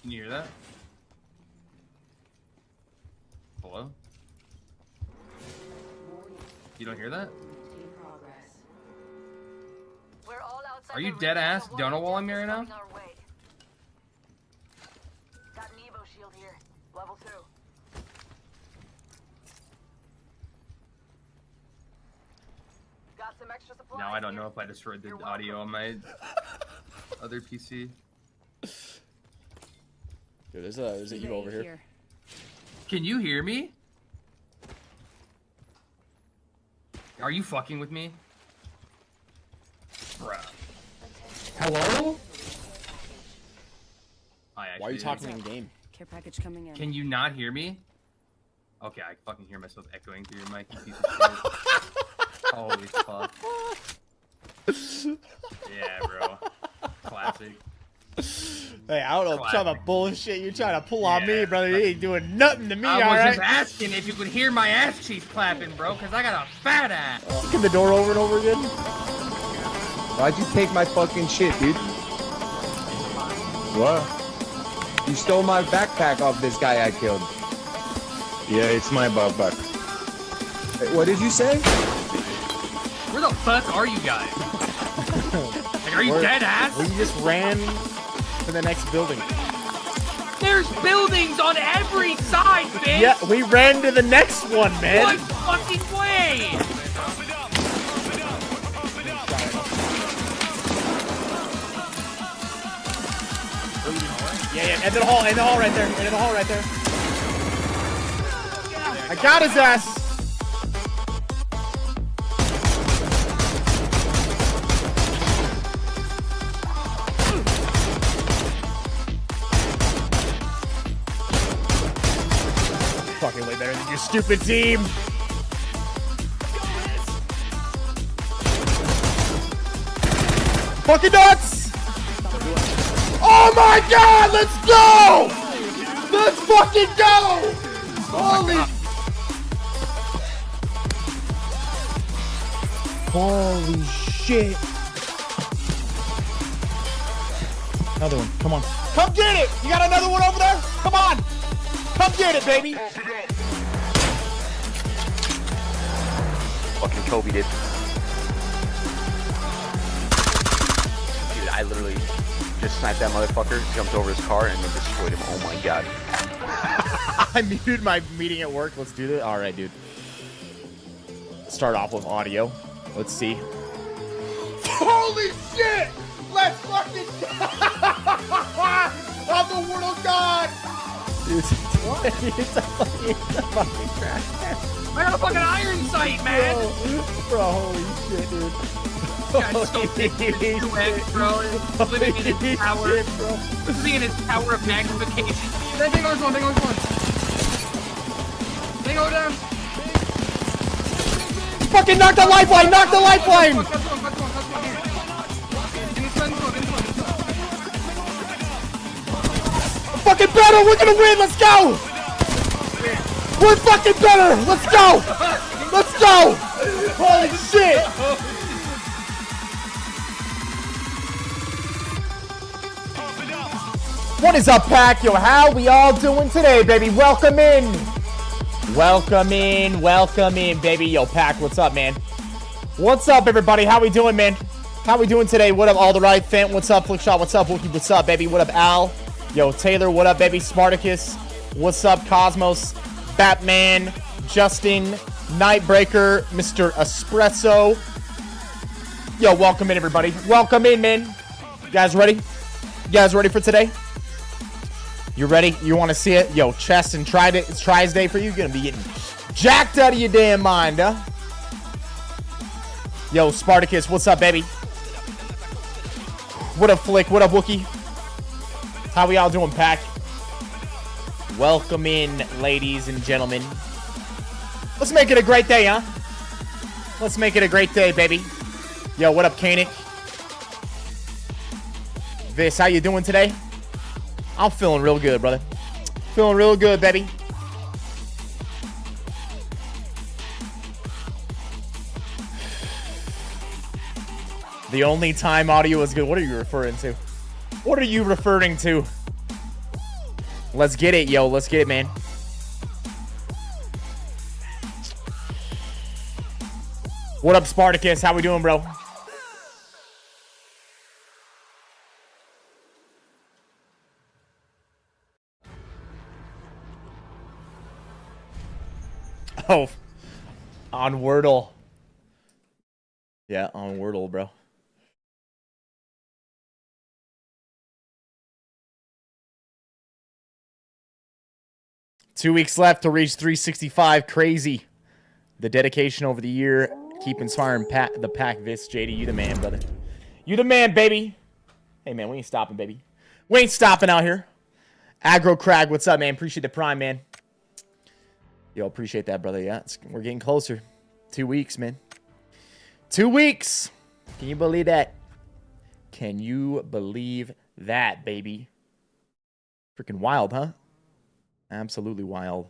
Can you hear that? Hello? You don't hear that? Are you dead ass donut walling me right now? Got an Evo shield here. Level 2. Got some extra supplies. Now I don't know if I destroyed the audio on my other PC. Dude, there's a Evo over here. Can you hear me? Are you fucking with me? Bruh. Hello? Why are you talking in game? Care package coming in. Can you not hear me? Okay, I fucking hear myself echoing through your mic, you piece of shit. Holy fuck. Yeah, bro. Classic. Hey, I don't know what kind of bullshit you're trying to pull on me, brother. You ain't doing nothing to me, alright? I was just asking if you could hear my ass cheeks clapping, bro, because I got a fat ass. Kicking the door over and over again. Why'd you take my fucking shit, dude? What? You stole my backpack off this guy I killed. Yeah, it's my backpack. Wait, what did you say? Where the fuck are you guys? Like, are you dead ass? We just ran to the next building. There's buildings on every side, bitch! Yeah, we ran to the next one, man. What fucking way? Yeah, end of the hall right there, end of the hall right there. I got his ass. Fucking way better than your stupid team. Fucking nuts! Oh my god, let's go! Let's fucking go! Holy shit. Another one, come on. Come get it! You got another one over there? Come on! Come get it, baby! Fucking Kobe did. Dude, I literally just sniped that motherfucker, jumped over his car, and then destroyed him. Oh my god. I muted my meeting at work. Let's do this. Alright, dude. Start off with audio. Let's see. Holy shit! Let's fucking I'm the word of God! It's a fucking trash. I got a fucking iron sight, man! Bro, holy shit, dude. Yeah, just go big bro. Living in his tower. Living in his tower of magnification. Then take on one, take on one. They go down. Fucking knock the lifeline! Knock the lifeline! Fucking better! We're gonna win! Let's go! We're fucking better! Let's go! Let's go! Holy shit! What is up, Pack? Yo, how we all doing today, baby? Welcome in! Welcome in, baby. Yo, Pack, what's up, man? What's up, everybody? How we doing, man? How we doing today? What up, All the Right? Fant, what's up? Flickshot, what's up? Wookie, what's up, baby? What up, Al? Yo, Taylor, what up, baby? Spartacus, what's up? Cosmos, Batman, Justin, Nightbreaker, Mr. Espresso. Yo, welcome in, everybody. Welcome in, man. You guys ready? You guys ready for today? You ready? You want to see it? Yo, chest and tries day for you. You're going to be getting jacked out of your damn mind, huh? Yo, Spartacus, what's up, baby? What up, Flick? What up, Wookie? How we all doing, Pack? Welcome in, ladies and gentlemen. Let's make it a great day, huh? Let's make it a great day, baby. Yo, what up, Kanik? Viss, how you doing today? I'm feeling real good, brother. Feeling real good, baby. The only time audio is good. What are you referring to? What are you referring to? Let's get it, yo. Let's get it, man. What up, Spartacus? How we doing, bro? Oh, on Wordle. Yeah, on Wordle, bro. Two weeks left to reach 365. Crazy. The dedication over the year. Keep inspiring the pack, Viss. JD, you the man, brother. You the man, baby. Hey, man, we ain't stopping, baby. We ain't stopping out here. Aggro Crag, what's up, man? Appreciate the prime, man. Yo, appreciate that, brother. Yeah, we're getting closer. 2 weeks, man. 2 weeks. Can you believe that? Can you believe that, baby? Freaking wild, huh? Absolutely wild.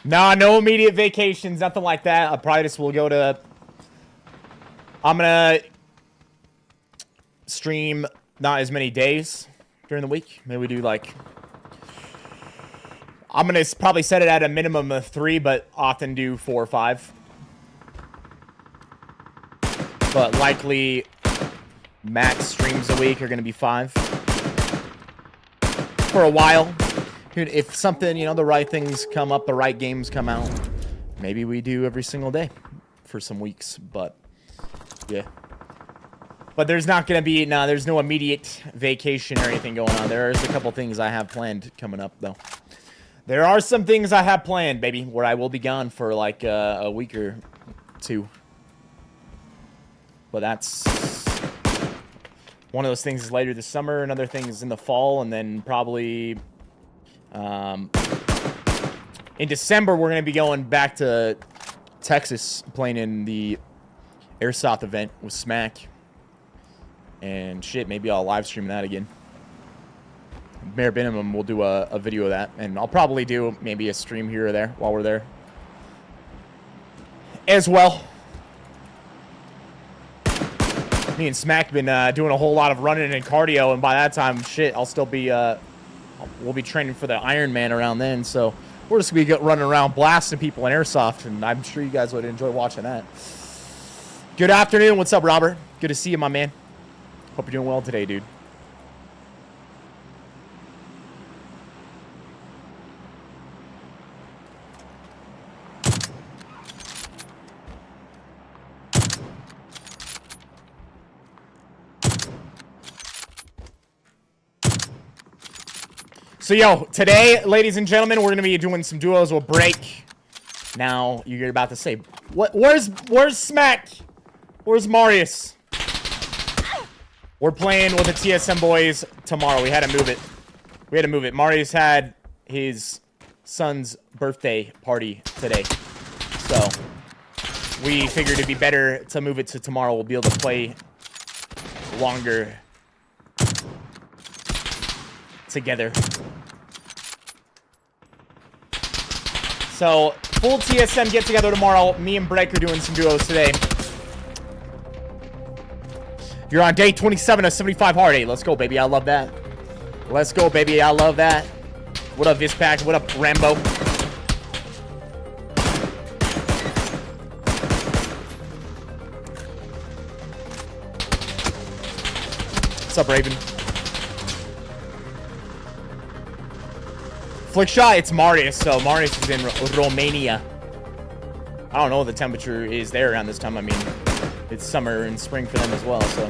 Nah, no immediate vacations, nothing like that. I probably just will go to... I'm gonna stream not as many days during the week. Maybe we do like... I'm gonna probably set it at a minimum of 3, but often do 4 or 5. But likely max streams a week are gonna be 5. For a while. Dude, if something, you know, the right things come up, the right games come out, maybe we do every single day for some weeks, but yeah. But there's not going to be, no, there's no immediate vacation or anything going on. There's a couple things I have planned coming up, though. There are some things I have planned, baby, where I will be gone for like a week or 2. But that's... one of those things is later this summer, another thing is in the fall, and then probably... in December, we're going to be going back to Texas, playing in the Airsoft event with Smack. And shit, maybe I'll live stream that again. Bare minimum, we'll do a video of that. And I'll probably do maybe a stream here or there while we're there. As well. Me and Smack been doing a whole lot of running and cardio. And by that time, shit, I'll still be... we'll be training for the Iron Man around then, so we're just going to be running around blasting people in Airsoft, and I'm sure you guys would enjoy watching that. Good afternoon. What's up, Robert? Good to see you, my man. Hope you're doing well today, dude. So, yo, today, ladies and gentlemen, we're going to be doing some duos. We'll break. Now, you're about to say, what? Where's Smack? Where's Marius? We're playing with the TSM boys tomorrow. We had to move it. Marius had his son's birthday party today. So, we figured it'd be better to move it to tomorrow. We'll be able to play longer together. So, full TSM get together tomorrow. Me and Break are doing some duos today. You're on day 27 of 75 hard 8. Let's go, baby. I love that. Let's go, baby. I love that. What up, Vispack? What up, Rambo? What's up, Raven? Flick shot, it's Marius. So Marius is in Romania. I don't know what the temperature is there around this time. I mean, it's summer and spring for them as well, so.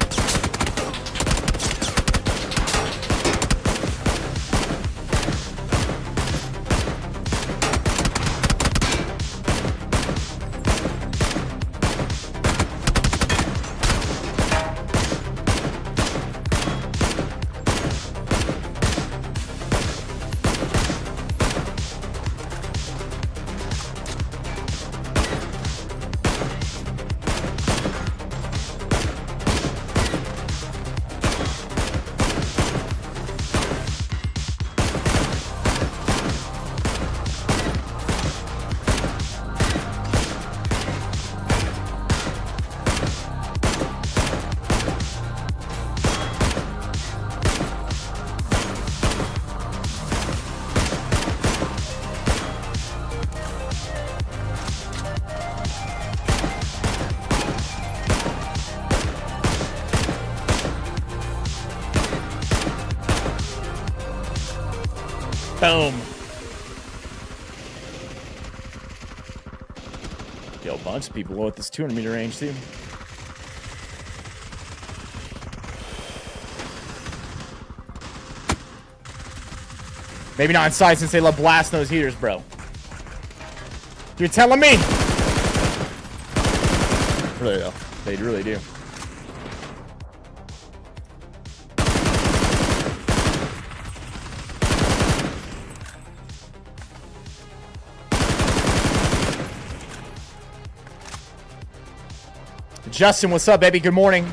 Boom. Yo, a bunch of people at this 200-meter range, too. Maybe not inside since they love blasting those heaters, bro. You're telling me? Really, though. They really do. Justin, what's up, baby? Good morning.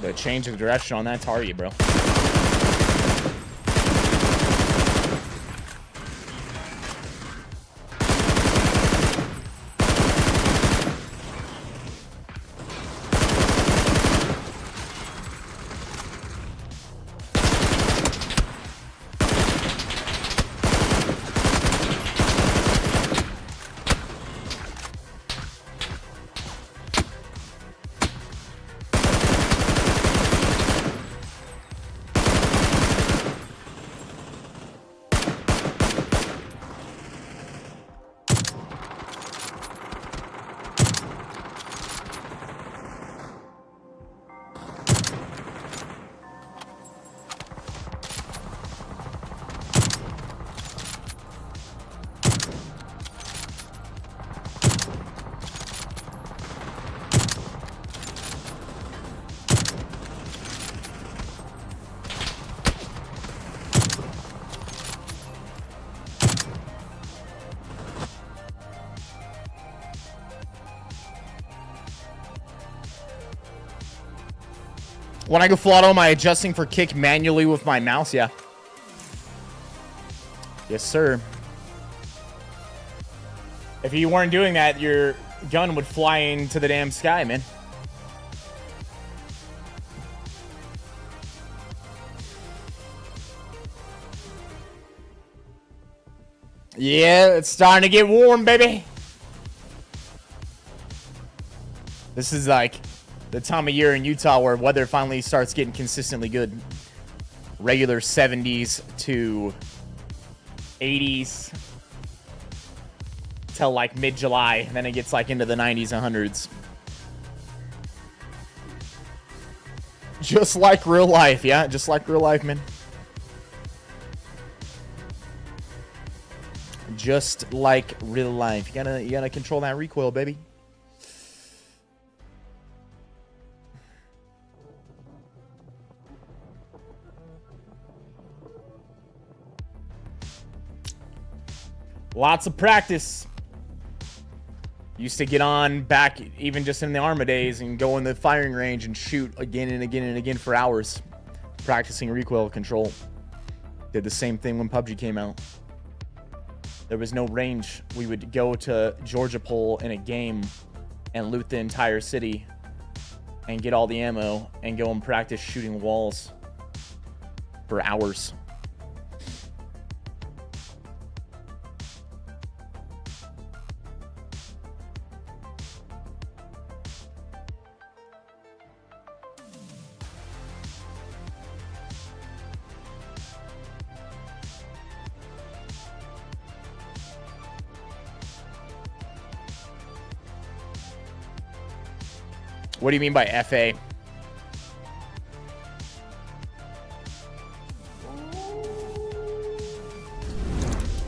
The change of direction on that target, bro. When I go full auto, am I adjusting for kick manually with my mouse? Yeah. Yes, sir. If you weren't doing that, your gun would fly into the damn sky, man. Yeah, it's starting to get warm, baby. This is like the time of year in Utah where weather finally starts getting consistently good. Regular 70s to 80s till like mid-July. Then it gets like into the 90s and 100s. Just like real life, yeah? Just like real life, man. Just like real life. You gotta control that recoil, baby. Lots of practice. Used to get on back even just in the Arma days and go in the firing range and shoot again and again and again for hours. Practicing recoil control. Did the same thing when PUBG came out. There was no range. We would go to Georgia Pole in a game and loot the entire city and get all the ammo and go and practice shooting walls for hours. What do you mean by FA?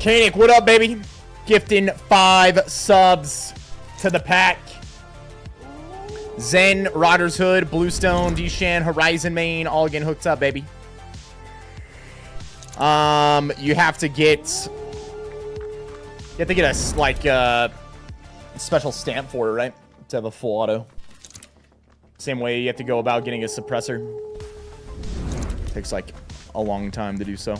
Kanik, what up, baby? Gifting 5 subs to the pack. Zen, Rodder's Hood, Bluestone, Deshan, Horizon Main, all again hooked up, baby. You have to get a like special stamp for it, right? To have a full auto. Same way you have to go about getting a suppressor. Takes like a long time to do so.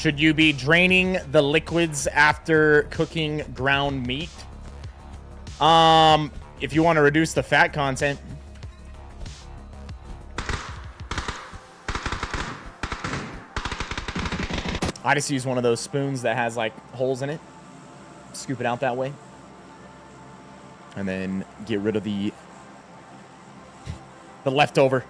Should you be draining the liquids after cooking ground meat? If you want to reduce the fat content. I just use one of those spoons that has like holes in it. Scoop it out that way. And then get rid of the leftover.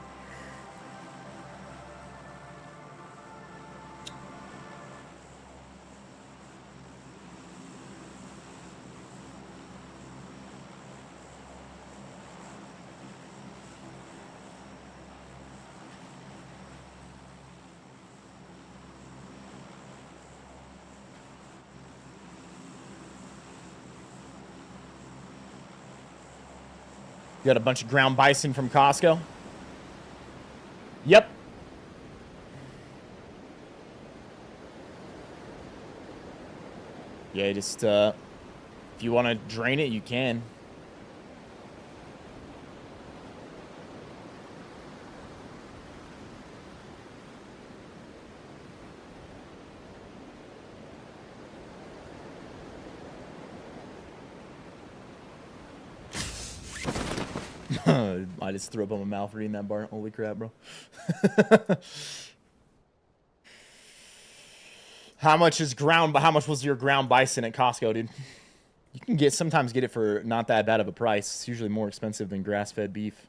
You got a bunch of ground bison from Costco? Yep. Yeah, just, if you want to drain it, you can. I just threw up on my mouth reading that bar. Holy crap, bro. How much was your ground bison at Costco, dude? You can sometimes get it for not that bad of a price. It's usually more expensive than grass-fed beef.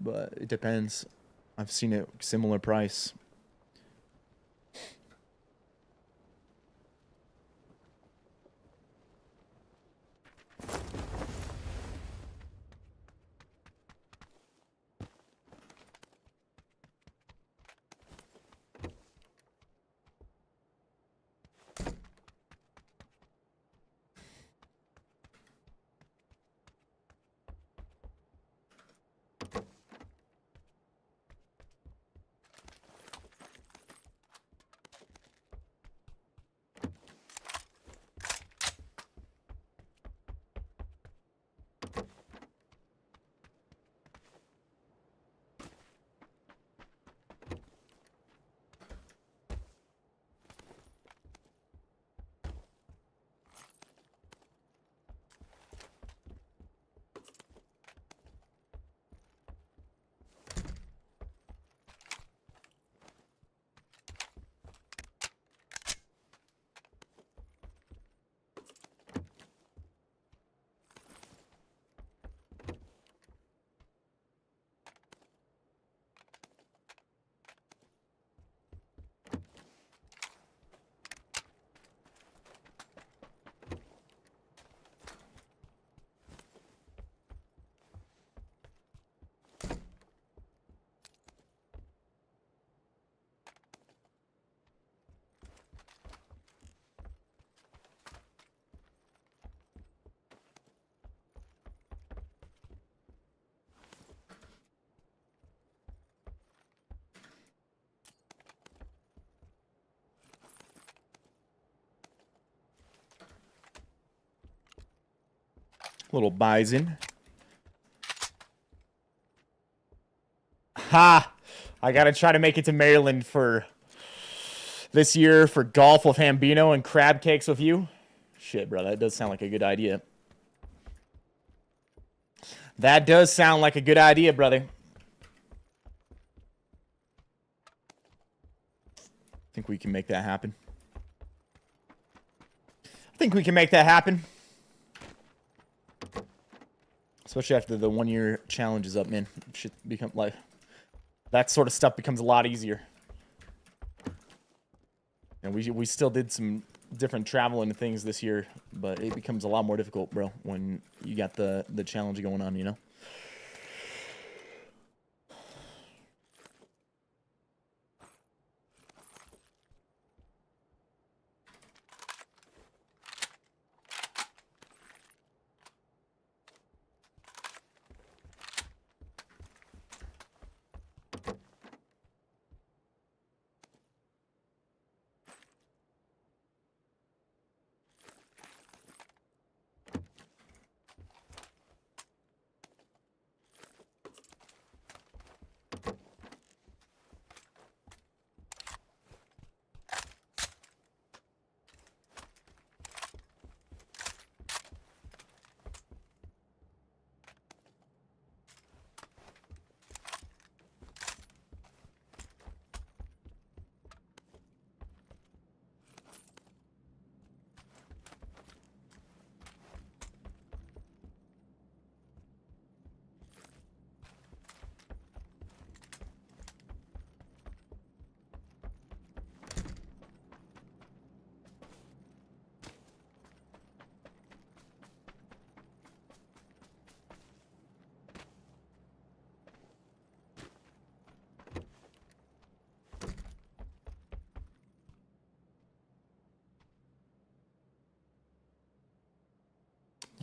But it depends. I've seen it similar price. Little bison. Ha! I gotta try to make it to Maryland for this year for golf with Hambino and crab cakes with you. Shit, bro, that does sound like a good idea. That does sound like a good idea, brother. I think we can make that happen. I think we can make that happen. Especially after the 1 year challenge is up, man. Shit become like that sort of stuff becomes a lot easier. And we still did some different traveling and things this year, but it becomes a lot more difficult, bro, when you got the challenge going on, you know?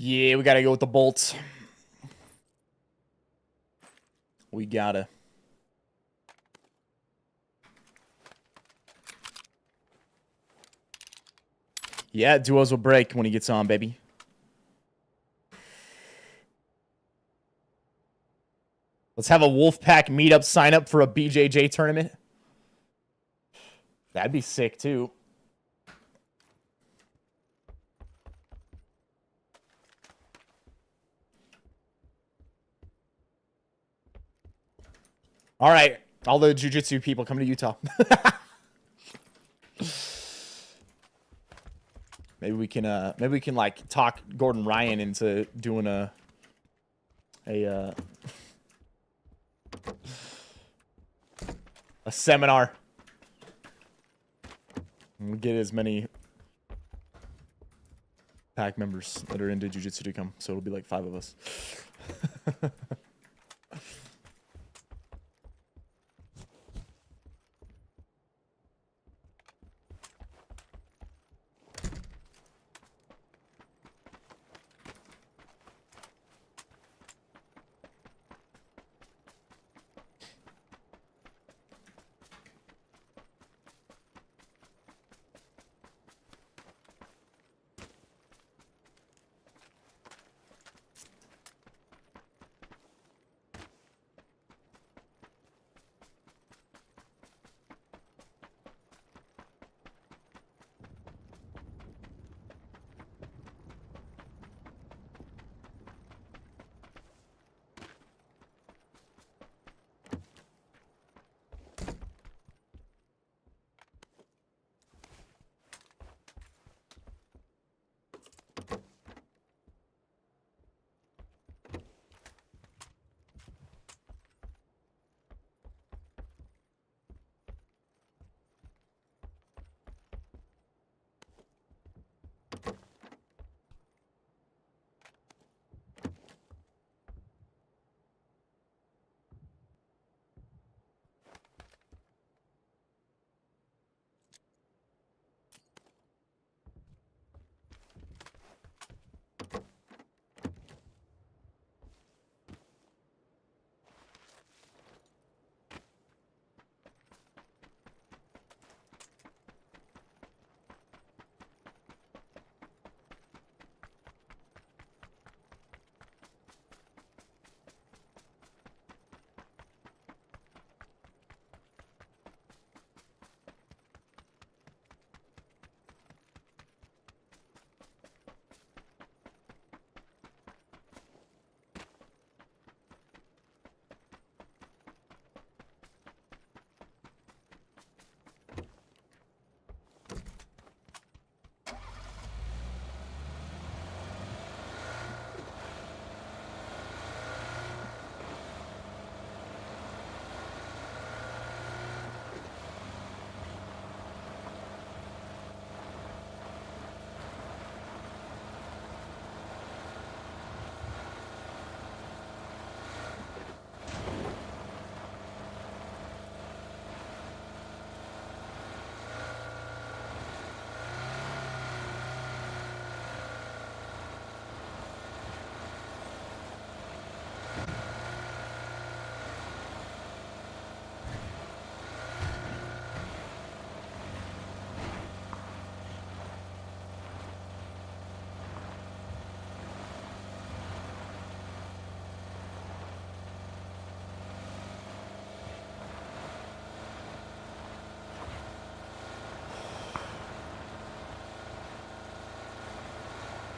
Yeah, we gotta go with the bolts. We gotta. Yeah, duos will break when he gets on, baby. Let's have a Wolfpack meetup sign up for a BJJ tournament. That'd be sick, too. All right. All the jiu-jitsu people coming to Utah. maybe we can like talk Gordon Ryan into doing a seminar. We'll get as many pack members that are into jiu-jitsu to come, so it'll be like 5 of us.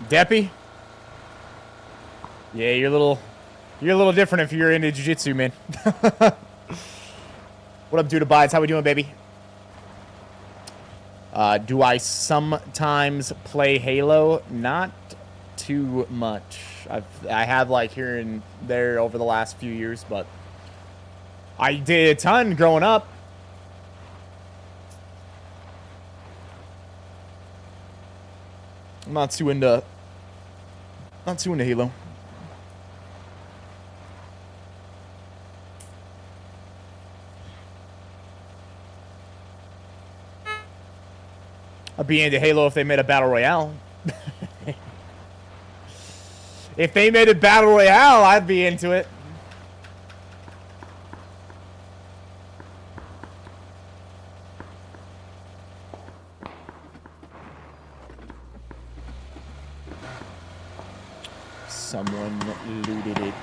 Deppy? Yeah, you're a little different if you're into jiu-jitsu, man. What up, dude abides? How we doing, baby? Do I sometimes play Halo? Not too much. I have like here and there over the last few years, but I did a ton growing up. I'm not too into Halo. I'd be into Halo if they made a Battle Royale. If they made a Battle Royale, I'd be into it. Someone looted it.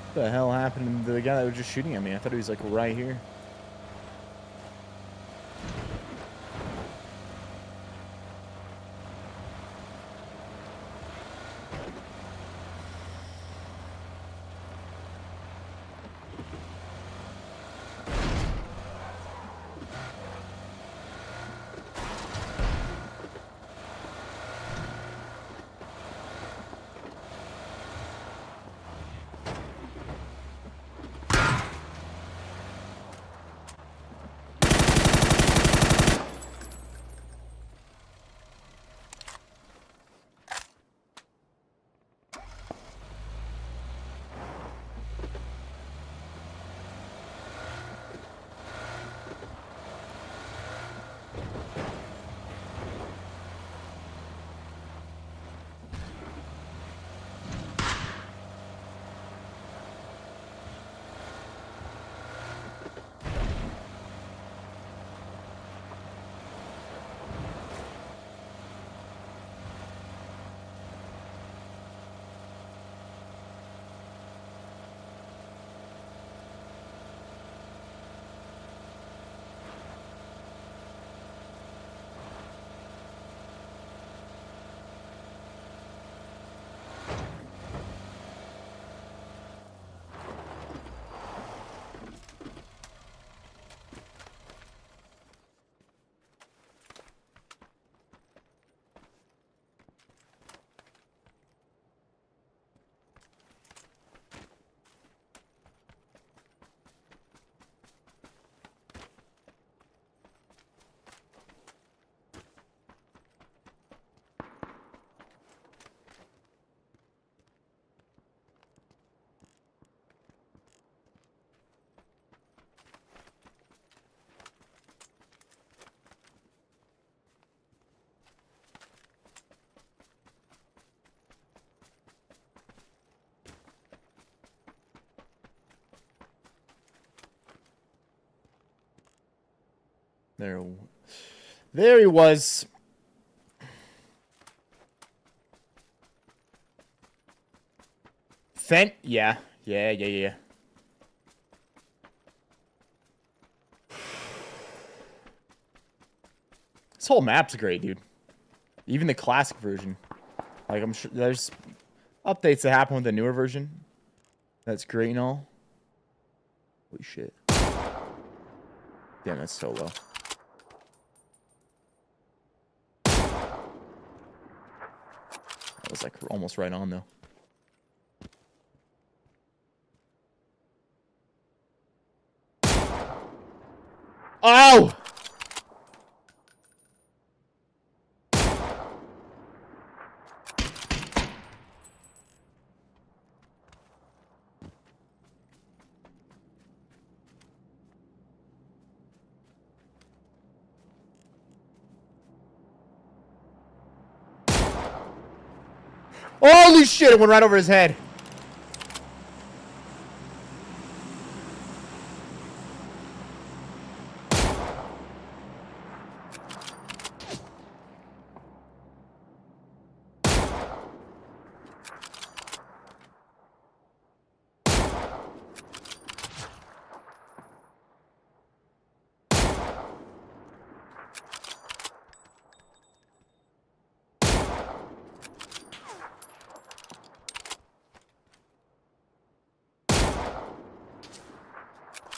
What the hell happened to the guy that was just shooting at me? I thought he was like right here. There he was. Fent? Yeah. Yeah. This whole map's great, dude. Even the classic version. Like, I'm sure there's updates that happen with the newer version. That's great and all. Holy shit. Damn, that's so low. That was like almost right on though. Oh! Holy shit, it went right over his head.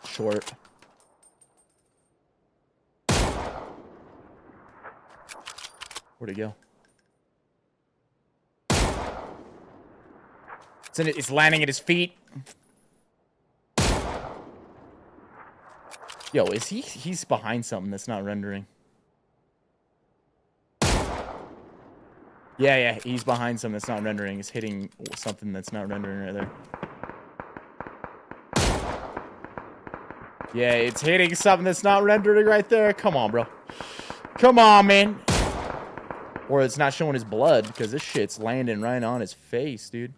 Short. Where'd it go? It's landing at his feet. Yo, is he's behind something that's not rendering. Yeah, he's behind something that's not rendering. He's hitting something that's not rendering right there. Yeah, it's hitting something that's not rendering right there. Come on, bro. Come on, man. Or it's not showing his blood because this shit's landing right on his face, dude.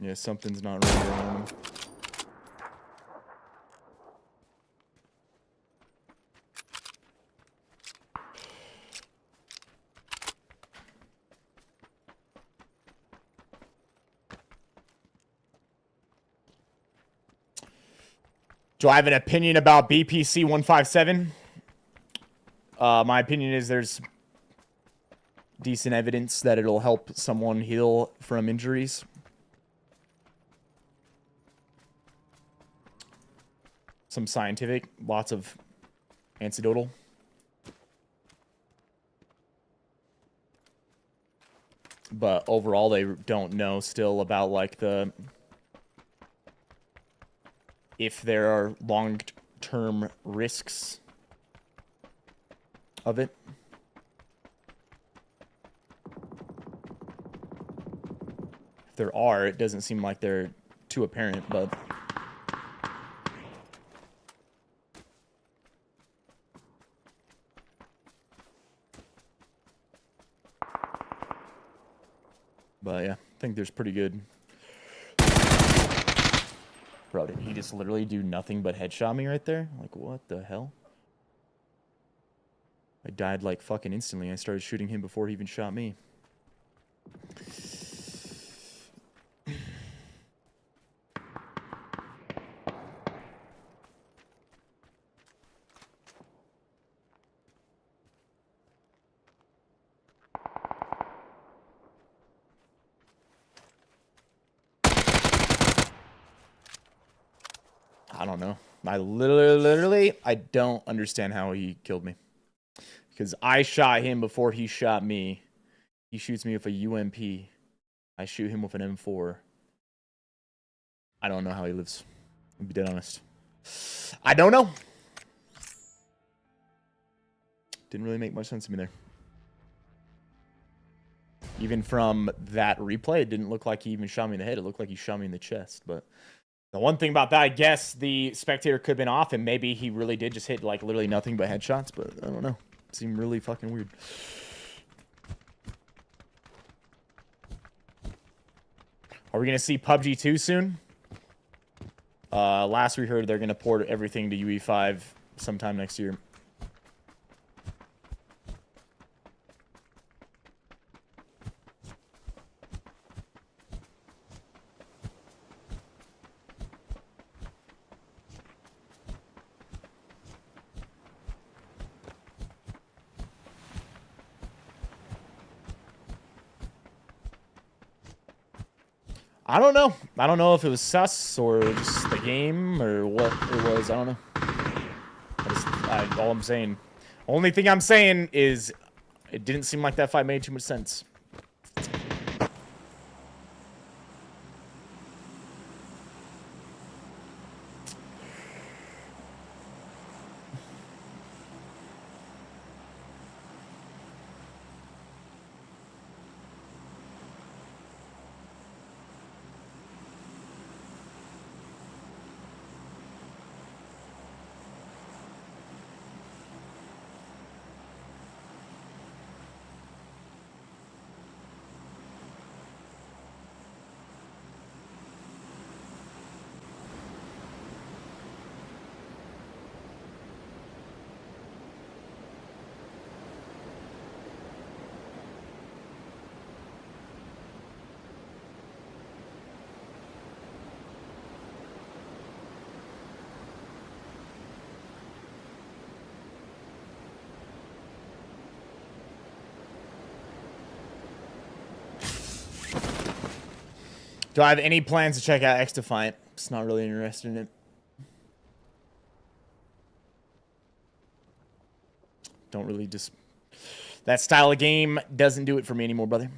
Yeah, something's not rendering on him. Do I have an opinion about BPC 157? My opinion is there's decent evidence that it'll help someone heal from injuries. Some scientific, lots of anecdotal. But overall, they don't know still about, like, the... if there are long-term risks of it. If there are, it doesn't seem like they're too apparent, but... But yeah, I think there's pretty good. Bro, did he just literally do nothing but headshot me right there? Like, what the hell? I died like fucking instantly. I started shooting him before he even shot me. I don't know. I literally, I don't understand how he killed me. Because I shot him before he shot me. He shoots me with a UMP. I shoot him with an M4. I don't know how he lives. I'll be dead honest. I don't know. Didn't really make much sense to me there. Even from that replay, it didn't look like he even shot me in the head. It looked like he shot me in the chest, but... The one thing about that, I guess the spectator could have been off, and maybe he really did just hit, like, literally nothing but headshots, but I don't know. It seemed really fucking weird. Are we going to see PUBG 2 soon? Last we heard, they're going to port everything to UE5 sometime next year. I don't know. I don't know if it was sus or just the game or what it was. I don't know. All I'm saying. Only thing I'm saying is it didn't seem like that fight made too much sense. Do I have any plans to check out X Defiant? Just not really interested in it. Don't really just... That style of game doesn't do it for me anymore, brother.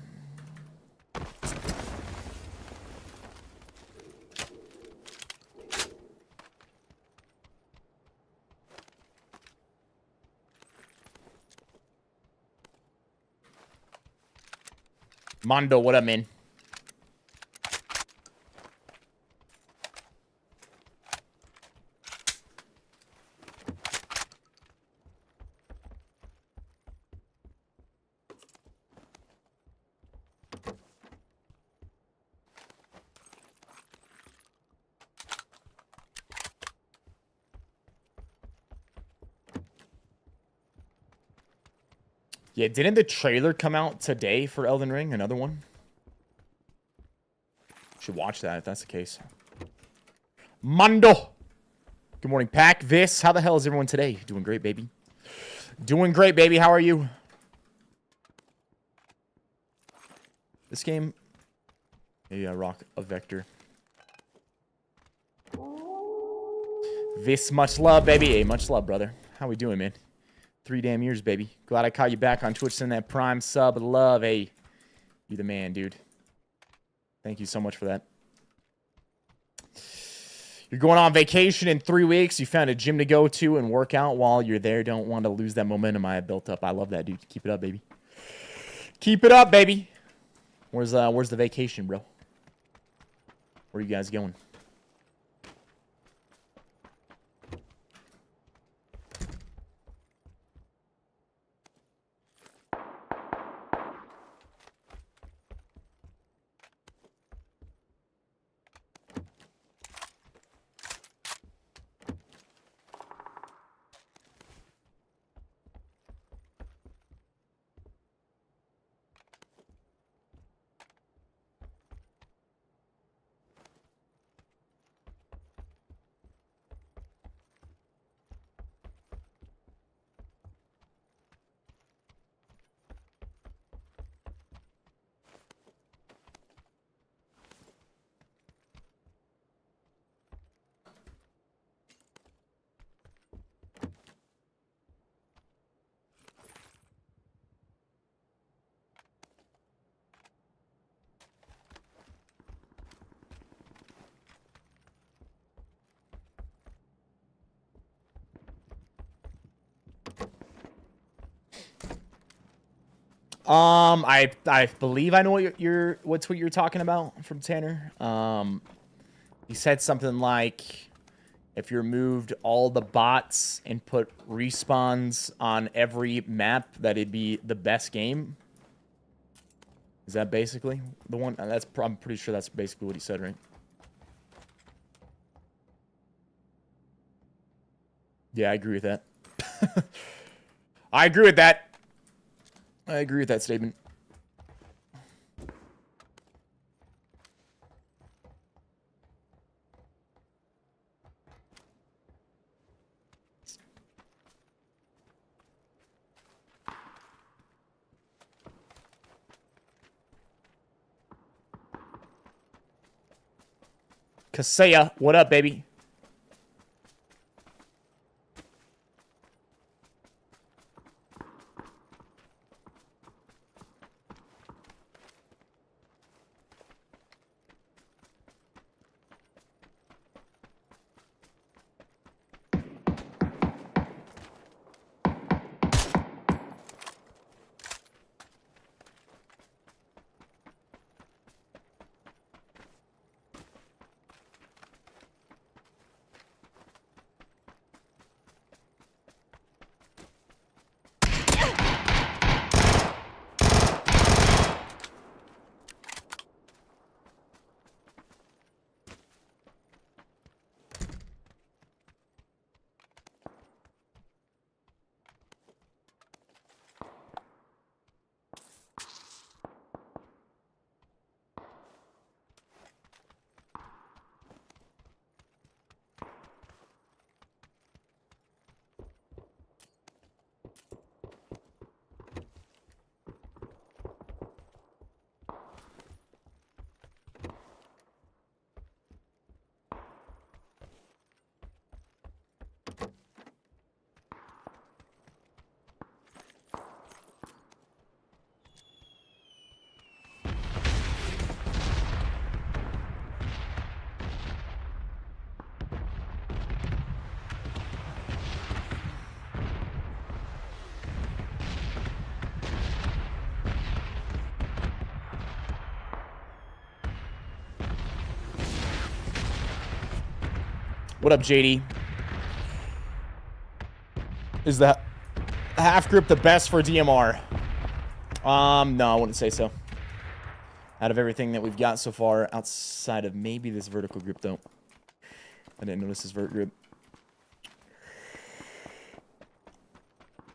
Mondo, what up, man? Yeah, didn't the trailer come out today for Elden Ring? Another one? Should watch that if that's the case. Mondo! Good morning, Pack. Viss, how the hell is everyone today? Doing great, baby. Doing great, baby. How are you? This game... Maybe I rock a vector. Viss, much love, baby. Hey, much love, brother. How we doing, man? 3 damn years, baby. Glad I caught you back on Twitch. Send that Prime sub love. Hey, you the man, dude. Thank you so much for that. You're going on vacation in 3 weeks. You found a gym to go to and work out while you're there. Don't want to lose that momentum I have built up. I love that, dude. Keep it up, baby. Keep it up, baby. Where's the vacation, bro? Where are you guys going? I believe I know what what tweet you're talking about from Tanner. He said something like, if you removed all the bots and put respawns on every map, that it'd be the best game. Is that basically the one? I'm pretty sure that's basically what he said, right? Yeah, I agree with that. I agree with that. I agree with that statement. Kaseya, what up, baby? What up, JD? Is the half grip the best for DMR? No, I wouldn't say so. Out of everything that we've got so far, outside of maybe this vertical grip, though. I didn't notice this vert grip.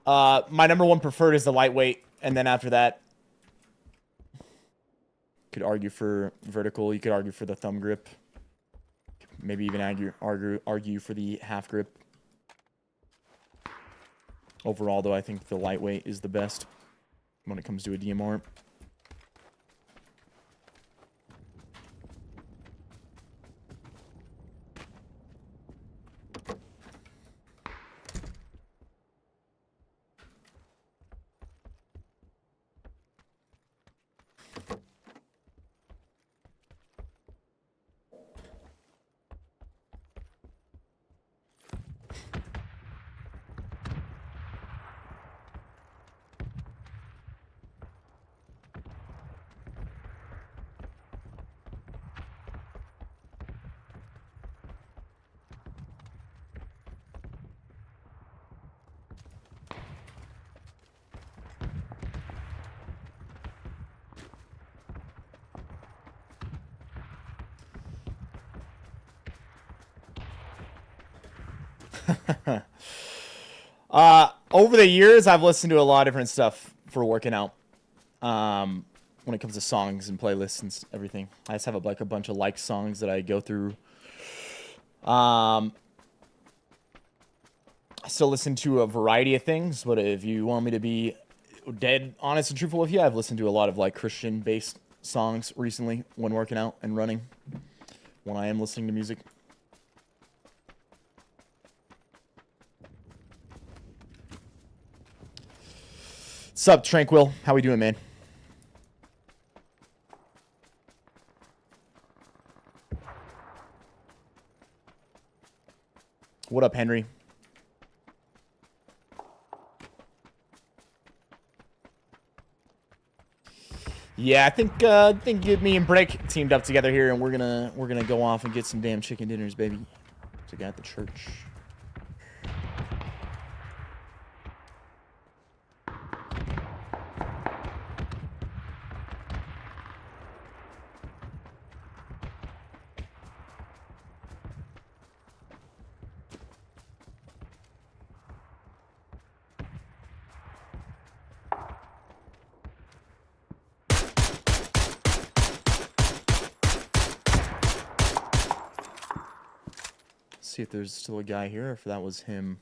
My number one preferred is the lightweight, and then after that, could argue for vertical. You could argue for the thumb grip. Maybe even argue for the half grip. Overall, though, I think the lightweight is the best when it comes to a DMR. Over the years, I've listened to a lot of different stuff for working out. When it comes to songs and playlists and everything, I just have like a bunch of liked songs that I go through. I still listen to a variety of things, but if you want me to be dead honest and truthful with you, I've listened to a lot of like Christian-based songs recently when working out and running. When I am listening to music. Sup, Tranquil? How we doing, man? What up, Henry? Yeah, I think me and Break teamed up together here, and we're gonna go off and get some damn chicken dinners, baby. To get at the church. See if there's still a guy here, or if that was him.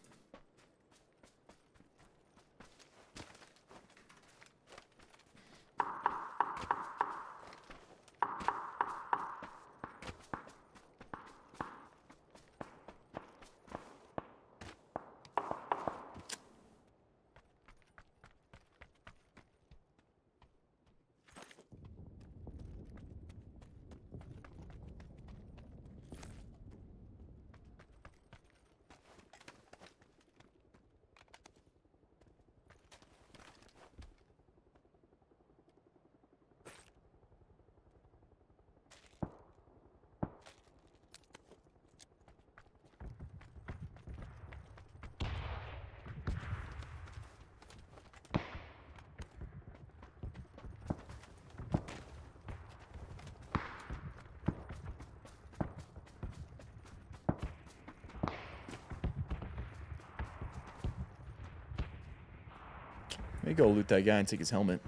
Let me go loot that guy and take his helmet.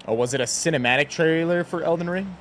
Oh, was it a cinematic trailer for Elden Ring?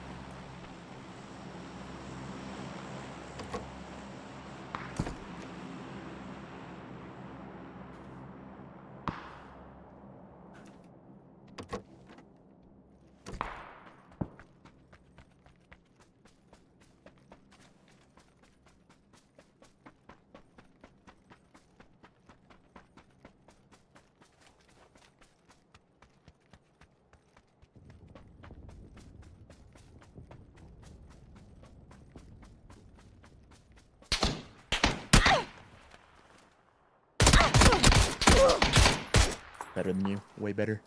Better than you. Way better.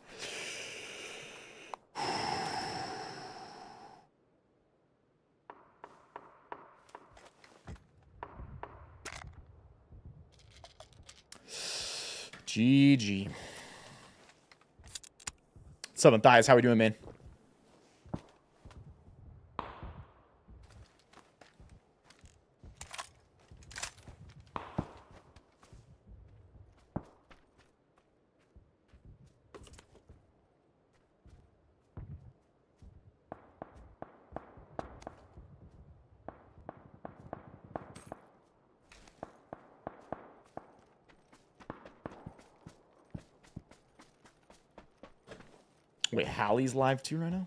GG. What's up, Matthias? How we doing, man? Wait, Hallie's live too right now?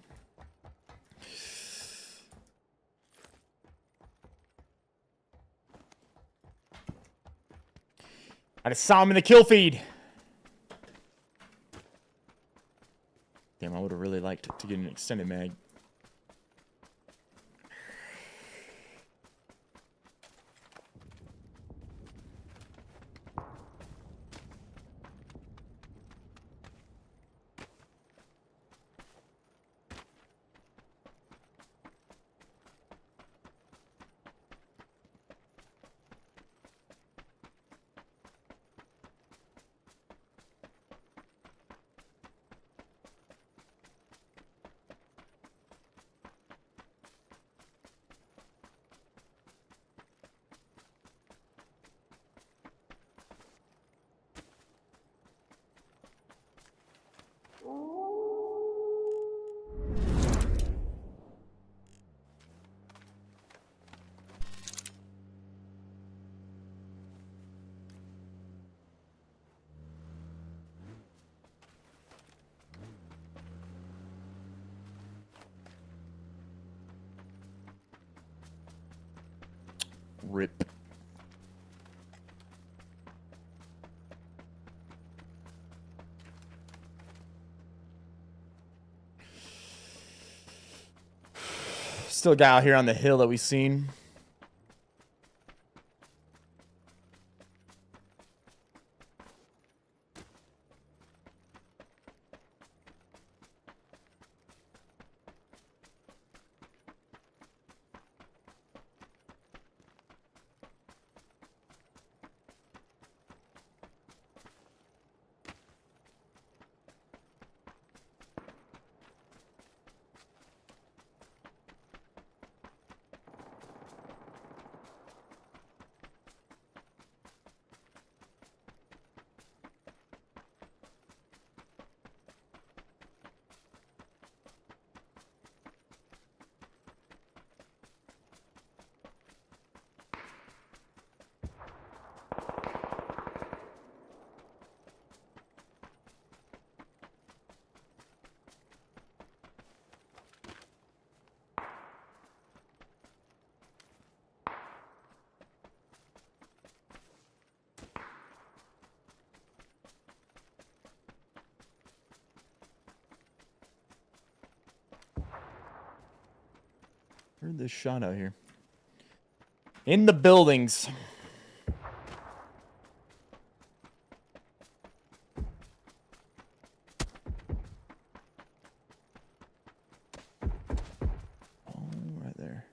I just saw him in the kill feed. Damn, I would have really liked to get an extended mag. Rip. Still a guy out here on the hill that we've seen. Heard this shot out here. In the buildings. Oh, right there.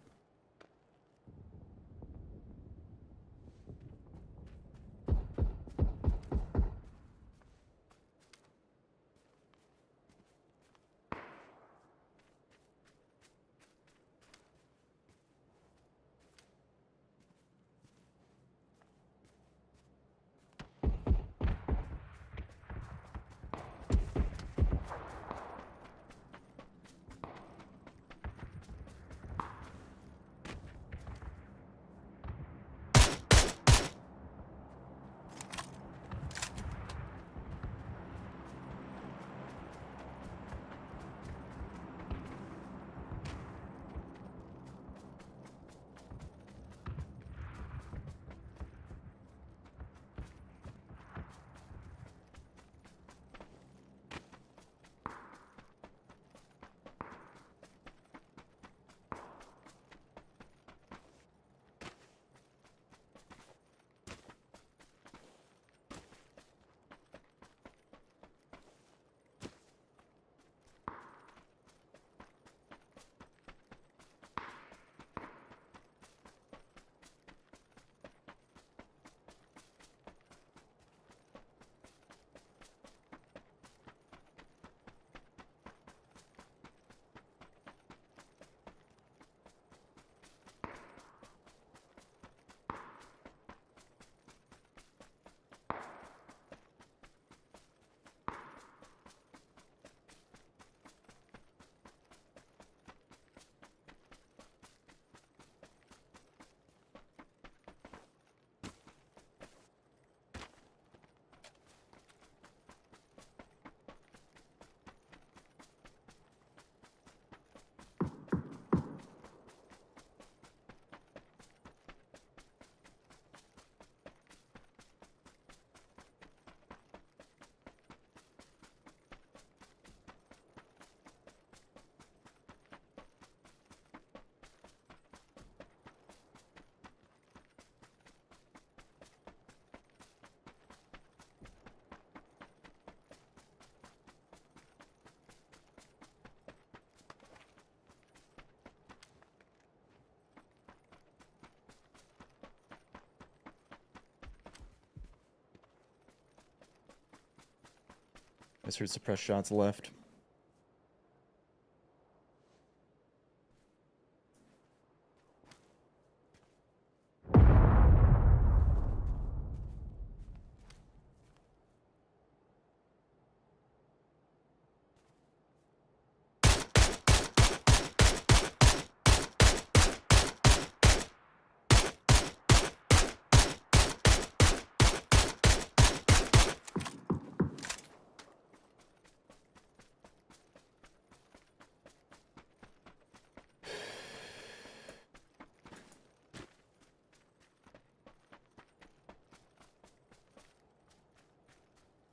I just heard suppressed shots left.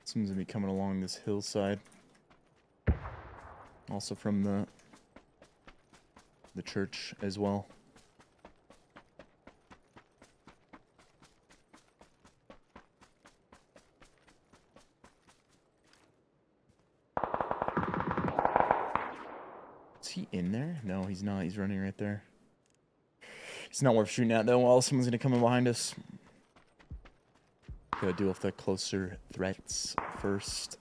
Seems to be coming along this hillside. Also from the church as well. Is he in there? No, he's not. He's running right there. It's not worth shooting at though while someone's gonna come in behind us. Gotta deal with the closer threats first.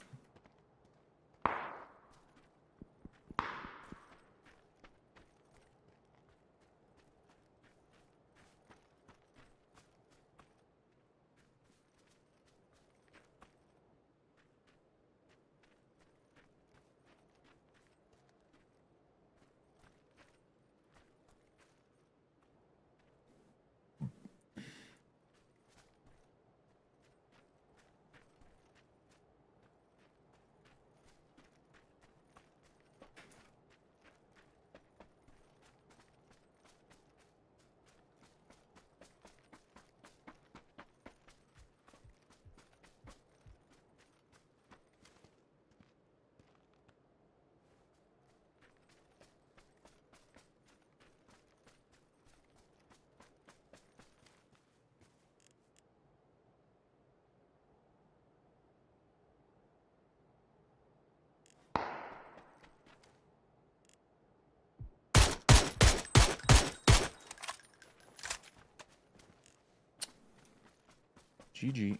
GG.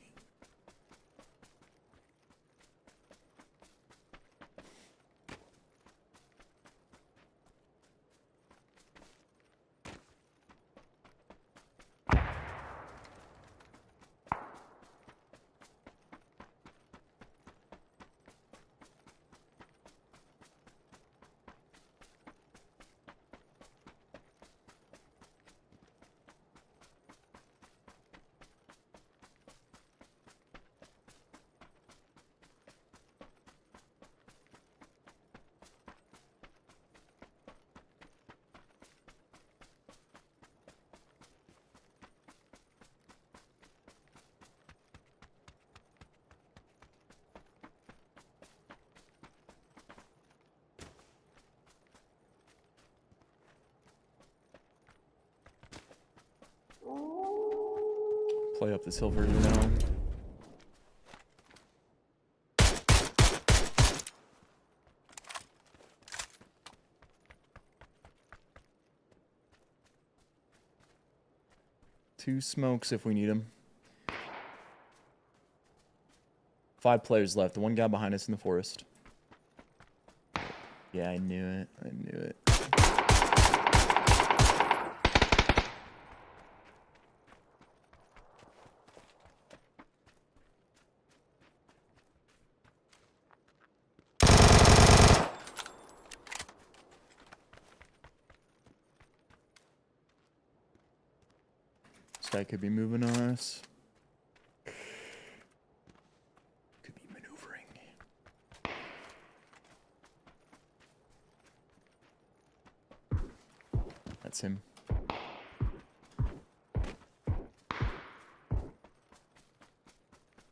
Play up this hill further now. Two smokes if we need them. 5 players left. The one guy behind us in the forest. Yeah, I knew it. I knew it. This guy could be moving on us. Could be maneuvering. That's him.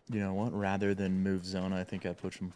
You know what? Rather than move zone, I think I'd push him.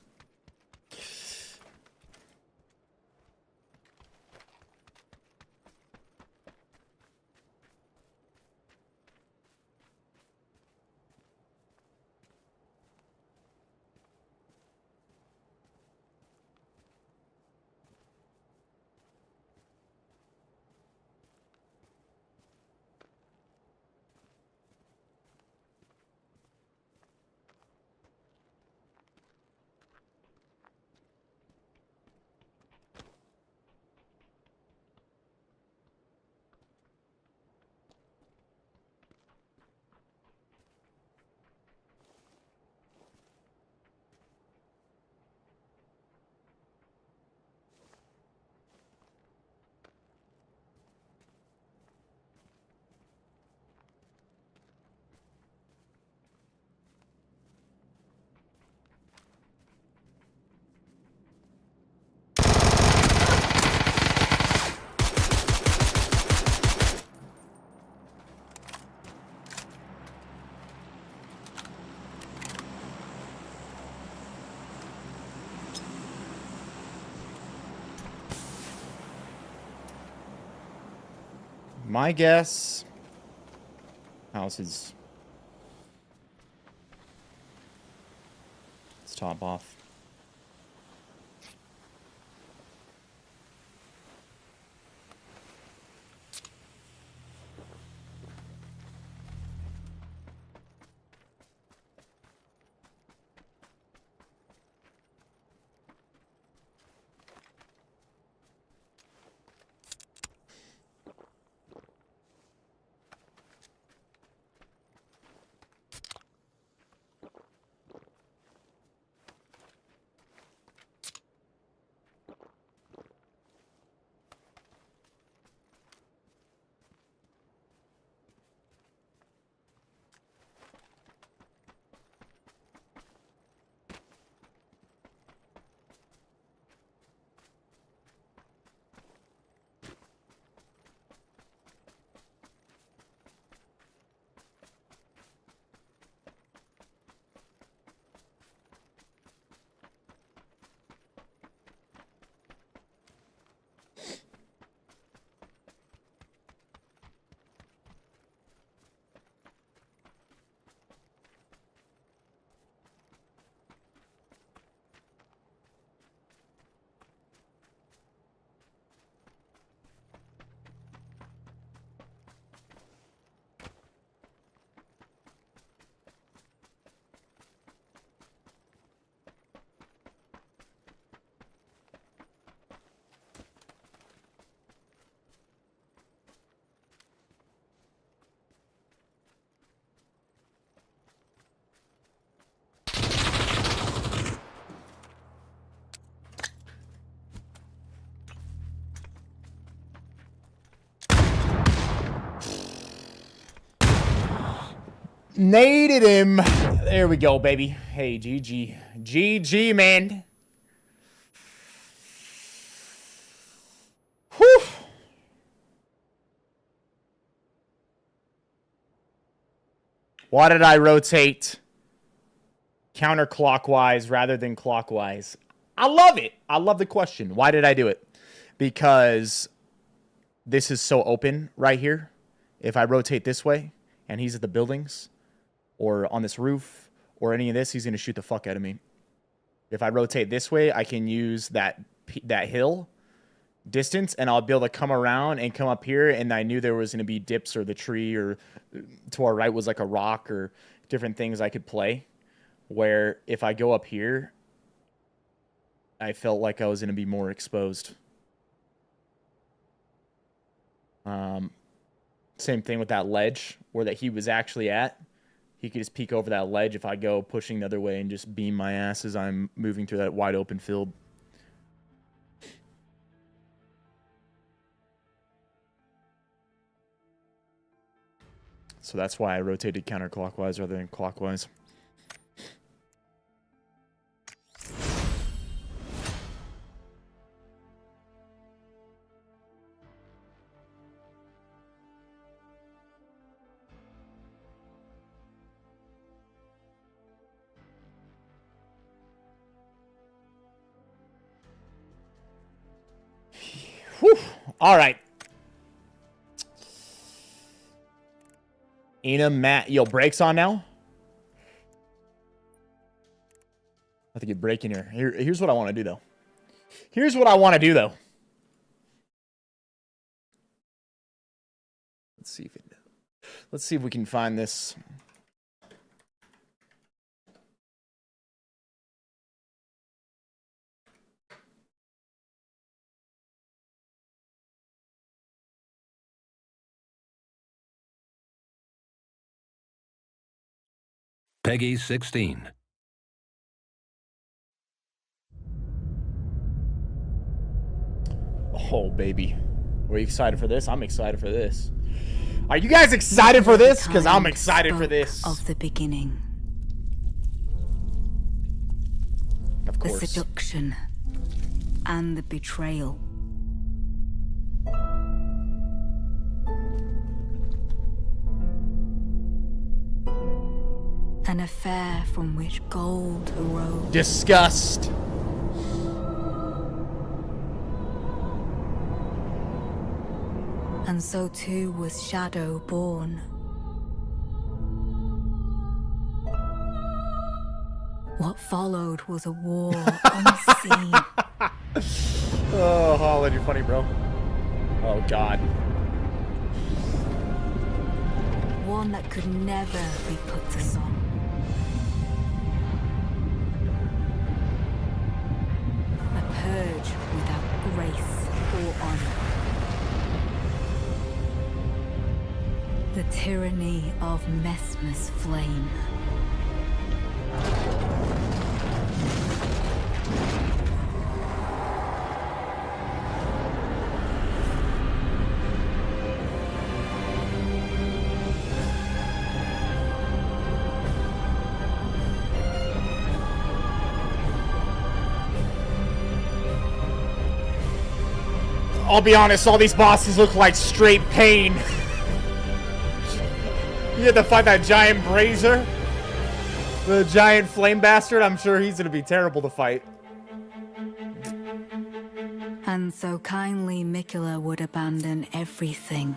My guess. House is. Let's top off. Naded him. There we go, baby. Hey, GG. GG, man. Whew. Why did I rotate counterclockwise rather than clockwise? I love it. I love the question. Why did I do it? Because this is so open right here. If I rotate this way and he's at the buildings or on this roof or any of this, he's going to shoot the fuck out of me. If I rotate this way, I can use that hill distance and I'll be able to come around and come up here, and I knew there was going to be dips or the tree, or to our right was like a rock or different things I could play, where if I go up here, I felt like I was going to be more exposed. Same thing with that ledge where that he was actually at. He could just peek over that ledge if I go pushing the other way and just beam my ass as I'm moving through that wide open field. So that's why I rotated counterclockwise rather than clockwise. Whew. All right. Ina, Matt, yo, brakes on now? I have to get breaking here. Here's what I want to do, though. Here's what I want to do, though. Let's see if we can find this. Peggy 16. Oh, baby. Are you excited for this? I'm excited for this. Are you guys excited for this? Because I'm excited for this. Of the beginning. Of course. The seduction and the betrayal. An affair from which gold arose. Disgust. And so too was Shadow born. What followed was a war unseen. Oh, Holland, you're funny, bro. Oh, God. One that could never be put to song. A purge without grace or honor. The tyranny of Mesmer's flame. I'll be honest, all these bosses look like straight pain. You had to fight that giant brazier. The giant flame bastard. I'm sure he's gonna be terrible to fight. And so kindly Miquella would abandon everything.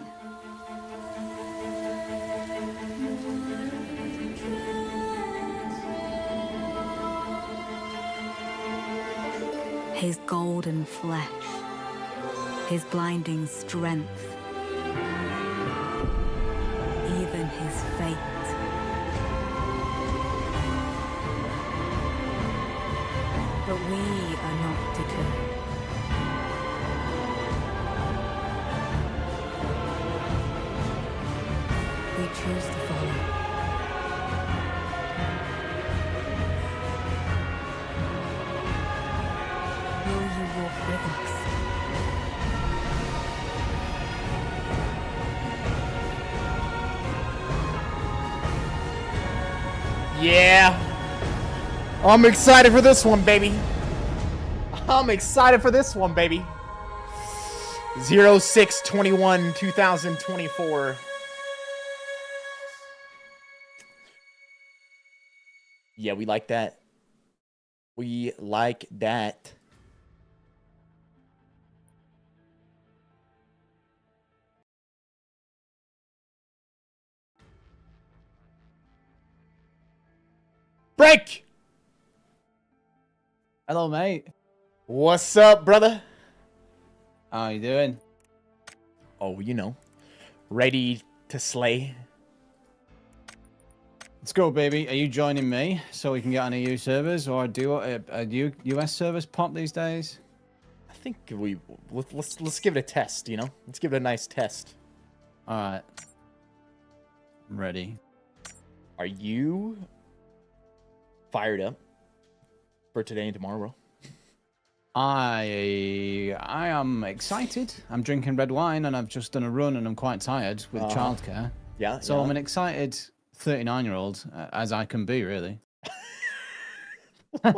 His golden flesh. His blinding strength. Even his fate. But we are not deterred. We choose to follow. Will you walk with us? Yeah. I'm excited for this one, baby. I'm excited for this one, baby. 06/21, 2024. Yeah, we like that. We like that. Break! Hello, mate. What's up, brother? How you doing? Oh, you know, ready to slay. Let's go, baby. Are you joining me so we can get on EU servers, or do a US servers pop these days? I think let's give it a test. You know, let's give it a nice test. All right. I'm ready. Are you fired up for today and tomorrow, bro? I am excited. I'm drinking red wine and I've just done a run and I'm quite tired with childcare. Yeah. So I'm an excited 39-year-old as I can be, really. I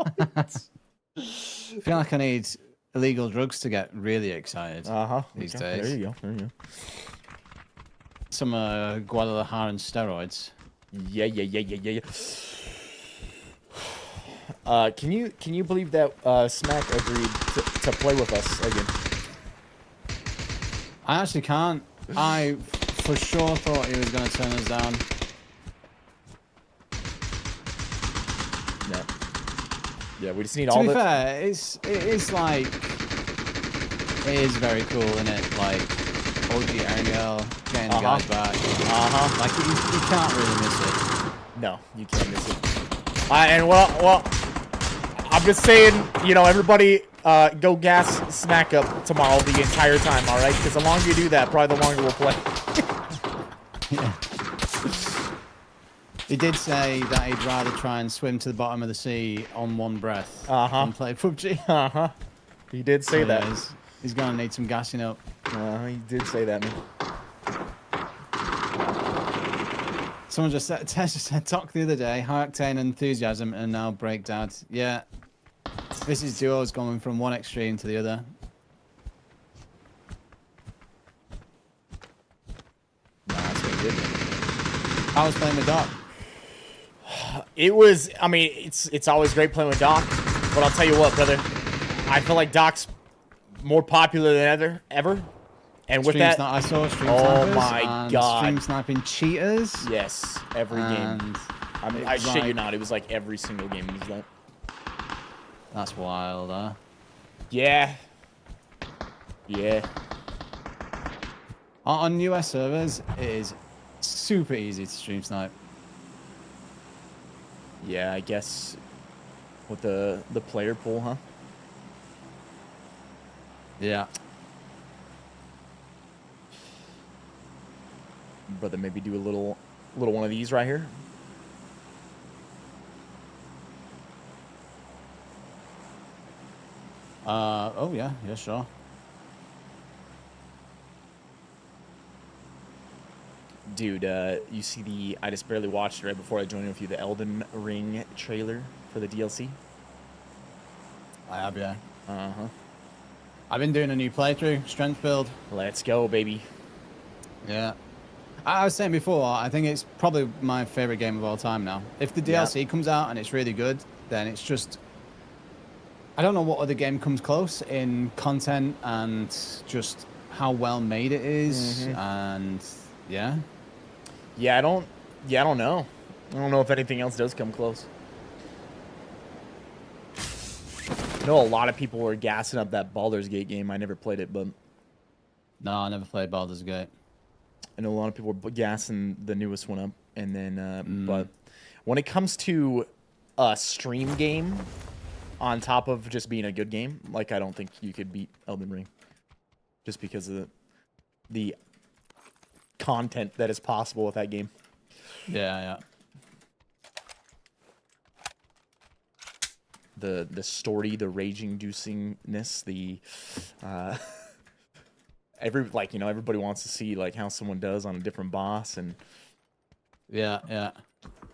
feel like I need illegal drugs to get really excited these days. There you go. There you go. Some Guadalajara steroids. Yeah. Can you believe that Smack agreed to play with us again? I actually can't. I for sure thought he was going to turn us down. No. Yeah, we just need to all be the... fair, it is very cool, isn't it? Like OG Erangel getting the guys back. Like you can't really miss it. No, you can't miss it. And well, I'm just saying, you know, everybody go gas Smack up tomorrow the entire time, all right? Because the longer you do that, probably the longer we'll play. Yeah. He did say that he'd rather try and swim to the bottom of the sea on one breath than play PUBG. He did say that. He's gonna need some gassing up. He did say that, man. Someone just said, Tess just said, talk the other day, high-octane enthusiasm, and now break dad. Yeah. This is duos going from one extreme to the other. Nah, that's what he did. I was playing with Doc. It was, I mean, it's always great playing with Doc, but I'll tell you what, brother. I feel like Doc's more popular than ever. And with Stream that, I saw stream oh snipers my and God. stream sniping cheaters. yes, every game. And I it's shit you like- not, it was like every single game was that. That's wild, huh? Yeah. Yeah. On US servers, it is super easy to stream snipe. Yeah, I guess with the player pool, huh? Yeah. Brother, maybe do a little one of these right here. Oh yeah, sure. Dude, you see the... I just barely watched it right before I joined with you, the Elden Ring trailer for the DLC. I have, yeah. Uh-huh. I've been doing a new playthrough, strength build. Let's go, baby. Yeah. I was saying before, I think it's probably my favorite game of all time now. If the DLC comes out and it's really good, then it's just... I don't know what other game comes close in content and just how well made it is, and yeah. Yeah, I don't know. I don't know if anything else does come close. I know a lot of people were gassing up that Baldur's Gate game. I never played it, but No, I never played Baldur's Gate. I know a lot of people were gassing the newest one up. And then, but when it comes to a stream game, on top of just being a good game, like, I don't think you could beat Elden Ring. Just because of the content that is possible with that game. Yeah. The story, the rage-inducingness, the everybody wants to see like how someone does on a different boss, and Yeah.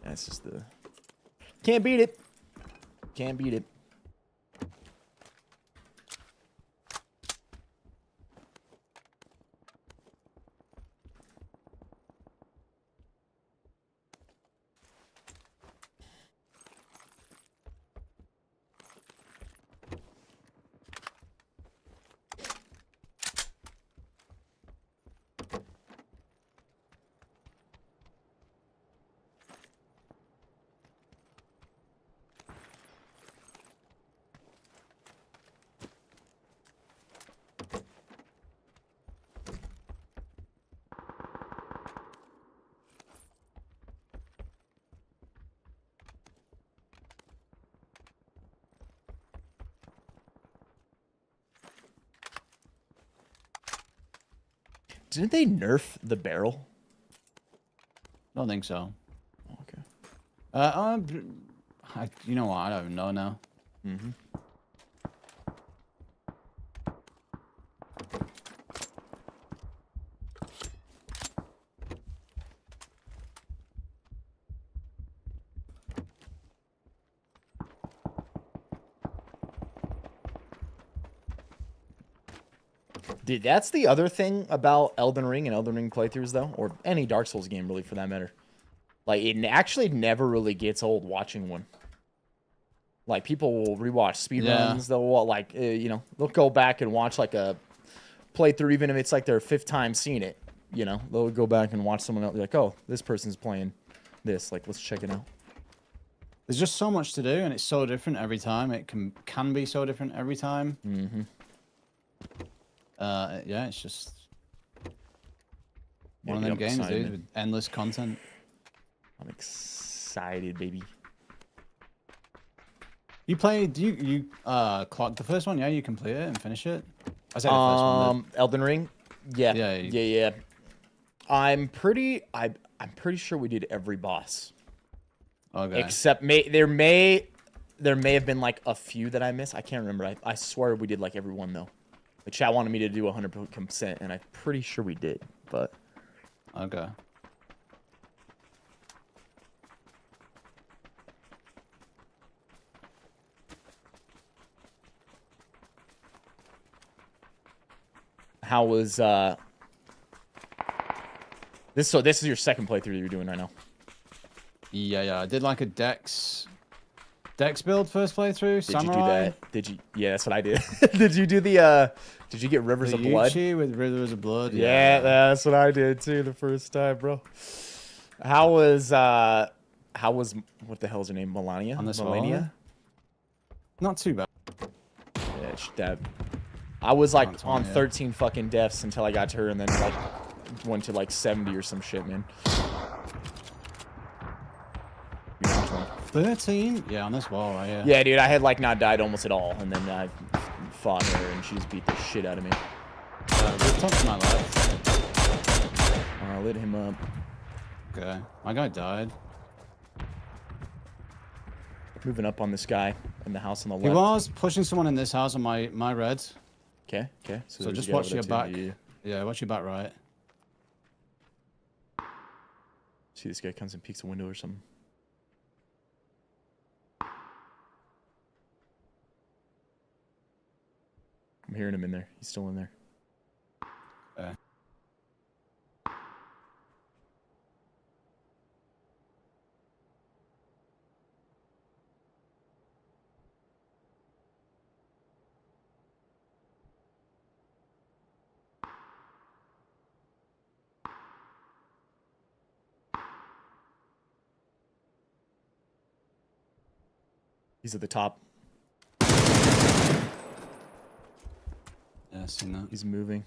that's just the can't beat it. Can't beat it. Didn't they nerf the barrel? Don't think so. Okay. You know what? I don't even know now. Dude, that's the other thing about Elden Ring and Elden Ring playthroughs, though, or any Dark Souls game, really, for that matter. Like, it actually never really gets old watching one. Like, people will rewatch speedruns. Yeah. They'll, like, they'll go back and watch, like, a playthrough, even if it's, like, their 5th time seeing it. You know, they'll go back and watch someone else. They're like, oh, this person's playing this. Like, let's check it out. There's just so much to do, and it's so different every time. It can be so different every time. Yeah, it's just one of them games, dude, with endless content. I'm excited, baby. You played, you clocked the first one, yeah? You complete it and finish it? I said the first one. Elden Ring? Yeah. Yeah. I'm pretty sure we did every boss. Okay. Except there may have been like a few that I missed. I can't remember. I swear we did like every one though. The chat wanted me to do 100%, and I'm pretty sure we did. But okay. how was this? So this is your second playthrough that you're doing right now. Yeah. I did like a Dex Dex build first playthrough. Did you do Samurai. that? Did you? Yeah, that's what I did. Did you do the? Did you get Rivers of Blood? With Rivers of Blood. Yeah, that's what I did too the first time, bro. How was what the hell's her name? Melania? On this Melania? Not too bad. Yeah, that. I was like on yeah. 13 fucking deaths until I got to her, and then like went to like 70 or some shit, man. 13? Yeah, on this wall right here. Yeah, dude, I had like not died almost at all, and then I fought her, and she just beat the shit out of me. Top to my left. I lit him up. Okay, my guy died. Moving up on this guy in the house on the left. He was pushing someone in this house on my red. Okay, okay. So just watch your back. Yeah, watch your back right. See, this guy comes and peeks a window or something. I'm hearing him in there. He's still in there. Okay. He's at the top. Yeah, seen that. He's moving.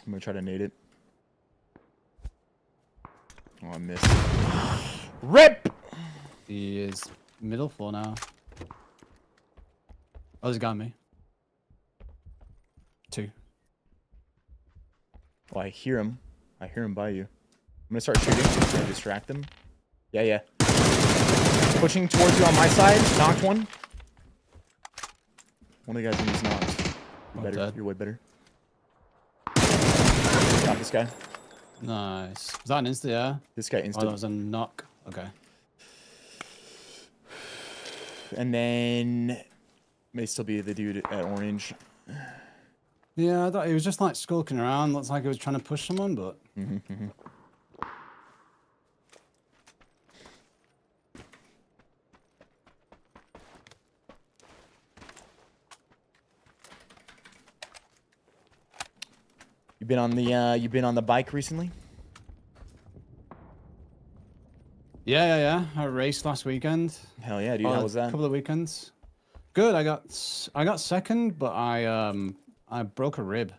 I'm gonna try to nade it. Oh, I missed. RIP! He is middle floor now. Oh, there's a guy on me. 2. Oh, I hear him. I hear him by you. I'm gonna start shooting to distract them. Yeah, yeah. Pushing towards you on my side. Knocked one. One of the guys in these knocked. You're better. Dead. You're way better. Got this guy. Nice. Was that an insta? Yeah. This guy Oh, instant. that was a knock. Okay. And then may still be the dude at orange. Yeah, I thought he was just like skulking around. Looks like he was trying to push someone, but. You been on the bike recently? Yeah. I raced last weekend. Hell yeah, dude. How was that? A couple of weekends. Good. I got second, but I broke a rib.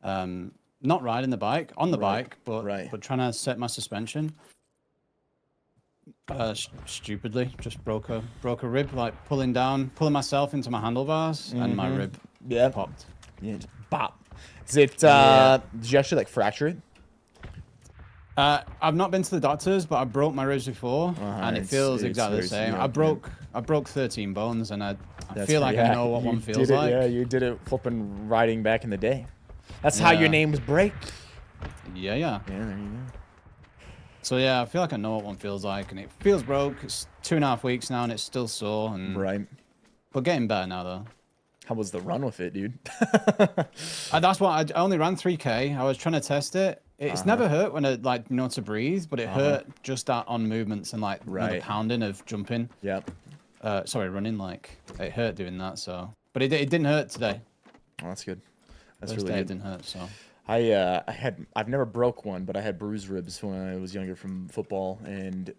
Not riding the bike, on the bike, but trying to set my suspension. Stupidly, just broke a rib, like pulling myself into my handlebars, and my rib popped. Yeah, just bop. Is it? Did you actually like fracture it? I've not been to the doctors, but I broke my ribs before, and it feels exactly the same. I broke 13 bones, and I feel like I know what one feels like. Yeah, you did it flipping riding back in the day. That's how your name was Break. Yeah. Yeah, there you go. So yeah, I feel like I know what one feels like, and it feels broke. It's 2.5 weeks now, and it's still sore. And but getting better now though. How was the run with it, dude? That's what I only ran 3K. I was trying to test it. It's never hurt when it like to breathe, but it hurt just on movements and like the pounding of jumping. Yep. Sorry, running. Like it hurt doing that. So, but it didn't hurt today. Oh, that's good. That's First really day good. It didn't hurt. So. I've never broke one, but I had bruised ribs when I was younger from football, and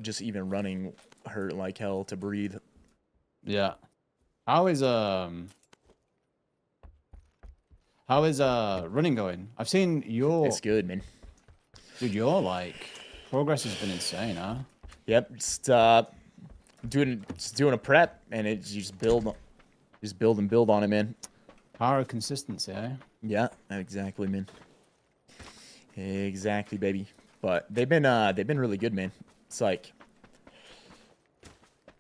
just even running hurt like hell to breathe. Yeah. How is running going? I've seen your. It's good, man. Dude, your like progress has been insane, huh? Yep. Just doing a prep, and you just build and build on it, man. Power of consistency, eh? Yeah, exactly, man. Exactly, baby. But they've been really good, man. It's like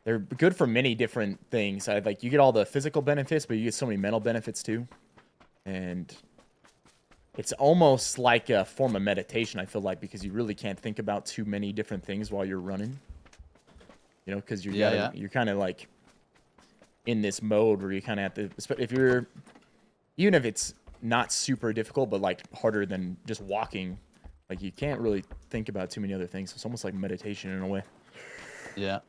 they're good for many different things. Like you get all the physical benefits, but you get so many mental benefits too. And it's almost like a form of meditation, I feel like, because you really can't think about too many different things while you're running. You know, because you're kind of like in this mode where you kind of have to, even if it's not super difficult, but like harder than just walking, Like, you can't really think about too many other things. It's almost like meditation in a way. Yeah.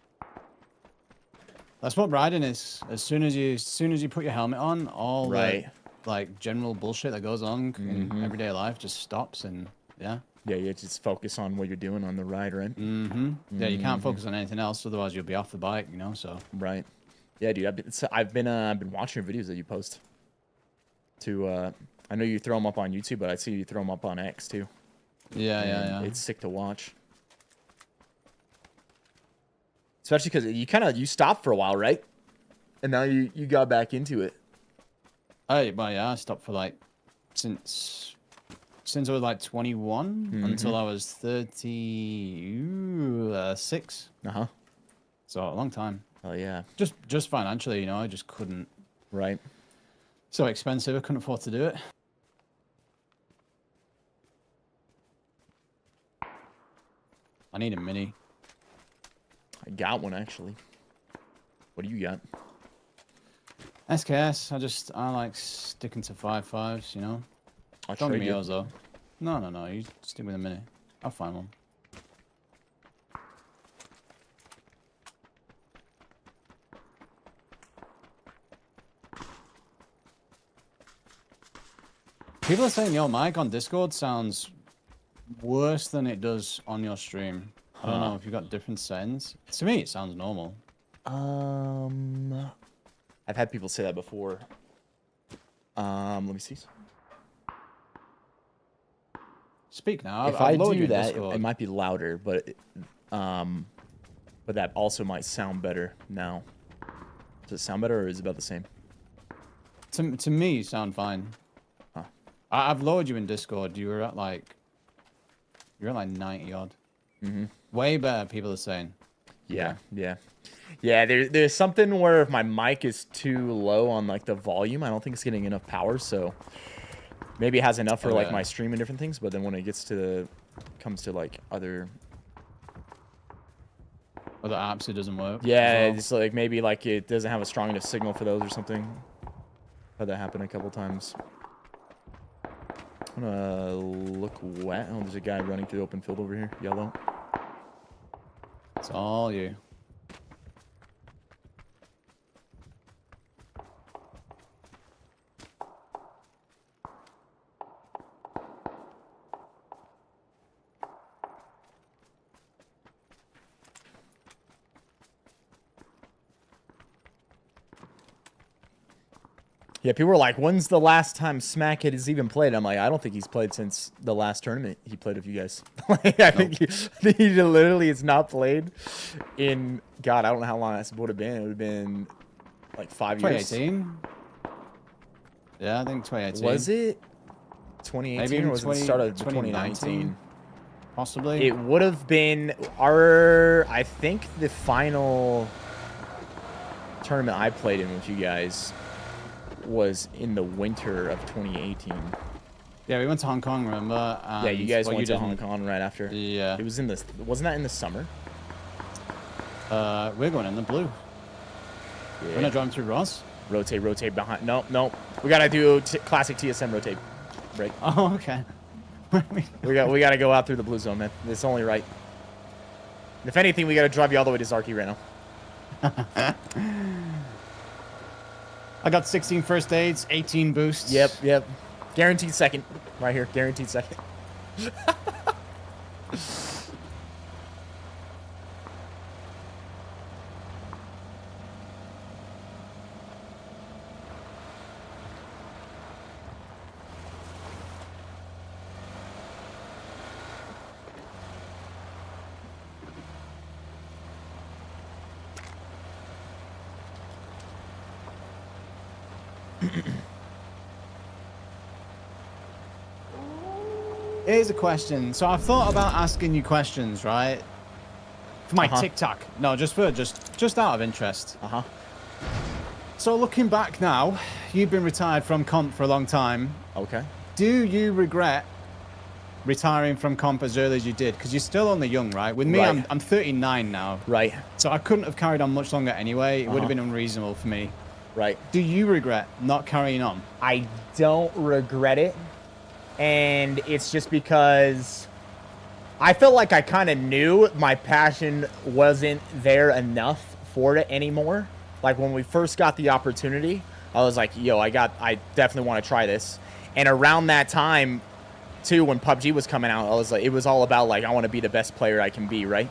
That's what riding is. As soon as you put your helmet on, all the like general bullshit that goes on in everyday life just stops, and yeah. Yeah, you just focus on what you're doing on the ride, right? Yeah, you can't focus on anything else, otherwise you'll be off the bike, you know. So right. Yeah, dude. I've been watching your videos that you post. I know you throw them up on YouTube, but I see you throw them up on X too. Yeah. It's sick to watch. Especially because you stopped for a while, right? And now you got back into it. Well, yeah, I stopped for like since I was like 21 until I was 36. So a long time. Oh yeah. Just financially, you know, I just couldn't. Right. So expensive, I couldn't afford to do it. I need a mini. I got one actually. What do you got? SKS. I like sticking to 5.5s, you know. Don't give me yours though. No. You stick with a mini. I'll find one. People are saying your mic on Discord sounds worse than it does on your stream. I don't know if you've got different settings. To me, it sounds normal. I've had people say that before. Let me see. Speak now. If I do that, it might be louder, but that also might sound better now. Does it sound better, or is it about the same? To me, you sound fine. Huh. I've lowered you in Discord. You're at like 90 odd. Way better, people are saying. Yeah. There's something where if my mic is too low on like the volume, I don't think it's getting enough power. So maybe it has enough for like my stream and different things, but then when it gets to comes to like other apps, it doesn't work. Yeah, it's like maybe like it doesn't have a strong enough signal for those or something. Had that happen a couple times. I'm gonna look wet. Oh, there's a guy running through the open field over here. Yellow. It's all you. Yeah, people were like, when's the last time Smackhead has even played? I'm like, I don't think he's played since the last tournament he played with you guys. Like, I think he literally has not played in, God, I don't know how long that would have been. It would have been like 5 years. 2018? Yeah, I think 2018. Was it 2018 Maybe or was it the start of 2019? 2019? Possibly. It would have been I think the final tournament I played in with you guys was in the winter of 2018. Yeah, we went to Hong Kong, remember? Yeah, you guys went to Hong Kong right after. Yeah. It was in wasn't that in the summer? We're going in the blue. Yeah. We're gonna drive through Ross. Rotate behind. No. We gotta do classic TSM rotate break. Oh, okay. we gotta go out through the blue zone, man. It's only right. If anything, we gotta drive you all the way to Zarky right now. I got 16 first aids, 18 boosts. Yep. Guaranteed second. Right here. Guaranteed second. Here's a question. So I've thought about asking you questions, right? For my TikTok. No, just out of interest. So looking back now, you've been retired from comp for a long time. Okay. Do you regret retiring from comp as early as you did? Because you're still only young, right? With me, Right. I'm 39 now. Right. So I couldn't have carried on much longer anyway. It would have been unreasonable for me. Right. Do you regret not carrying on? I don't regret it. And it's just because I felt like I kind of knew my passion wasn't there enough for it anymore. Like when we first got the opportunity, I was like, yo, I definitely want to try this. And around that time, too, when PUBG was coming out, I was like, it was all about like, I want to be the best player I can be, right?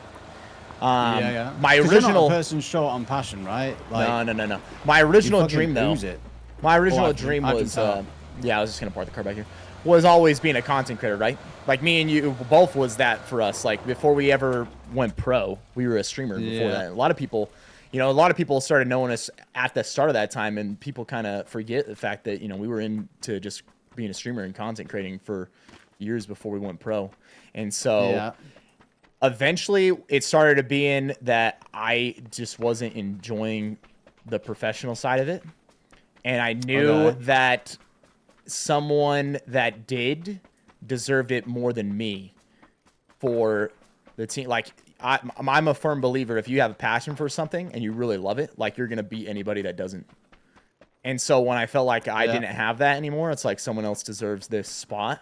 Yeah. My 'Cause original you're not a person short on passion, right? Like, no. My original dream, though. It. My original dream was, yeah, I was just gonna park the car back here. Was always being a content creator, right? Like me and you both was that for us. Like before we ever went pro, we were a streamer before that. A lot of people, you know, a lot of people started knowing us at the start of that time, and people kind of forget the fact that, you know, we were into just being a streamer and content creating for years before we went pro. And so eventually it started to be in that I just wasn't enjoying the professional side of it. And I knew that someone that did deserved it more than me for the team. Like I'm a firm believer, if you have a passion for something and you really love it, like you're going to beat anybody that doesn't. And so when I felt like I didn't have that anymore, it's like someone else deserves this spot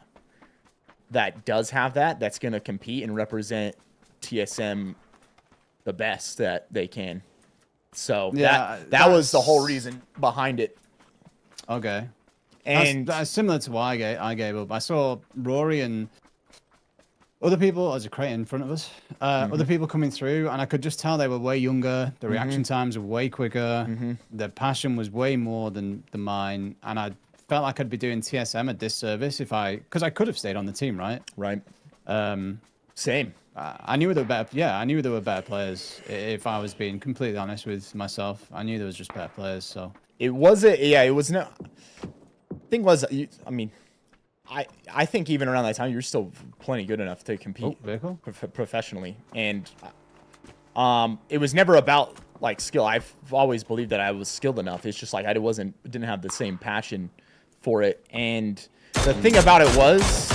that does have that, that's going to compete and represent TSM the best that they can. So that was the whole reason behind it. Okay. And that's similar to why I gave up. I saw Rory and other people, as a crate in front of us, other people coming through, and I could just tell they were way younger. The reaction times were way quicker. Their passion was way more than mine, and I felt like I'd be doing TSM a disservice because I could have stayed on the team, right? Right. Same. I knew they were better. Yeah, I knew they were better players. If I was being completely honest with myself, I knew there was just better players. So it wasn't. Yeah, it was no. Thing was, I mean, I think even around that time you're still plenty good enough to compete professionally, and it was never about like skill. I've always believed that I was skilled enough. It's just like I didn't have the same passion for it. And the thing about it was,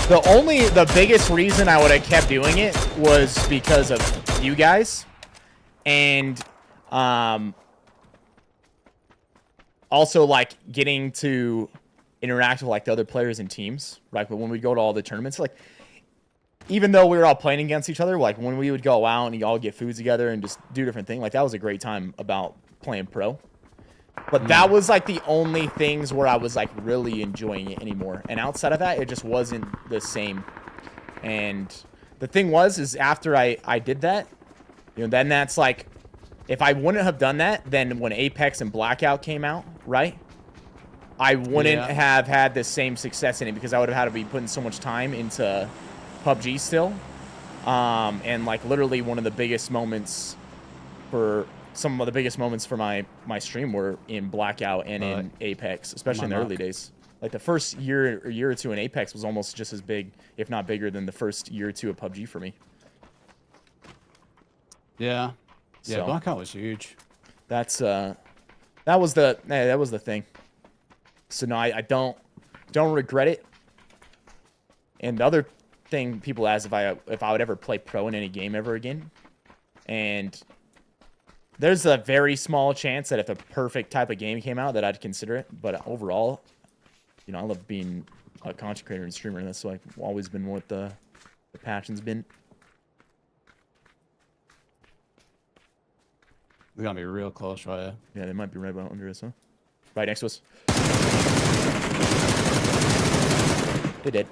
the biggest reason I would have kept doing it was because of you guys, and also like getting to interact with like the other players and teams, right? But when we go to all the tournaments, like even though we were all playing against each other, like when we would go out and you all get food together and just do different things, like that was a great time about playing pro. But that was like the only things where I was like really enjoying it anymore. And outside of that, it just wasn't the same. And the thing is after I did that, you know, then that's like, if I wouldn't have done that, then when Apex and Blackout came out, right? I wouldn't have had the same success in it because I would have had to be putting so much time into PUBG still. And like literally one of the biggest moments for my stream were in Blackout and in Apex, especially in the early days. Like the first year or two in Apex was almost just as big, if not bigger, than the first year or two of PUBG for me. Yeah. Yeah, So, Blackout was huge. that was the thing. So no, I don't regret it. And the other thing people ask if I would ever play pro in any game ever again, and there's a very small chance that if a perfect type of game came out that I'd consider it. But overall, you know, I love being a content creator and streamer, and that's like always been what the passion's been. They're gonna be real close right here. Yeah, they might be right about under us, huh? Right next to us. They did.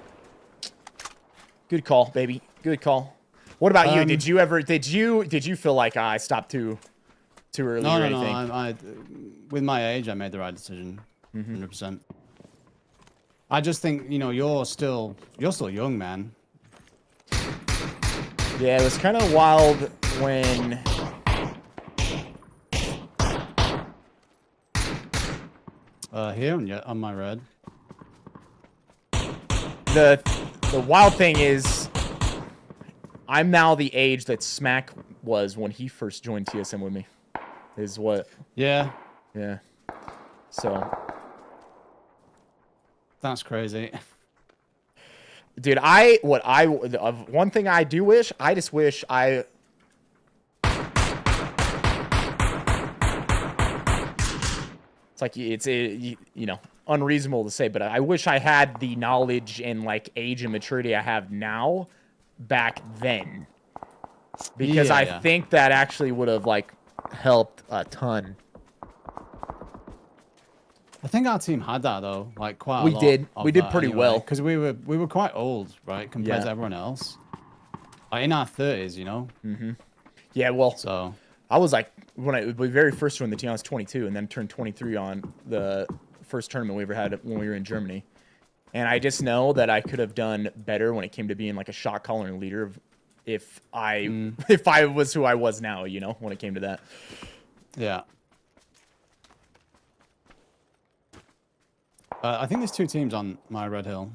Good call, baby. Good call. What about you? Did you feel like I stopped too early or anything? No. With my age, I made the right decision. 100%. I just think, you know, you're still young, man. Yeah, it was kind of wild when here on my red. The wild thing is, I'm now the age that Smack was when he first joined TSM with me. Is what? Yeah. Yeah. So. That's crazy. Dude, one thing I do wish, I just wish I. It's like you know, unreasonable to say, but I wish I had the knowledge and like age and maturity I have now back then. Because I think that actually would have, like, helped a ton. I think our team had that though, like quite a lot. We did pretty well because we were quite old, right, compared to everyone else. Like in our 30s, you know. Yeah, well, so I was like when we very first joined the team, I was 22, and then turned 23 on the first tournament we ever had when we were in Germany. And I just know that I could have done better when it came to being like a shot caller and leader if I was who I was now, you know, when it came to that. Yeah. I think there's 2 teams on my red hill.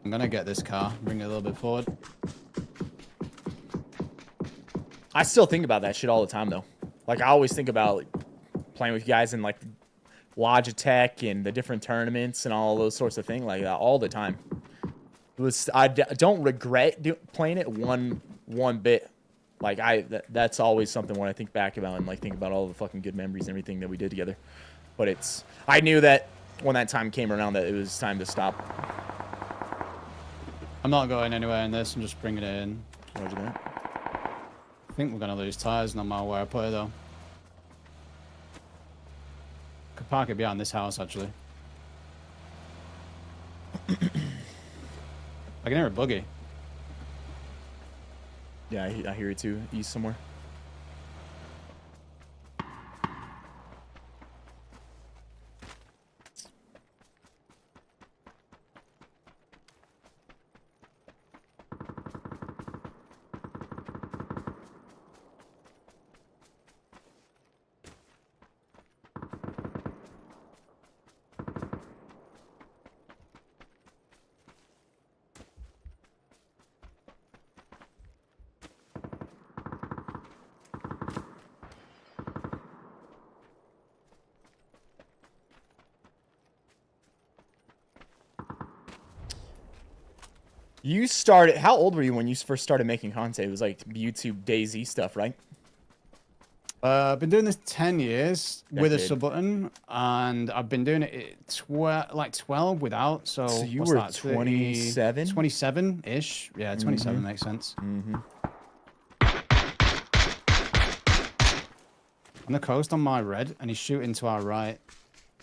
I'm gonna get this car, bring it a little bit forward. I still think about that shit all the time, though. Like, I always think about like, playing with you guys in, like, Logitech and the different tournaments and all those sorts of things, like that, all the time. I don't regret playing it one bit. Like, that's always something when I think back about and, like, think about all the fucking good memories and everything that we did together. But I knew that when that time came around that it was time to stop. I'm not going anywhere in this. I'm just bringing it in. Roger that. I think we're going to lose tires no matter where I put it, though. Could park it behind this house, actually. I can hear a buggy. Yeah, I hear it too. East somewhere. You started. How old were you when you first started making content? It was like YouTube DayZ stuff, right? I've been doing this 10 years with a sub button, and I've been doing it 12 without. So you what's were that, 27? 27-ish. Yeah, 27 makes sense. On the coast on my red, and he's shooting to our right.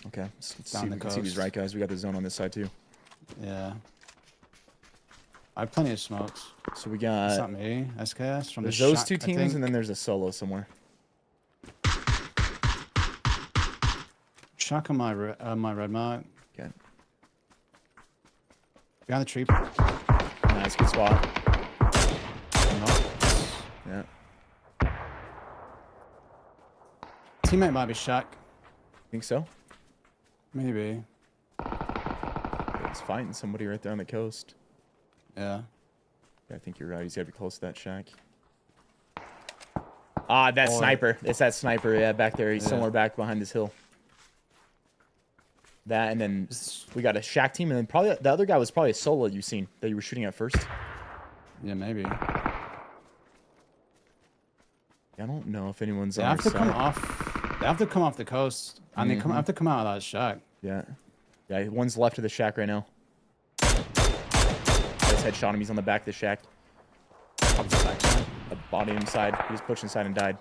Okay, let's Down the see these coast. right guys. We got the zone on this side too. Yeah. I have plenty of smokes. So we Is got. that me? SKS from There's the those shack, two I teams, think. and then there's a solo somewhere. Shack on my red mark. Okay. Behind the tree. Nice, good spot. No. Yeah. Teammate might be Shack. Think so? Maybe. He's fighting somebody right there on the coast. Yeah. Yeah, I think you're right. He's gotta be close to that shack. Ah, that sniper. It's that sniper. Yeah, back there. He's somewhere back behind this hill. That, and then we got a shack team, and then probably the other guy was probably a solo you've seen that you were shooting at first. Yeah, maybe. I don't know if anyone's They on have our to side. come off. They have to come off the coast, and they have to come out of that shack. Yeah. Yeah, one's left of the shack right now. I just headshot him. He's on the back of the shack. Up the backside. A body inside. He was pushed inside and died.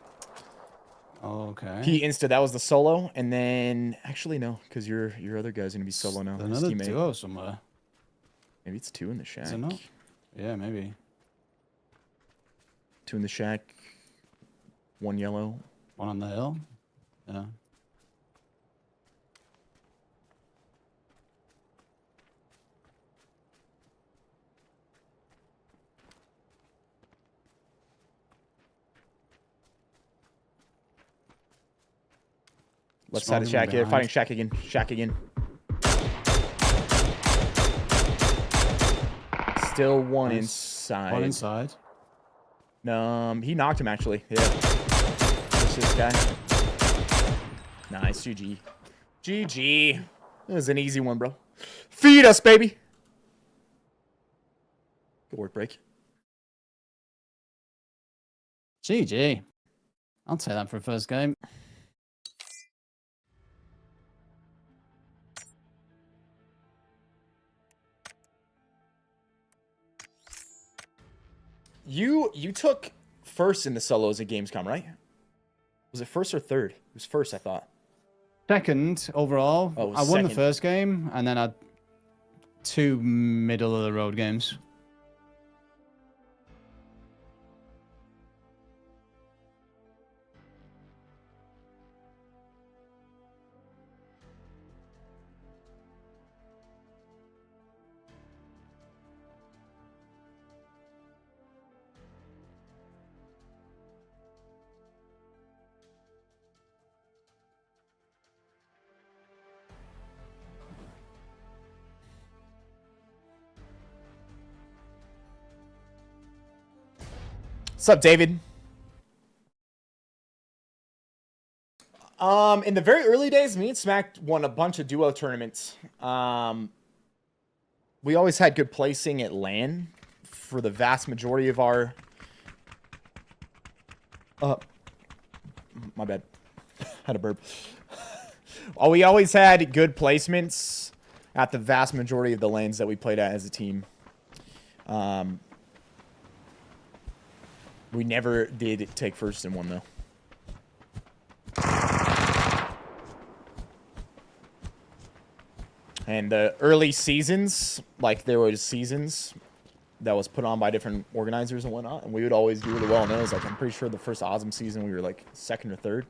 Okay. He insta. That was the solo, and then actually no, because your other guy's gonna be solo now. His Another teammate. duo somewhere. Maybe it's two in the shack. Is it not? Yeah, maybe. Two in the shack. One yellow. One on the hill. Yeah. Left side of shack here. Fighting shack again. Shack again. Still one inside. One inside. He knocked him actually. Yeah. Push this guy. Nice. GG. GG. That was an easy one, bro. Feed us, baby. Good work, break. GG. I'll take that for a first game. You took first in the solos at Gamescom, right? Was it first or third? It was first, I thought. Second overall. Oh, I won the second. first game, and then I had 2 middle of the road games. What's up, David? In the very early days, me and Smack won a bunch of duo tournaments. We always had good placing at LAN for the vast majority of our... my bad. Had a burp. Oh, we always had good placements at the vast majority of the lanes that we played at as a team. We never did take first in one, though. And the early seasons, like there was seasons that was put on by different organizers and whatnot, and we would always do really well in those. Like I'm pretty sure the first Awesome season we were like second or third.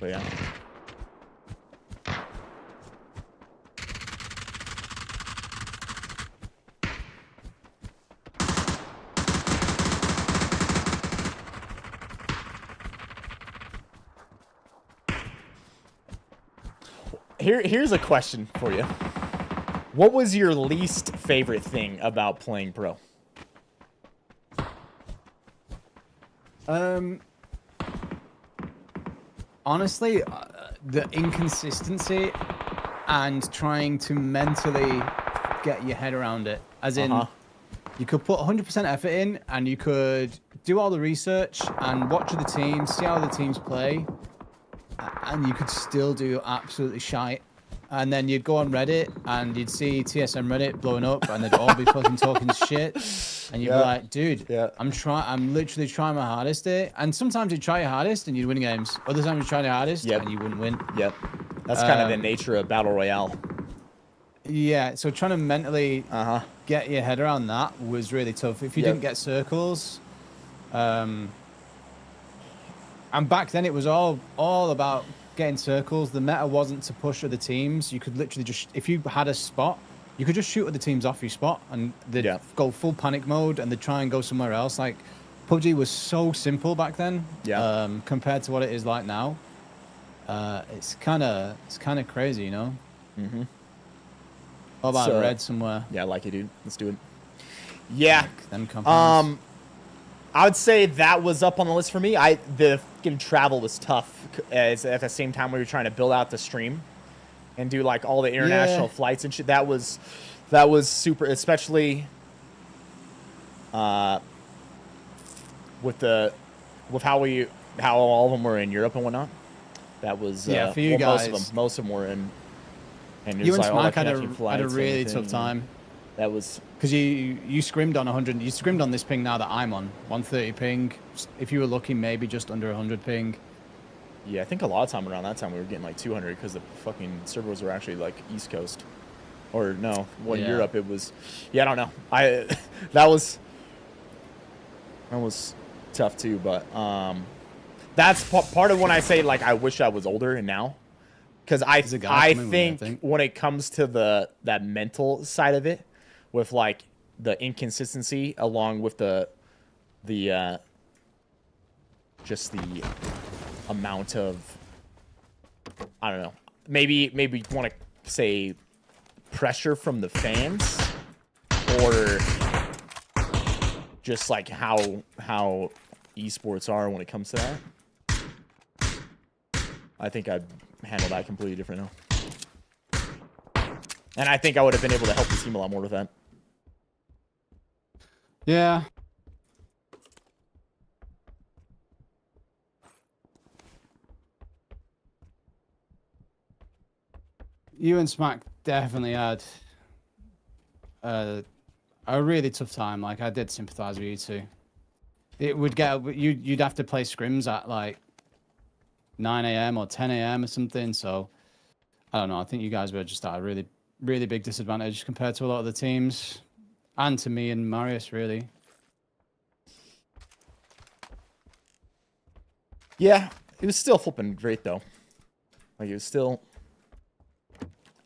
But yeah. Here's a question for you. What was your least favorite thing about playing pro? Honestly, the inconsistency and trying to mentally get your head around it. As in, you could put 100% effort in and you could do all the research and watch the teams, see how the teams play, and you could still do absolutely shite. And then you'd go on Reddit and you'd see TSM Reddit blowing up and they'd all be fucking talking shit. And you'd be like, dude, I'm literally trying my hardest here. And sometimes you'd try your hardest and you'd win games. Other times you'd try your hardest and you wouldn't win. Yep. That's kind of the nature of Battle Royale. Yeah, so trying to mentally get your head around that was really tough. If you didn't get circles, and back then it was all about getting circles. The meta wasn't to push other teams. You could literally just, if you had a spot, you could just shoot other teams off your spot and they'd go full panic mode and they'd try and go somewhere else. Like PUBG was so simple back then, compared to what it is like now. It's kind of crazy, you know. How about red somewhere? Yeah, I like it, dude. Let's do it. Yeah. Them companies. I would say that was up on the list for me. The fucking travel was tough, as at the same time we were trying to build out the stream and do like all the international flights and shit. That was super, especially with how all of them were in Europe and whatnot. That was for you guys. Most of them were in. And you and like Smack had a really tough time. That was because you scrimmed on 100. You scrimmed on this ping now that I'm on 130 ping. If you were lucky, maybe just under 100 ping. Yeah, I think a lot of time around that time we were getting like 200 because the fucking servers were actually like East Coast, or no, Europe it was. Yeah, I don't know. That was tough too, but that's part of when I say like I wish I was older and now, because I think when it comes to that mental side of it, with like the inconsistency along with the just the amount of, I don't know, maybe want to say pressure from the fans, or just like how esports are when it comes to that. I think I'd handle that completely different now. And I think I would have been able to help the team a lot more with that. Yeah. You and Smack definitely had a really tough time. Like, I did sympathize with you too. It would get you'd have to play scrims at like 9 a.m. or 10 a.m. or something. So I don't know. I think you guys were just at a really, really big disadvantage compared to a lot of the teams, and to me and Marius, really. Yeah, it was still flipping great though. Like, it was still.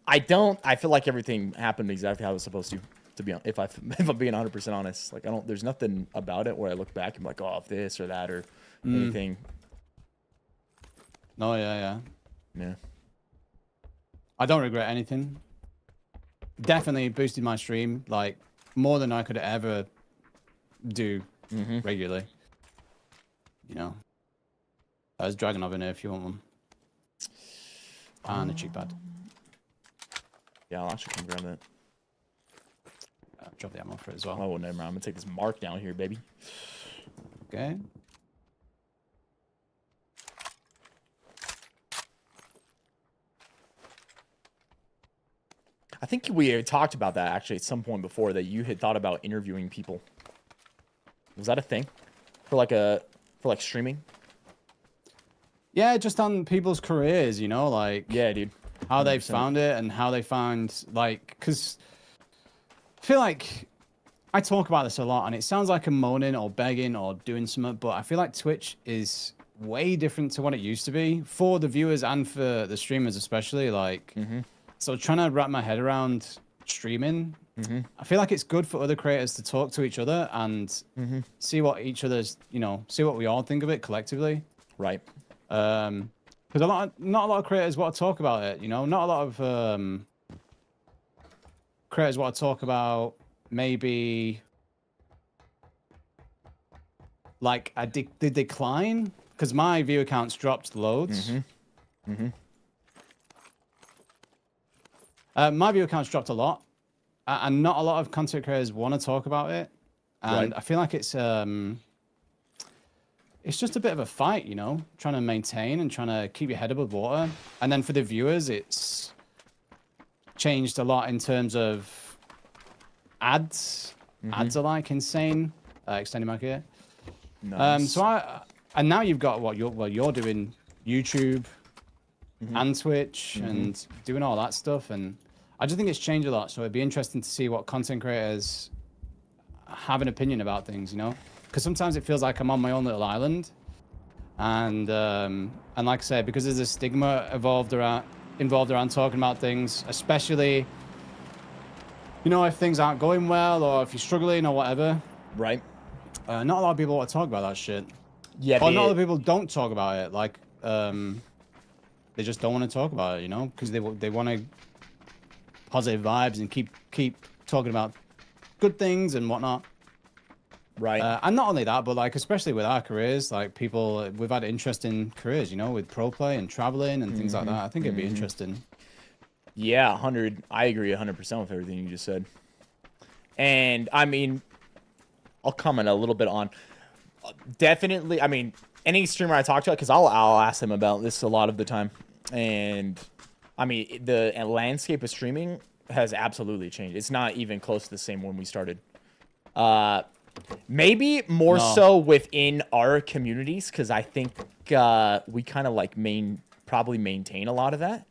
I feel like everything happened exactly how it was supposed to be. If I'm being 100% honest, like, there's nothing about it where I look back and I'm like, oh, if this or that or anything. No, yeah. Yeah. I don't regret anything. Definitely boosted my stream, like, more than I could ever do regularly. You know. There's Dragon Oven here if you want one. And a cheap pad. Yeah, I'll actually come grab that. Drop the ammo for it as well. Oh, never mind. I'm gonna take this mark down here, baby. Okay. I think we had talked about that actually at some point before, that you had thought about interviewing people. Was that a thing for like streaming? Yeah, just on people's careers, you know, like, yeah, dude, how they found it and how they found, like, because I feel like I talk about this a lot and it sounds like I'm moaning or begging or doing something, but I feel like Twitch is way different to what it used to be for the viewers and for the streamers especially. Like, so trying to wrap my head around streaming, I feel like it's good for other creators to talk to each other and see what each other's, you know, see what we all think of it collectively. Right. Because not a lot of creators want to talk about it, you know. Not a lot of creators want to talk about maybe like the decline, because my view accounts dropped loads. My view accounts dropped a lot, and not a lot of content creators want to talk about it, and I feel like it's just a bit of a fight, you know, trying to maintain and trying to keep your head above water. And then for the viewers, it's changed a lot in terms of ads. Ads are like insane. Extending my career. Nice. And now you've got you're doing YouTube and Twitch and doing all that stuff. And I just think it's changed a lot. So it'd be interesting to see what content creators have an opinion about things, you know? Because sometimes it feels like I'm on my own little island, and like I said, because there's a stigma involved around talking about things, especially, you know, if things aren't going well or if you're struggling or whatever. Right. Not a lot of people want to talk about that shit. Yeah. Or not a lot of people don't talk about it. Like, they just don't want to talk about it, you know, because they want to positive vibes and keep talking about good things and whatnot. Right. And not only that, but like, especially with our careers, like we've had interesting careers, you know, with pro play and traveling and things like that. I think it'd be interesting. Yeah, I agree 100% with everything you just said. And I mean, I'll comment a little bit on definitely. I mean, any streamer I talk to, because I'll ask them about this a lot of the time. And I mean, the landscape of streaming has absolutely changed. It's not even close to the same when we started. Maybe more so within our communities, because I think we kind of like probably maintain a lot of that.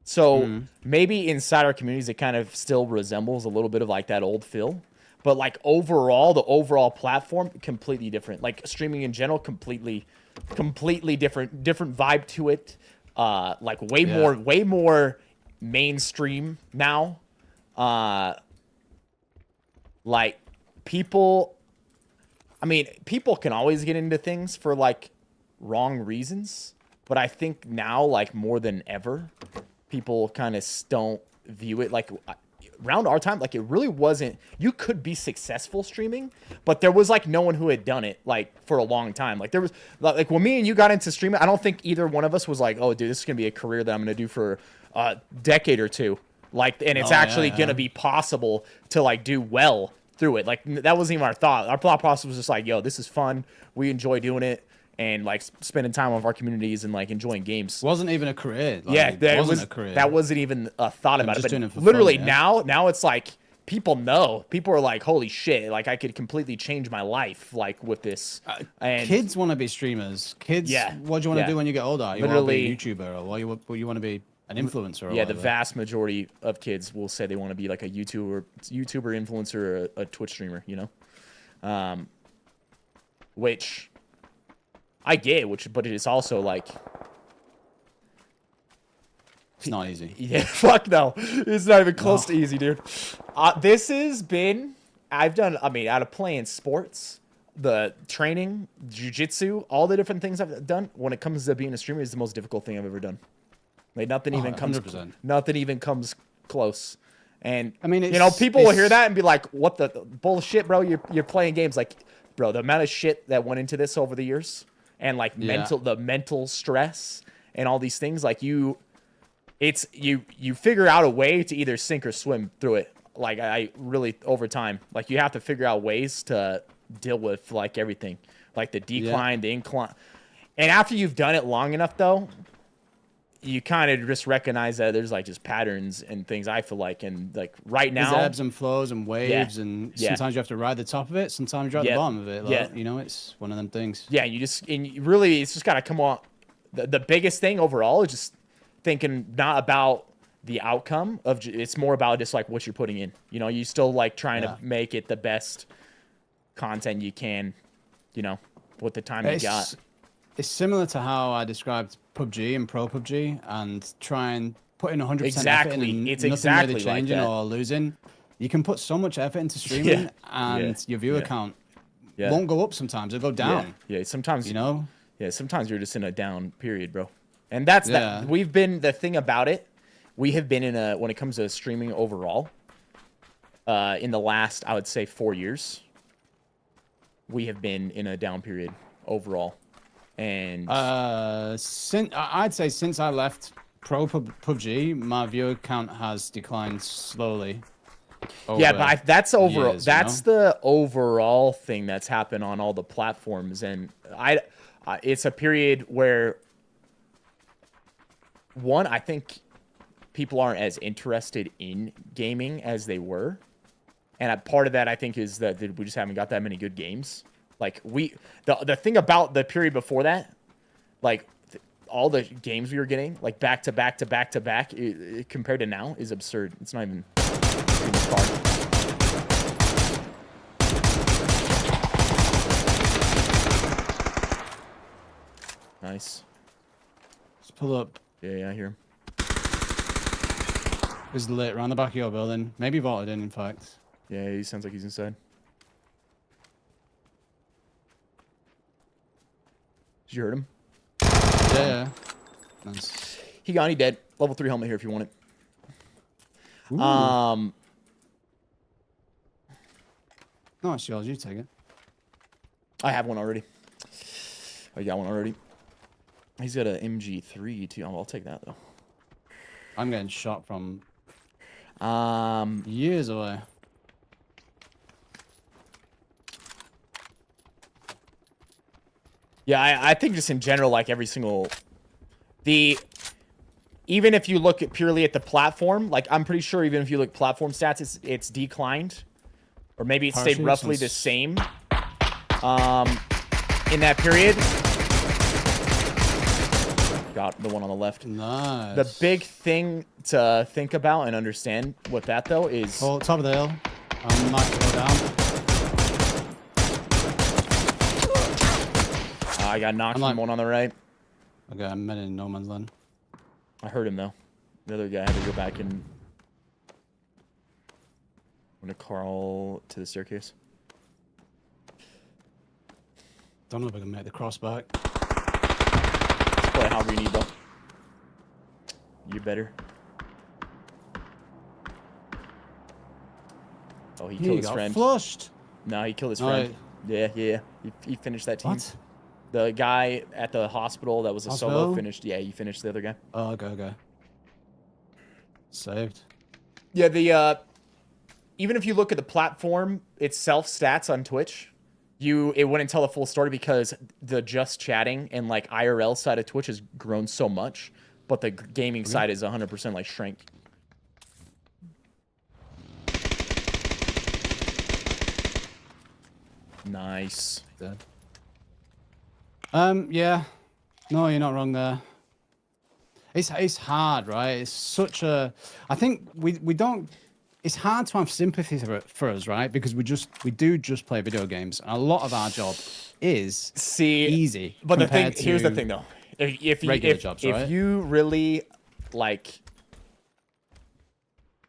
So maybe inside our communities, it kind of still resembles a little bit of like that old feel. But like overall, the overall platform, completely different. Like streaming in general, completely different vibe to it. Like way more mainstream now. Like people can always get into things for like wrong reasons, but I think now, like more than ever, people kind of don't view it like around our time. Like it really wasn't, you could be successful streaming, but there was like no one who had done it like for a long time. Like there was like when me and you got into streaming, I don't think either one of us was like, oh dude, this is gonna be a career that I'm gonna do for a decade or two. Like, and it's actually gonna be possible to like do well through it. Like that wasn't even our thought. Our thought process was just like, yo, this is fun. We enjoy doing it. and like spending time with our communities and like enjoying games. Wasn't even a career. Like, Yeah, it wasn't a career. That wasn't even a thought about it. just But doing it for literally fun, yeah. now it's like people know. People are like, holy shit! Like I could completely change my life like with this. And kids want to be streamers. Kids, Yeah, what do you want to yeah. do when you get older? You Literally- want to be a YouTuber, or what you want to be an influencer? Or yeah, the whatever. vast majority of kids will say they want to be like a YouTuber, influencer, or a Twitch streamer. You know, which I get. But it's also like. It's not easy. Yeah, fuck no. It's not even close to easy, dude. This has been, I've done, I mean, out of playing sports, the training, jiu-jitsu, all the different things I've done, when it comes to being a streamer, is the most difficult thing I've ever done. Like, nothing even comes, 100%. nothing even comes close. And, I mean, you know, people will hear it's- that and be like, what the bullshit, bro? You're playing games. Like, bro, the amount of shit that went into this over the years, and like the mental stress and all these things, like you figure out a way to either sink or swim through it. Like I really over time, like you have to figure out ways to deal with like everything, like the decline, the incline. And after you've done it long enough though, you kind of just recognize that there's like just patterns and things, I feel like. And like right now, there's ebbs and flows and waves, and sometimes you have to ride the top of it, sometimes you're at the bottom of it. Like, you know, it's one of them things. Yeah, really, it's just got to come on. The biggest thing overall is just thinking not about the outcome of it's more about just like what you're putting in. You know, you still like trying to make it the best content you can, you know, with the time you got. It's similar to how I described PUBG and Pro PUBG, and try and put in 100% effort Exactly. and It's nothing exactly really like changing that. or losing. You can put so much effort into streaming, and your viewer count won't go up sometimes. It'll go down. Yeah, sometimes, you know? Yeah, sometimes you're just in a down period, bro. And that's that. We've been, the thing about it, we have been in a, when it comes to streaming overall, in the last, I would say 4 years, we have been in a down period overall. And I'd say since I left Pro PUBG, my viewer count has declined slowly. Yeah, but that's overall. Years, that's the overall thing that's happened on all the platforms, and it's a period where I think people aren't as interested in gaming as they were, and part of that I think is that we just haven't got that many good games. Like the thing about the period before that, like all the games we were getting, like back to back to back to back, compared to now, is absurd. It's not even far. Nice. Let's pull up. Yeah, I hear him. He's lit around the back of your building. Maybe vaulted in fact. Yeah, he sounds like he's inside. Did you heard him? Yeah. Nice. He dead. Level 3 helmet here if you want it. Ooh. No, it's yours. You take it. I have one already. I got one already. He's got an MG3 too. I'll take that though. I'm getting shot from years away. Yeah, I think just in general, like every single even if you look purely at the platform, like I'm pretty sure even if you look at platform stats, it's declined, or maybe it stayed roughly the same in that period. Got the one on the left. Nice. The big thing to think about and understand with that though is top of the hill. I'm not gonna go down. I got knocked from one on the right. Okay, I'm in no man's land. I heard him though. The other guy had to go back and I'm gonna crawl to the staircase. Don't know if I can make the cross back. Let's play however you need though. You better. Oh, he killed his friend. Flushed. No, he killed his friend. Right. Yeah. He finished that team. What? The guy at the hospital that was a solo finished. Yeah, he finished the other guy. Oh, okay. Saved. Yeah, even if you look at the platform itself, stats on Twitch, it wouldn't tell the full story because the just chatting and like IRL side of Twitch has grown so much, but the gaming side is 100% like shrank. Nice. Dead. Yeah. No, you're not wrong there. It's hard, right? It's such a. I think we don't. It's hard to have sympathy for us, right? Because we do just play video games, and a lot of our job is easy. But here's the thing, though. If you really like,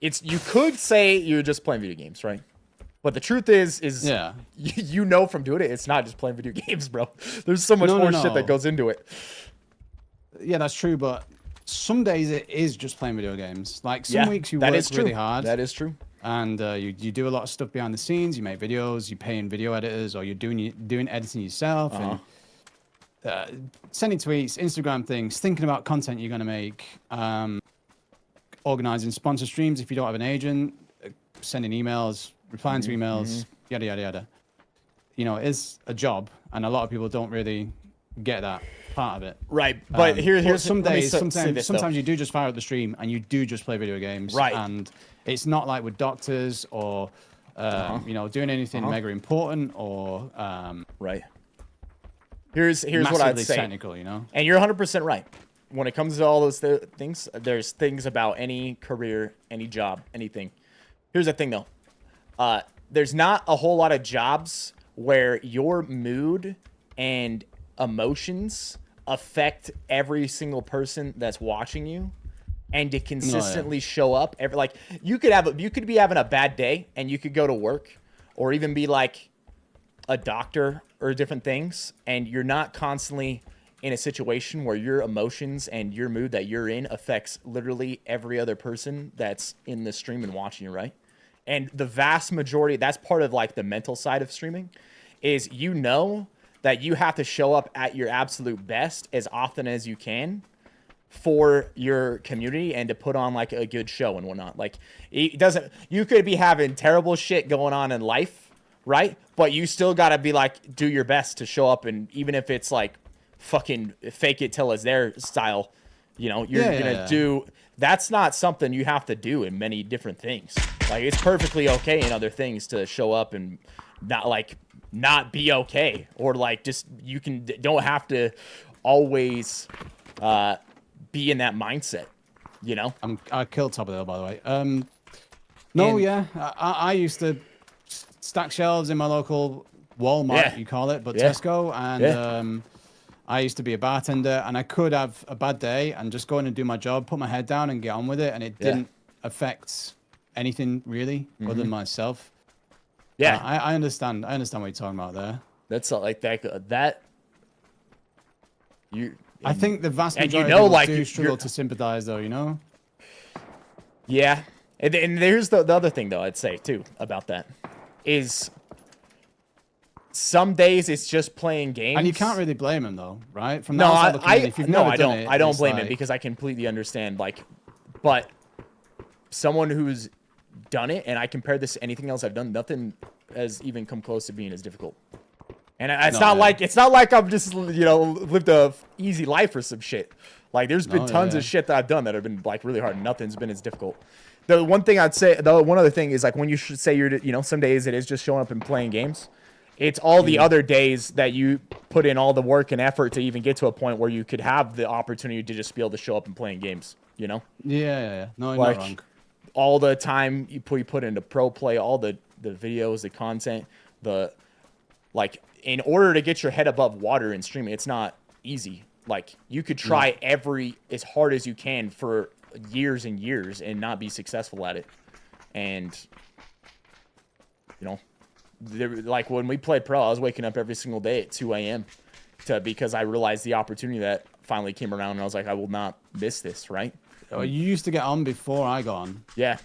you could say you're just playing video games, right? But the truth is yeah, you know from doing it, it's not just playing video games, bro. There's so much more shit that goes into it. Yeah, that's true, but some days it is just playing video games. Like some weeks you work really hard. That is true. And you do a lot of stuff behind the scenes. You make videos, you pay in video editors, or you're doing editing yourself, and sending tweets, Instagram things, thinking about content you're going to make, organizing sponsor streams if you don't have an agent, sending emails, replying to emails, yada, yada, yada. You know, it's a job, and a lot of people don't really get that part of it. Right, but here's some days, sometimes you do just fire up the stream, and you do just play video games. Right. And it's not like with doctors or, you know, doing anything mega important or... right. Here's what I'd say. Technical, you know? And you're 100% right. When it comes to all those things, there's things about any career, any job, anything. Here's the thing, though. There's not a whole lot of jobs where your mood and emotions affect every single person that's watching you, and to consistently show up. Like you could be having a bad day, and you could go to work, or even be like a doctor or different things, and you're not constantly in a situation where your emotions and your mood that you're in affects literally every other person that's in the stream and watching you, right? And the vast majority, that's part of like the mental side of streaming, is you know that you have to show up at your absolute best as often as you can for your community and to put on like a good show and whatnot. Like you could be having terrible shit going on in life, right? But you still got to be like, do your best to show up. And even if it's like fucking fake it till it's there style, you know, you're going to do, that's not something you have to do in many different things. Like it's perfectly okay in other things to show up and not be okay, or like just don't have to always be in that mindset, you know. I killed top of the hill, by the way. I used to stack shelves in my local Walmart, you call it, but Tesco, and I used to be a bartender, and I could have a bad day and just go in and do my job, put my head down and get on with it, and it didn't affect anything really other than myself. Yeah, I understand. I understand what you're talking about there. That's like that. I think the vast majority of people do struggle to sympathize, though. You know. Yeah, and there's the other thing, though. I'd say too about that is some days it's just playing games, and you can't really blame him, though, right? From I don't blame him because I completely understand. Like, but someone who's done it, and I compare this to anything else I've done, nothing has even come close to being as difficult. And it's not like I've just, you know, lived a easy life or some shit. Like there's been tons of shit that I've done that have been like really hard. Nothing's been as difficult. The one thing I'd say, the one other thing is like when you should say you're, you know, some days it is just showing up and playing games. It's all the other days that you put in all the work and effort to even get to a point where you could have the opportunity to just be able to show up and playing games, you know? Yeah. No, you're like, not wrong. All the time you put into pro play, all the videos, the content, like in order to get your head above water in streaming, it's not easy. Like you could try as hard as you can for years and years and not be successful at it. And you know, like when we played pro, I was waking up every single day at 2 a.m. because I realized the opportunity that finally came around, and I was like, I will not miss this, right? Oh, you used to get on before I got on. Yeah,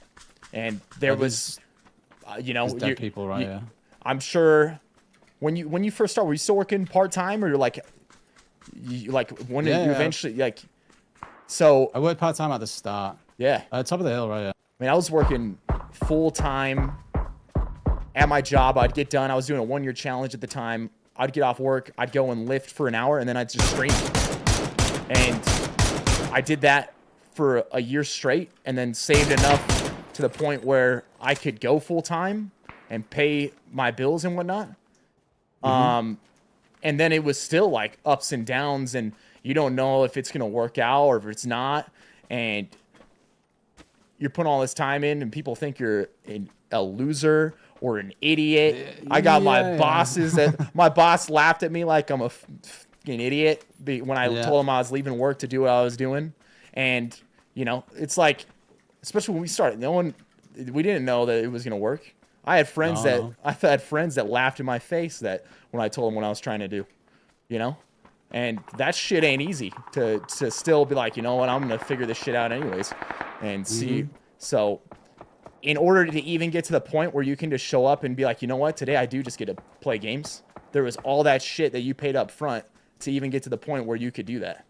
and there was, you know, dead people, right? Yeah. I'm sure when you first start, were you still working part time, or you're like, when you eventually like? So I worked part time at the start. Yeah. Top of the hill, right? Yeah. I mean, I was working full time at my job, I'd get done. I was doing a 1-year challenge at the time. I'd get off work. I'd go and lift for an hour, and then I'd just stream. And I did that for a year straight, and then saved enough to the point where I could go full-time and pay my bills and whatnot. And then it was still like ups and downs, and you don't know if it's going to work out or if it's not. And you're putting all this time in, and people think you're a loser or an idiot. I got my bosses that my boss laughed at me like I'm a fucking idiot when I told him I was leaving work to do what I was doing. And, you know, it's like, especially when we started, we didn't know that it was going to work. I had friends that laughed in my face that when I told them what I was trying to do, you know, and that shit ain't easy to still be like, you know what, I'm going to figure this shit out anyways and see. So in order to even get to the point where you can just show up and be like, you know what, today I do just get to play games. There was all that shit that you paid up front to even get to the point where you could do that.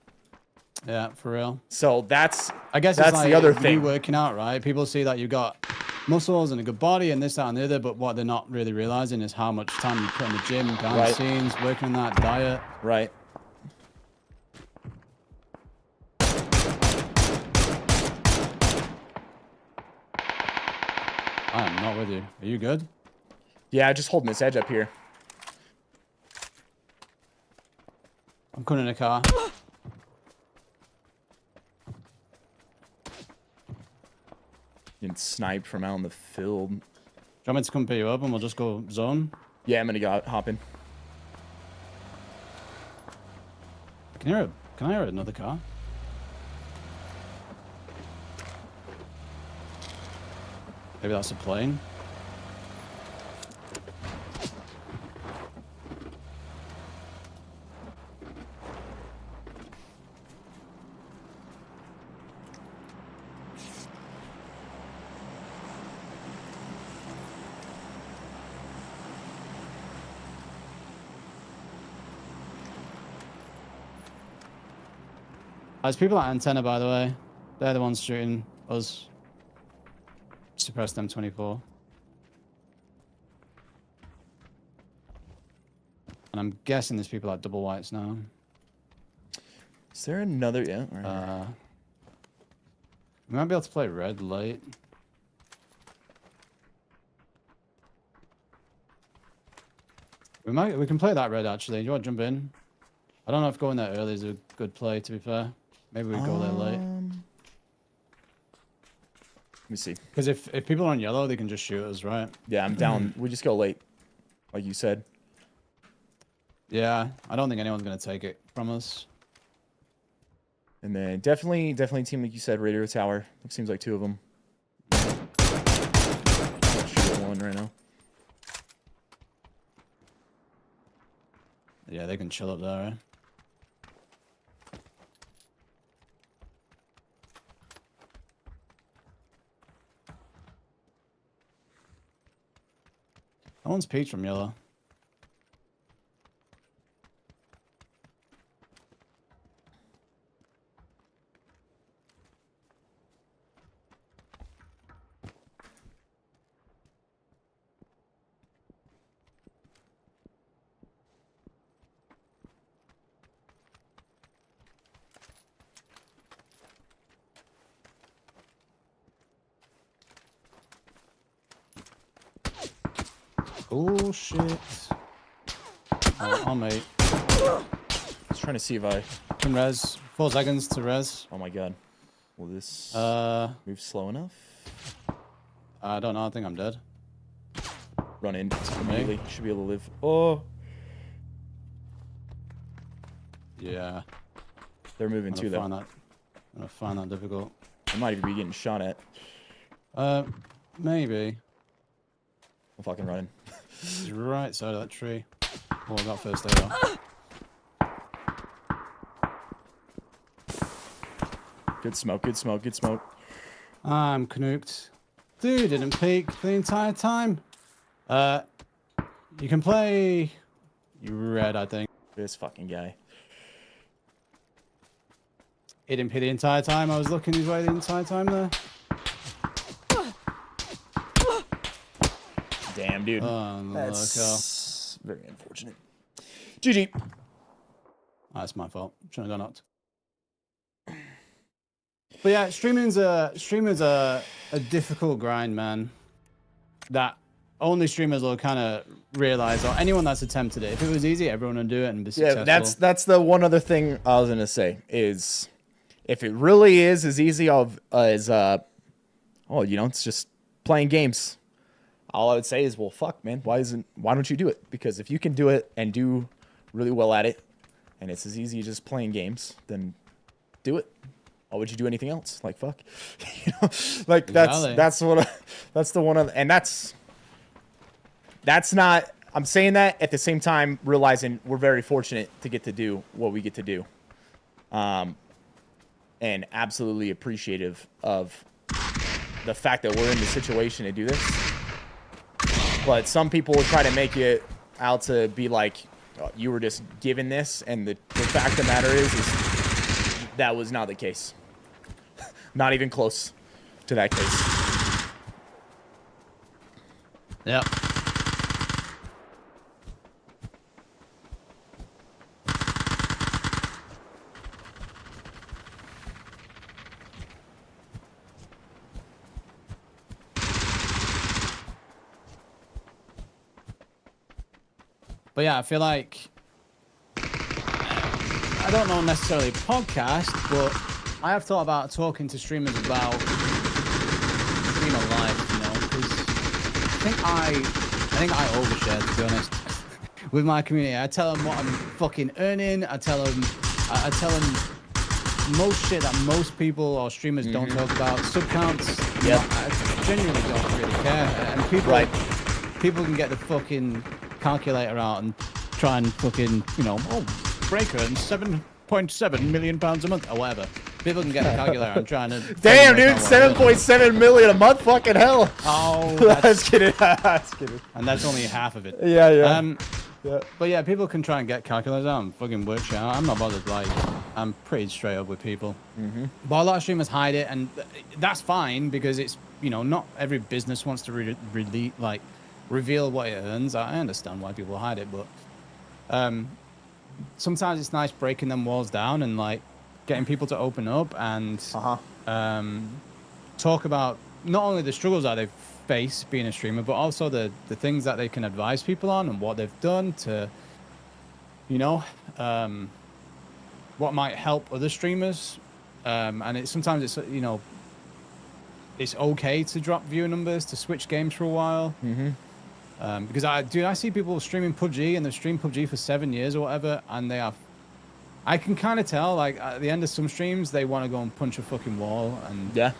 Yeah, for real. So I guess that's it's like the other thing. You working out, right? People see that you've got muscles and a good body and this, that, and the other, but what they're not really realizing is how much time you put in the gym, behind the scenes, working on that diet. Right. I am not with you. Are you good? Yeah, just holding this edge up here. I'm coming in a car. Getting sniped from out in the field. Do you want me to come pick you up and we'll just go zone? Yeah, I'm gonna hop in. Can I hear another car? Maybe that's a plane. There's people at antenna, by the way. They're the ones shooting us. Suppress them 24. And I'm guessing there's people at double whites now. Is there another? Yeah. Right. We might be able to play red late. We can play that red actually. Do you want to jump in? I don't know if going there early is a good play, to be fair. Maybe we go there late. Let me see. Because if people are on yellow, they can just shoot us, right? Yeah, I'm down. We just go late, like you said. Yeah, I don't think anyone's going to take it from us. And then definitely team, like you said, radio tower. It seems like 2 of them. Shoot at 1 right now. Yeah, they can chill up there, right? That one's peach from yellow. Oh shit. Oh, mate. I was trying to see if I can res. 4 seconds to res. Oh my god. Will this move slow enough? I don't know. I think I'm dead. Run in immediately. Should be able to live. Oh. Yeah. They're moving too, though. I'm gonna find that difficult. I might even be getting shot at. Maybe. I'm fucking running. He's right side of that tree. Oh, I got first aid off. Good smoke, good smoke, good smoke. I'm knocked. Dude didn't peek the entire time. You can play red, I think. This fucking guy. He didn't peek the entire time. I was looking his way the entire time there. Damn, dude. Oh, That's very unfortunate. GG. That's my fault. Shouldn't have got knocked. But yeah, streaming's a difficult grind, man. That only streamers will kind of realize, or anyone that's attempted it. If it was easy, everyone would do it and be successful. Yeah, that's the one other thing I was gonna say is, if it really is as easy as it's just playing games. All I would say is, well, fuck, man, why don't you do it? Because if you can do it and do really well at it, and it's as easy as just playing games, then do it. Why would you do anything else? Like, fuck, like that's the one of, and that's not. I'm saying that at the same time realizing we're very fortunate to get to do what we get to do, and absolutely appreciative of the fact that we're in the situation to do this. But some people will try to make it out to be like, oh, you were just given this, and the fact of the matter is that was not the case. Not even close to that case. Yep. But yeah, I feel like, I don't know necessarily podcast, but I have thought about talking to streamers about streamer life, you know, because I think I overshare, to be honest, with my community. I tell them what I'm fucking earning. I tell them most shit that most people or streamers don't talk about. Sub counts. Yep. I genuinely don't really care. And people can get the fucking calculator out and try and fucking, you know, Breaker and £7.7 million a month or whatever. People can get a calculator and try and damn, dude, 7.7 million a month, fucking hell. Oh, that's kidding. That's kidding. And that's only half of it. Yeah. Yeah. But yeah, people can try and get calculators out and fucking work shit out. I'm not bothered. Like, I'm pretty straight up with people. But a lot of streamers hide it, and that's fine because it's, you know, not every business wants to reveal what it earns. I understand why people hide it, but sometimes it's nice breaking them walls down and like getting people to open up and talk about not only the struggles that they face being a streamer, but also the things that they can advise people on and what they've done to, you know, what might help other streamers. And sometimes it's, you know, it's okay to drop viewer numbers, to switch games for a while. Because I see people streaming PUBG and they've streamed PUBG for 7 years or whatever, and I can kind of tell, like, at the end of some streams, they want to go and punch a fucking wall. And yeah,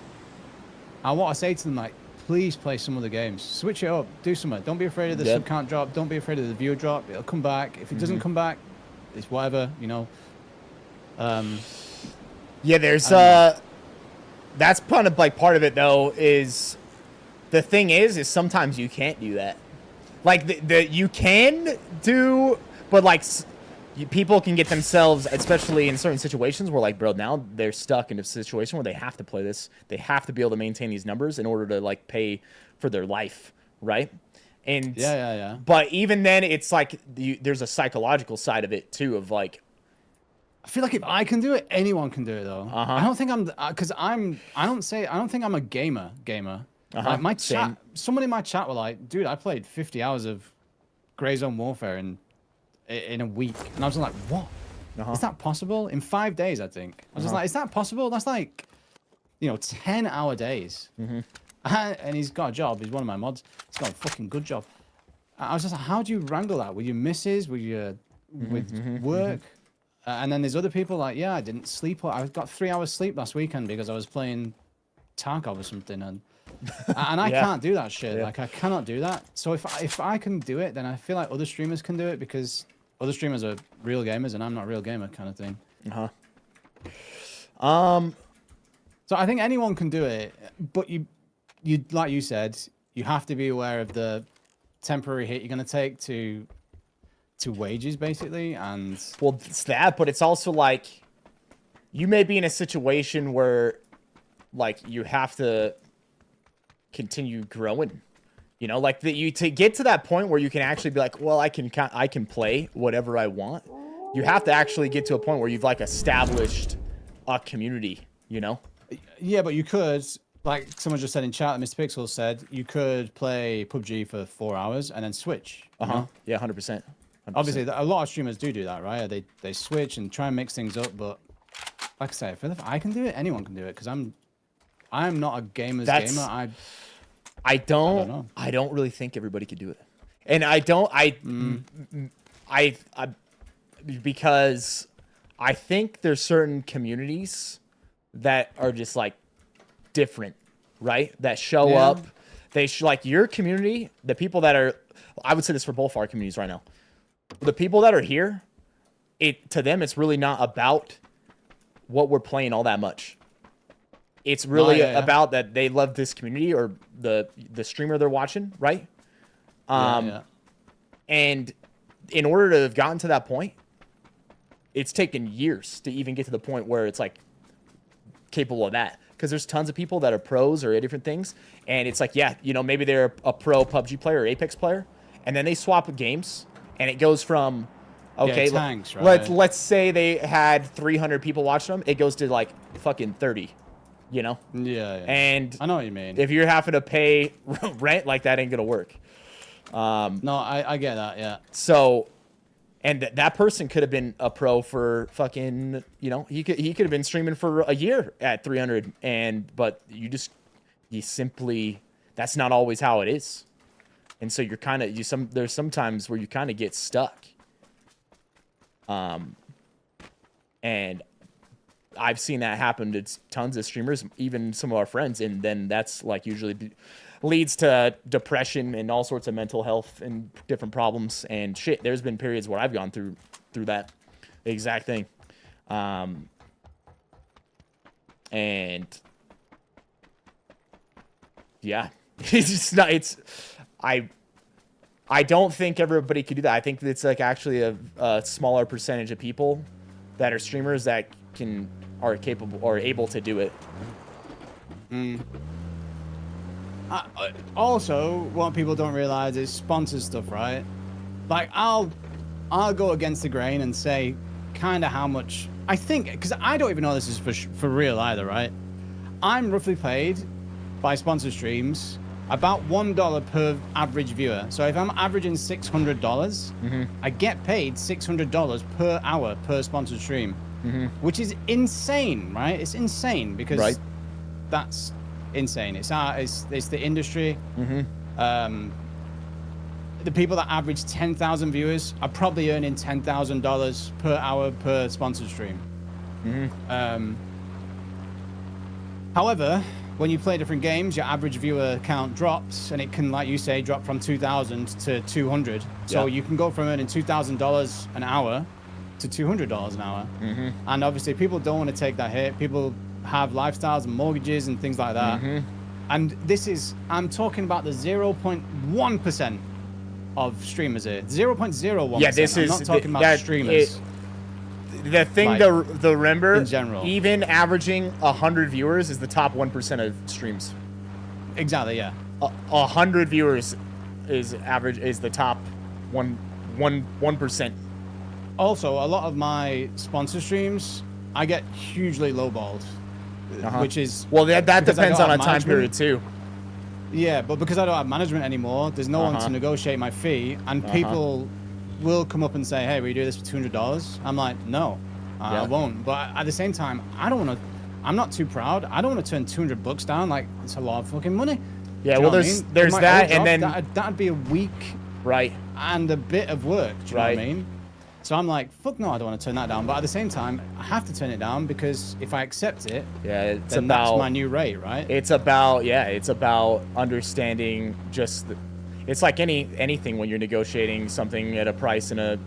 I want to say to them, like, please play some of the games, switch it up, do something. Don't be afraid of the sub count drop. Don't be afraid of the viewer drop. It'll come back. If it doesn't come back, it's whatever, you know. Yeah, there's that's kind of like part of it though. Is the thing is sometimes you can't do that. Like you can do, but like people can get themselves, especially in certain situations where like, bro, now they're stuck in a situation where they have to play this. They have to be able to maintain these numbers in order to like pay for their life, right? And yeah. But even then, it's like there's a psychological side of it too, of like, I feel like if I can do it, anyone can do it though. I don't think I don't think I'm a gamer. Like my chat, someone in my chat were like, dude, I played 50 hours of Grey Zone Warfare in a week. And I was like, what? Is that possible? In 5 days, I think. I was just like, is that possible? That's like, you know, 10-hour days. And he's got a job. He's one of my mods. He's got a fucking good job. I was just like, how do you wrangle that? With your missus? With work? And then there's other people like, yeah, I didn't sleep. I got 3 hours sleep last weekend because I was playing Tarkov or something. And I can't do that shit. Like, I cannot do that. So if I can do it, then I feel like other streamers can do it because other streamers are real gamers and I'm not a real gamer, kind of thing. So I think anyone can do it, but you like you said, you have to be aware of the temporary hit you're going to take to wages, basically. And well, it's that, but it's also like you may be in a situation where like you have to continue growing You know, like to get to that point where you can actually be like, well, I can play whatever I want. You have to actually get to a point where you've like established a community, you know? Yeah, but you could, like someone just said in chat, Mr. Pixel said, you could play PUBG for 4 hours and then switch. Yeah, 100%. Obviously, a lot of streamers do that, right? They switch and try and mix things up, but like I say, if I can do it, anyone can do it, because I'm not a gamer. I don't really think everybody could do it. And because I think there's certain communities that are just like different, right? That show up. Like your community, the people that are, I would say this for both our communities right now. The people that are here, to them, it's really not about what we're playing all that much. It's really about that they love this community or the streamer they're watching, right? And in order to have gotten to that point, it's taken years to even get to the point where it's like capable of that. Because there's tons of people that are pros or different things, and it's like, yeah, you know, maybe they're a pro PUBG player or Apex player, and then they swap games, and it goes from, okay, tanks, right? let's say they had 300 people watching them, it goes to like fucking 30, you know? Yeah. And I know what you mean. If you're having to pay rent, like that ain't gonna work. No, I get that, yeah. So, and that person could have been a pro for fucking, you know, he could have been streaming for a year at 300, but you simply, that's not always how it is. And so you're kind of, there's some times where you kind of get stuck. And I've seen that happen to tons of streamers, even some of our friends, and then that's like usually leads to depression and all sorts of mental health and different problems and shit. There's been periods where I've gone through that exact thing. And yeah, it's just not, I don't think everybody could do that. I think it's like actually a smaller percentage of people that are streamers that are capable or able to do it. Also, what people don't realize is sponsor stuff, right? Like, I'll go against the grain and say kind of how much I think, because I don't even know this is for real either, right? I'm roughly paid by sponsor streams about $1 per average viewer. So if I'm averaging $600, I get paid $600 per hour per sponsored stream, which is insane, right? It's insane because that's insane. It's the industry. The people that average 10,000 viewers are probably earning $10,000 per hour per sponsored stream. However, when you play different games, your average viewer count drops, and it can, like you say, drop from 2,000 to 200. So you can go from earning $2,000 an hour to $200 an hour. And obviously, people don't want to take that hit. People have lifestyles and mortgages and things like that. And this is, I'm talking about the 0.1% of streamers here. 0.01%. Yeah, this is, I'm not talking about streamers. The thing like, to remember, in general, even averaging 100 viewers is the top 1% of streams. Exactly, yeah. 100 viewers is the top 1%. Also, a lot of my sponsor streams, I get hugely lowballed, which is... Well, that depends on a time period, too. Yeah, but because I don't have management anymore, there's no one to negotiate my fee, and people will come up and say, hey, will you do this for $200? I'm like, no, I won't. But at the same time, I don't want to... I'm not too proud. I don't want to turn $200 down. Like, it's a lot of fucking money. Yeah, well, there's that, and then... That'd be a week and a bit of work, do you know what I mean? So I'm like, fuck no, I don't want to turn that down. But at the same time, I have to turn it down because if I accept it, that's my new rate, right? It's about understanding just it's like anything when you're negotiating something at a price in a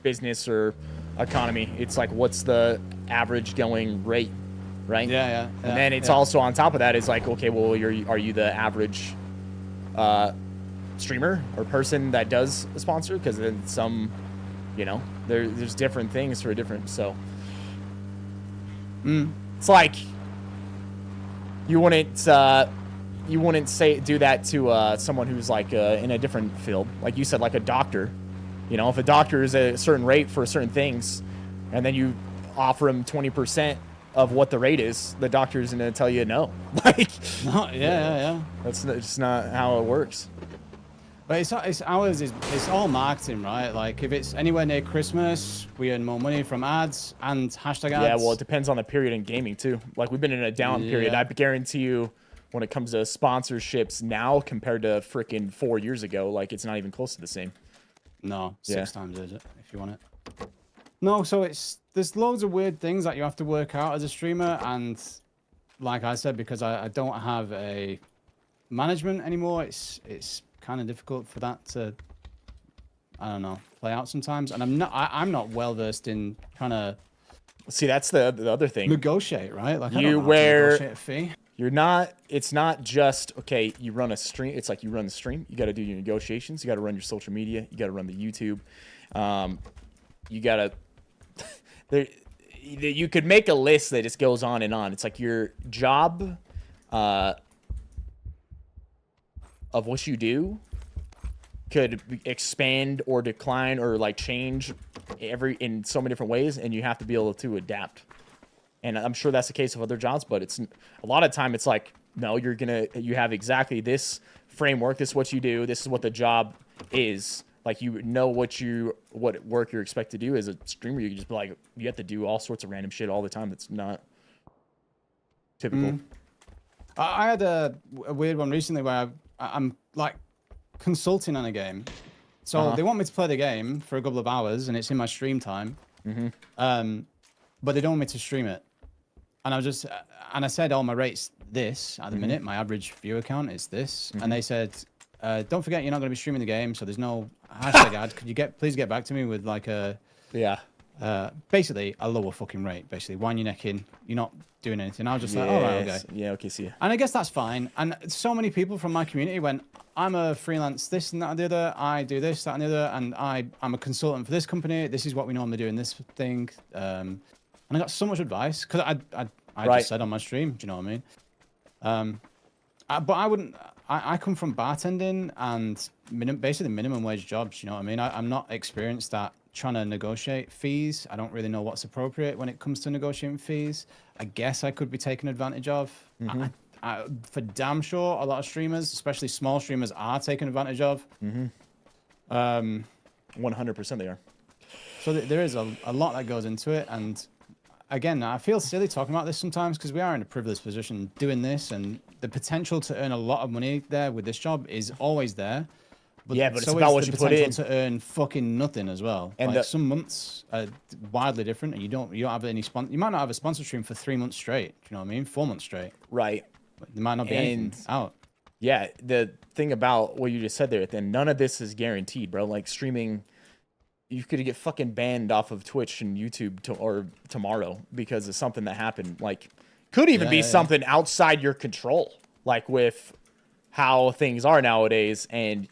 business or economy. It's like, what's the average going rate, right? Yeah. And then it's also on top of that is like, okay, well, are you the average streamer or person that does a sponsor? Because then some... You know, there's different things for different, so it's like you wouldn't say do that to someone who's like in a different field, like you said, like a doctor. You know, if a doctor is at a certain rate for certain things, and then you offer him 20% of what the rate is, the doctor's gonna tell you no. Like, No, yeah. that's just not how it works. But it's all marketing, right? Like if it's anywhere near Christmas, we earn more money from ads and hashtag ads. Yeah, well, it depends on the period in gaming too. Like we've been in a down period. I guarantee you, when it comes to sponsorships now compared to freaking 4 years ago, like it's not even close to the same. No, 6 times is it, if you want it. No, so there's loads of weird things that you have to work out as a streamer, and like I said, because I don't have a management anymore, it's kind of difficult for that to, I don't know, play out sometimes. And I'm not well versed in trying to see. That's the other thing. Negotiate, right? Like I don't you know how to where negotiate a fee. you're not. It's not just okay. You run a stream. It's like you run the stream. You got to do your negotiations. You got to run your social media. You got to run the YouTube. You got to. There, you could make a list that just goes on and on. It's like your job of what you do could expand or decline or like change in so many different ways, and you have to be able to adapt. And I'm sure that's the case of other jobs, but it's a lot of time it's like, no, you have exactly this framework. This is what you do. This is what the job is. Like, you know what work you're expected to do as a streamer. You can just be like, you have to do all sorts of random shit all the time. That's not typical. I had a weird one recently where I'm like consulting on a game. So they want me to play the game for a couple of hours, and it's in my stream time. But they don't want me to stream it. And I said, oh, my rate's this at the minute. My average viewer count is this. And they said, don't forget, you're not going to be streaming the game, so there's no hashtag ad. Could you please get back to me with like basically a lower fucking rate, basically. Wind your neck in. You're not doing anything. I was just like, all right, okay. Yeah, okay, see ya. And I guess that's fine. And so many people from my community went, I'm a freelance this and that and the other. I do this, that and the other. And I'm a consultant for this company. This is what we normally do in this thing. And I got so much advice because I just said on my stream, do you know what I mean? But I wouldn't. I come from bartending and basically minimum wage jobs. You know what I mean? I'm not experienced at trying to negotiate fees. I don't really know what's appropriate when it comes to negotiating fees. I guess I could be taken advantage of. For damn sure, a lot of streamers, especially small streamers, are taken advantage of. 100% they are. So there is a lot that goes into it, and again, I feel silly talking about this sometimes because we are in a privileged position doing this, and the potential to earn a lot of money there with this job is always there. But yeah, but so it's about what the you put in. potential to earn fucking nothing as well. And like some months are wildly different, and you don't have any you might not have a sponsor stream for 3 months straight. Do you know what I mean? 4 months straight. Right. There might not be anything out. Yeah, the thing about what you just said there, then none of this is guaranteed, bro. Like streaming, you could get fucking banned off of Twitch and YouTube tomorrow because of something that happened. Like, could even be something outside your control, like with how things are nowadays. And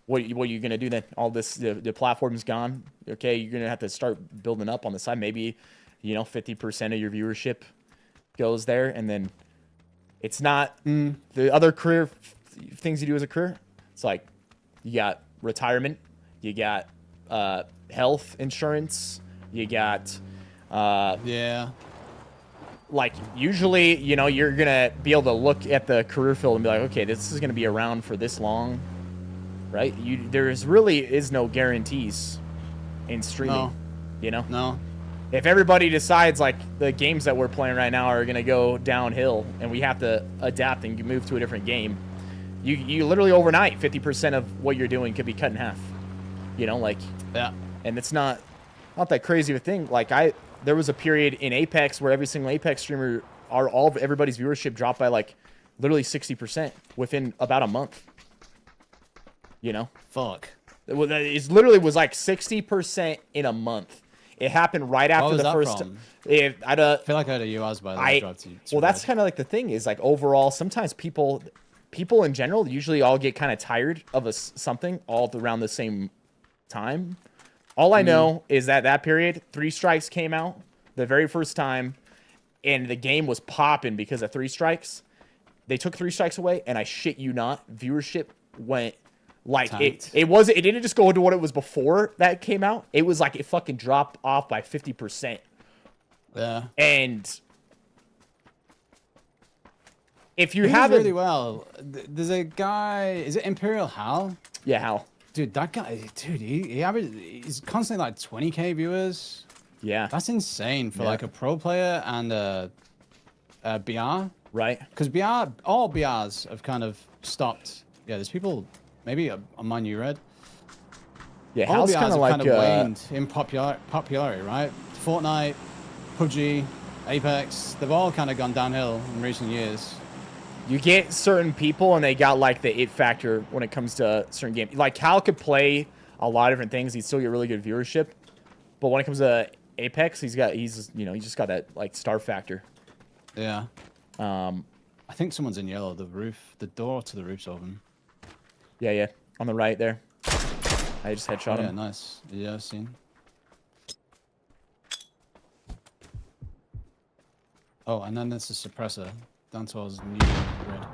what are you gonna do then? All this, the platform's gone. Okay, you're gonna have to start building up on the side. Maybe, 50% of your viewership goes there, and then it's not the other career things you do as a career. It's like you got retirement, you got health insurance, you got like usually you're gonna be able to look at the career field and be like, okay, this is gonna be around for this long, right? There's really is no guarantees in streaming. No. If everybody decides like the games that we're playing right now are gonna go downhill and we have to adapt and move to a different game, you literally overnight 50% of what you're doing could be cut in half. And it's not that crazy of a thing. Like there was a period in Apex where every single Apex streamer, everybody's viewership dropped by like literally 60% within about a month. Fuck. It literally was like 60% in a month. It happened right after the first. I feel like I had a US by the way. Well, that's kind of like the thing is like overall, sometimes people in general usually all get kind of tired of something all around the same time. All I know is that period, 3 Strikes came out the very first time, and the game was popping because of 3 Strikes. they took 3 strikes away, and I shit you not, viewership went like Tanked. it didn't just go into what it was before that came out. It was like it fucking dropped off by 50%. Yeah. And if you He does haven't really well. There's a guy. Is it Imperial Hal? Yeah, Hal. Dude, that guy. Dude, he's constantly like 20k viewers. Yeah. That's insane for like a pro player and a BR. Right. Because all BRs have kind of stopped. Yeah, there's people. Maybe on my new red. Yeah, All Hal's BRs kind of have like kind of waned in popularity, right? Fortnite, PUBG, Apex. They've all kind of gone downhill in recent years. you get certain people and they got like the it factor when it comes to certain games. Like Hal could play a lot of different things. He'd still get really good viewership. But when it comes to Apex, he's just got that like star factor. Yeah. I think someone's in yellow. The door to the roof's open. Yeah, on the right there. I just headshot him. Yeah, nice. Yeah, I've seen. Oh, and then there's a suppressor down towards new red.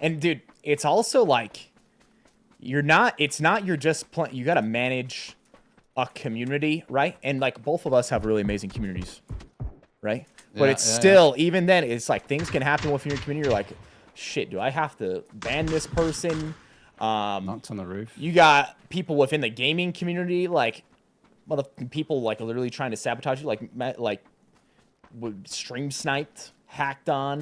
And dude, it's also like you're just playing. You got to manage a community, right? And like both of us have really amazing communities, right? But it's still, even then, it's like things can happen within your community. You're like, shit, do I have to ban this person? Knocked on the roof. You got people within the gaming community, like people like literally trying to sabotage you, like stream sniped, hacked on.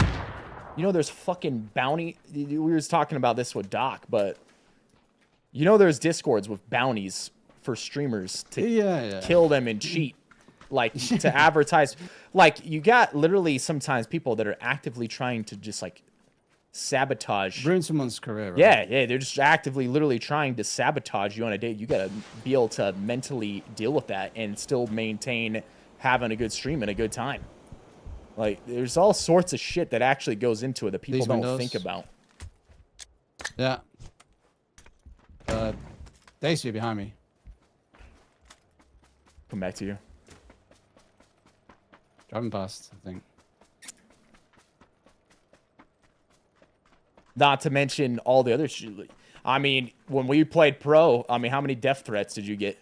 You know, there's fucking bounty. We were just talking about this with Doc, but you know, there's discords with bounties for streamers to kill them and cheat, like to advertise. Like you got literally sometimes people that are actively trying to just like sabotage, ruin someone's career. Right? Yeah, they're just actively, literally trying to sabotage you on a date. You gotta be able to mentally deal with that and still maintain having a good stream and a good time. Like, there's all sorts of shit that actually goes into it that people don't think about. Yeah. Daisy behind me. Come back to you. Driving past, I think. Not to mention all the other shit. I mean, when we played pro, I mean, how many death threats did you get?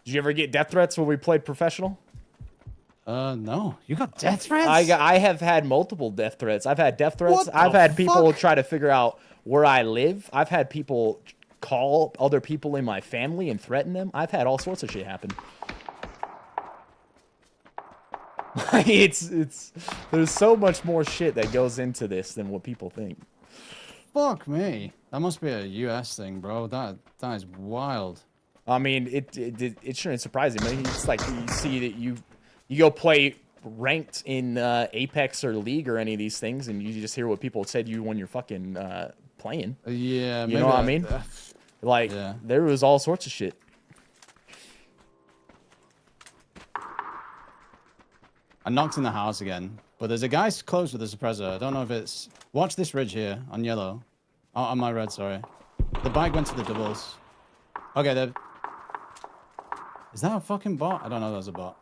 Did you ever get death threats when we played professional? No. You got death threats? I have had multiple death threats. I've had death threats. I've had people try to figure out where I live. I've had people call other people in my family and threaten them. I've had all sorts of shit happen. There's so much more shit that goes into this than what people think. Fuck me. That must be a US thing, bro. That is wild. I mean, it shouldn't surprise me. It's like you see that you go play ranked in Apex or League or any of these things, and you just hear what people said to you when you're fucking playing. Yeah, you know what I mean? Like, there was all sorts of shit. I knocked in the house again, but there's a guy close with the suppressor. I don't know if it's... Watch this ridge here on yellow. Oh, on my red, sorry. The bike went to the doubles. Okay, there... Is that a fucking bot? I don't know if that's a bot.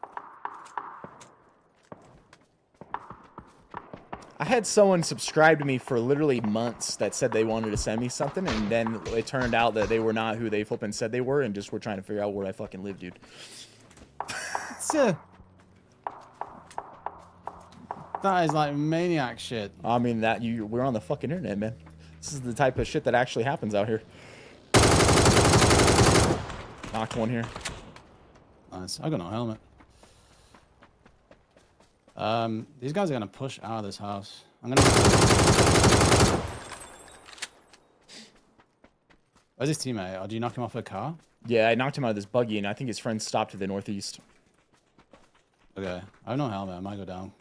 I had someone subscribe to me for literally months that said they wanted to send me something, and then it turned out that they were not who they flipping said they were, and just were trying to figure out where I fucking live, dude. That is like maniac shit. I mean, we're on the fucking internet, man. This is the type of shit that actually happens out here. Knocked one here. Nice. I got no helmet. These guys are gonna push out of this house. I'm gonna... Where's his teammate? Oh, do you knock him off a car? Yeah, I knocked him out of this buggy, and I think his friend stopped to the northeast. Okay. I have no helmet. I might go down.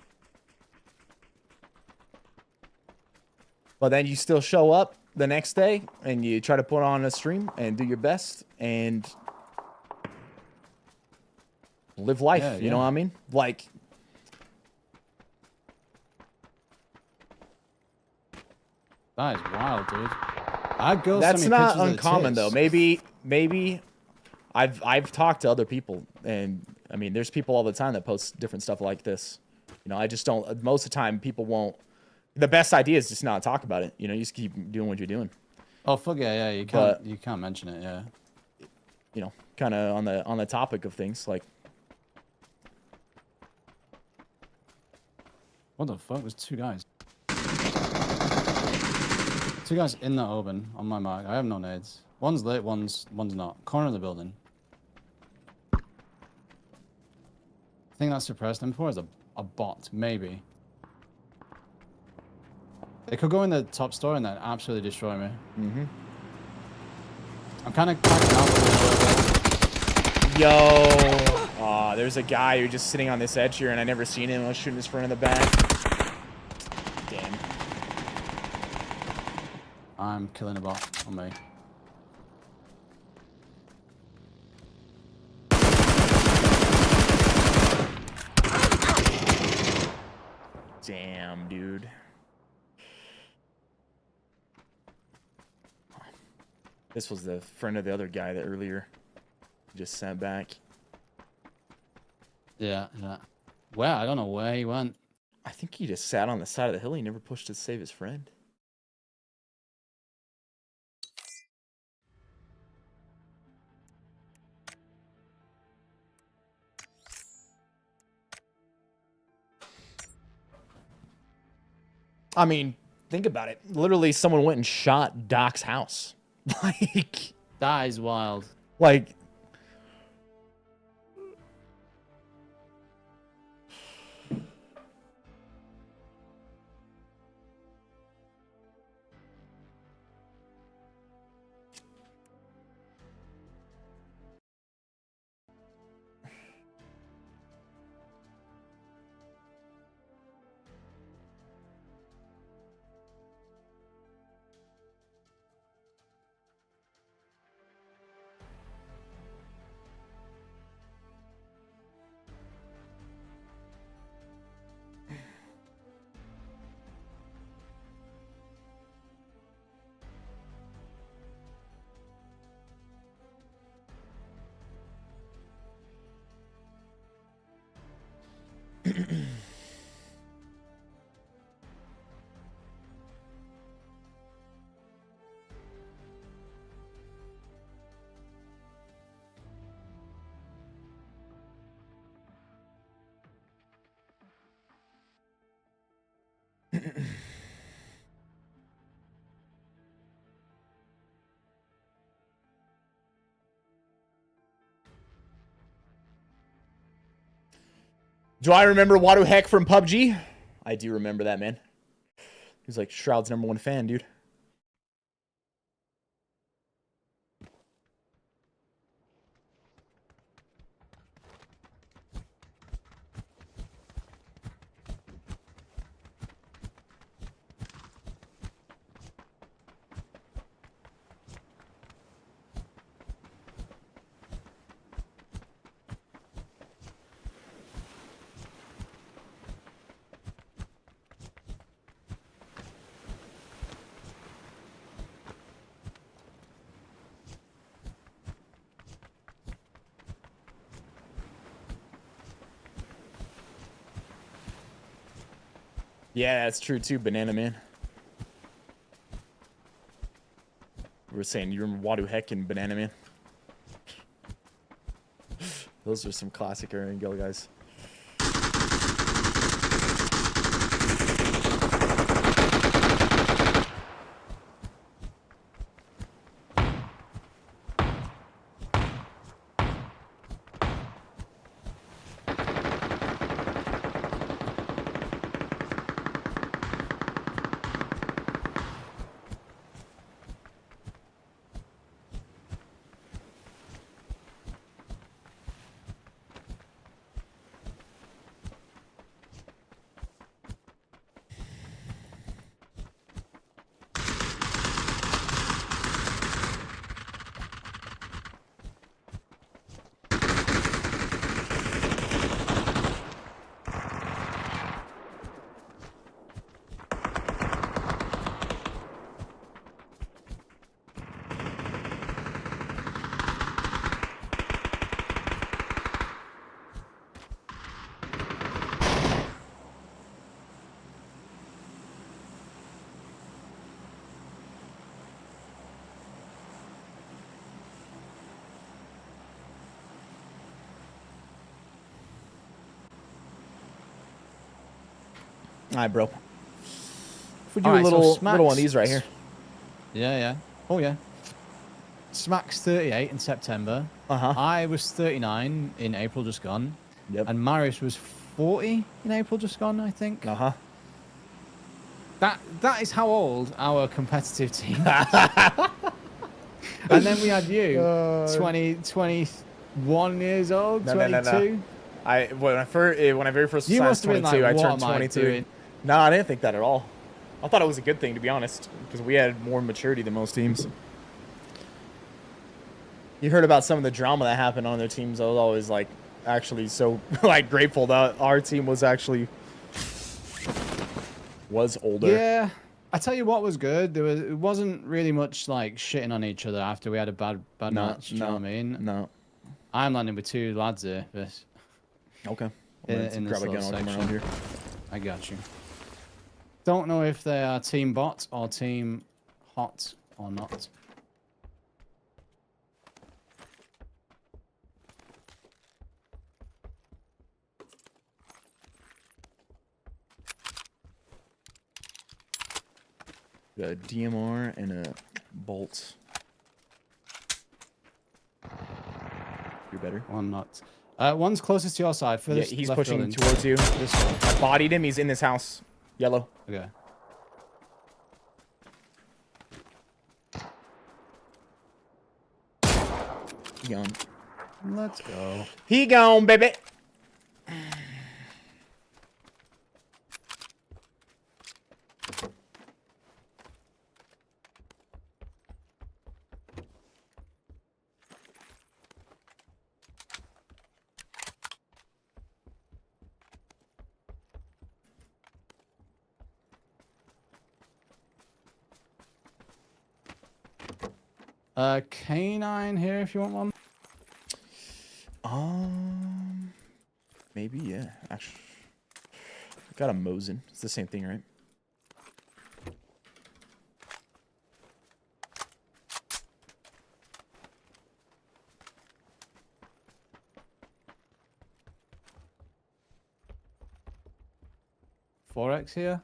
But then you still show up the next day, and you try to put on a stream and do your best, and live life, you know what I mean? Like... That is wild, dude. I'd go. That's not uncommon though. Maybe I've talked to other people, and I mean, there's people all the time that post different stuff like this. You know, I just don't. Most of the time, people won't. The best idea is just not talk about it. You know, you just keep doing what you're doing. Oh fuck yeah, you can't mention it, yeah. You know, kind of on the topic of things like. What the fuck? There's two guys. Two guys in the open on my mark. I have no nades. One's lit, one's not. Corner of the building. I think that's suppressed. M4 is a bot, maybe. They could go in the top store and then absolutely destroy me. Mm-hmm. I'm kind of cracking out. Yo, there's a guy who's just sitting on this edge here, and I never seen him. I was shooting his front in the back. Damn. I'm killing a bot on me. Damn, dude. This was the friend of the other guy that earlier just sent back. Yeah. Well, I don't know where he went. I think he just sat on the side of the hill. He never pushed to save his friend. I mean, think about it. Literally, someone went and shot Doc's house. Like, That is wild. like, do I remember Wadu Heck from PUBG? I do remember that, man. He's like Shroud's #1 fan, dude. Yeah, that's true too, Banana Man. We were saying you remember Wadu Heck and Banana Man. Those are some classic Erangel guys. All right, bro. If we do Alright, a so little Smacks- one of these right here. Yeah, yeah. Oh, yeah. Smack's 38 in September. Uh-huh. I was 39 in April just gone. Yep. And Marius was 40 in April just gone, I think. Uh-huh. That is how old our competitive team is. And then we had you, 21 years old, No, 22. no, no, no. When I very first You signed must have been 22, like, I what turned am I 22. doing? No, I didn't think that at all. I thought it was a good thing, to be honest, because we had more maturity than most teams. You heard about some of the drama that happened on their teams. I was always like, actually, so like grateful that our team was actually older. Yeah, I tell you what was good. It wasn't really much like shitting on each other after we had a bad match. Do you know what I mean? No. I'm landing with 2 lads here. This. Okay. In Grab this a gun. little I'll come section. around here. I got you. Don't know if they are team bot or team hot or not. Got a DMR and a bolt. You're better. One not. One's closest to your side. Yeah, Furthest he's left pushing building. towards you. This one. I bodied him. He's in this house. Yellow. Okay. He gone. Let's go. He gone, baby. Canine here if you want one. Maybe, yeah. Actually, I got a Mosin. It's the same thing, right? Forex here.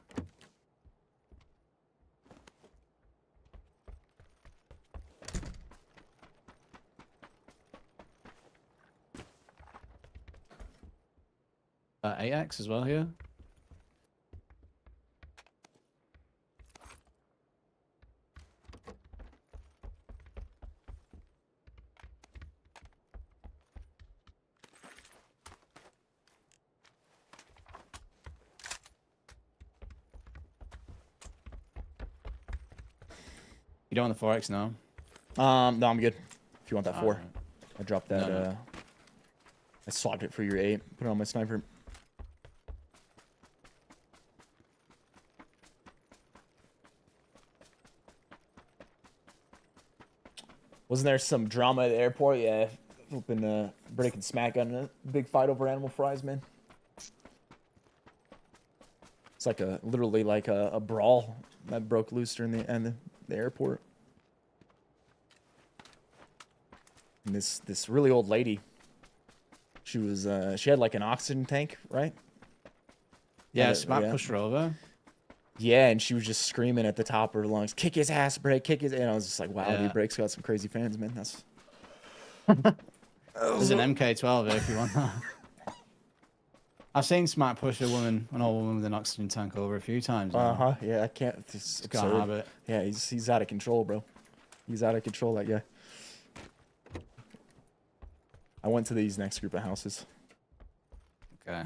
AX as well here. You don't want the 4x now? No, I'm good. If you want that 4. Alright. I dropped that, No. I swapped it for your 8. Put it on my sniper. Wasn't there some drama at the airport? Yeah. Flipping, breaking smack on a big fight over animal fries, man. It's like literally like a brawl that broke loose during the airport. And this really old lady, she was she had like an oxygen tank, right? Yeah, And Smack pushed her over. Yeah, and she was just screaming at the top of her lungs, "Kick his ass, Break! Kick his!" And I was just like, "Wow, Yeah. dude, Break's got some crazy fans, man." That's There's an MK12 here if you want that. I've seen Smack push an old woman with an oxygen tank over a few times. now. Yeah, I can't. It's Can't absurd. have it. Yeah, he's out of control, bro. He's out of control, that guy. I went to these next group of houses. Okay.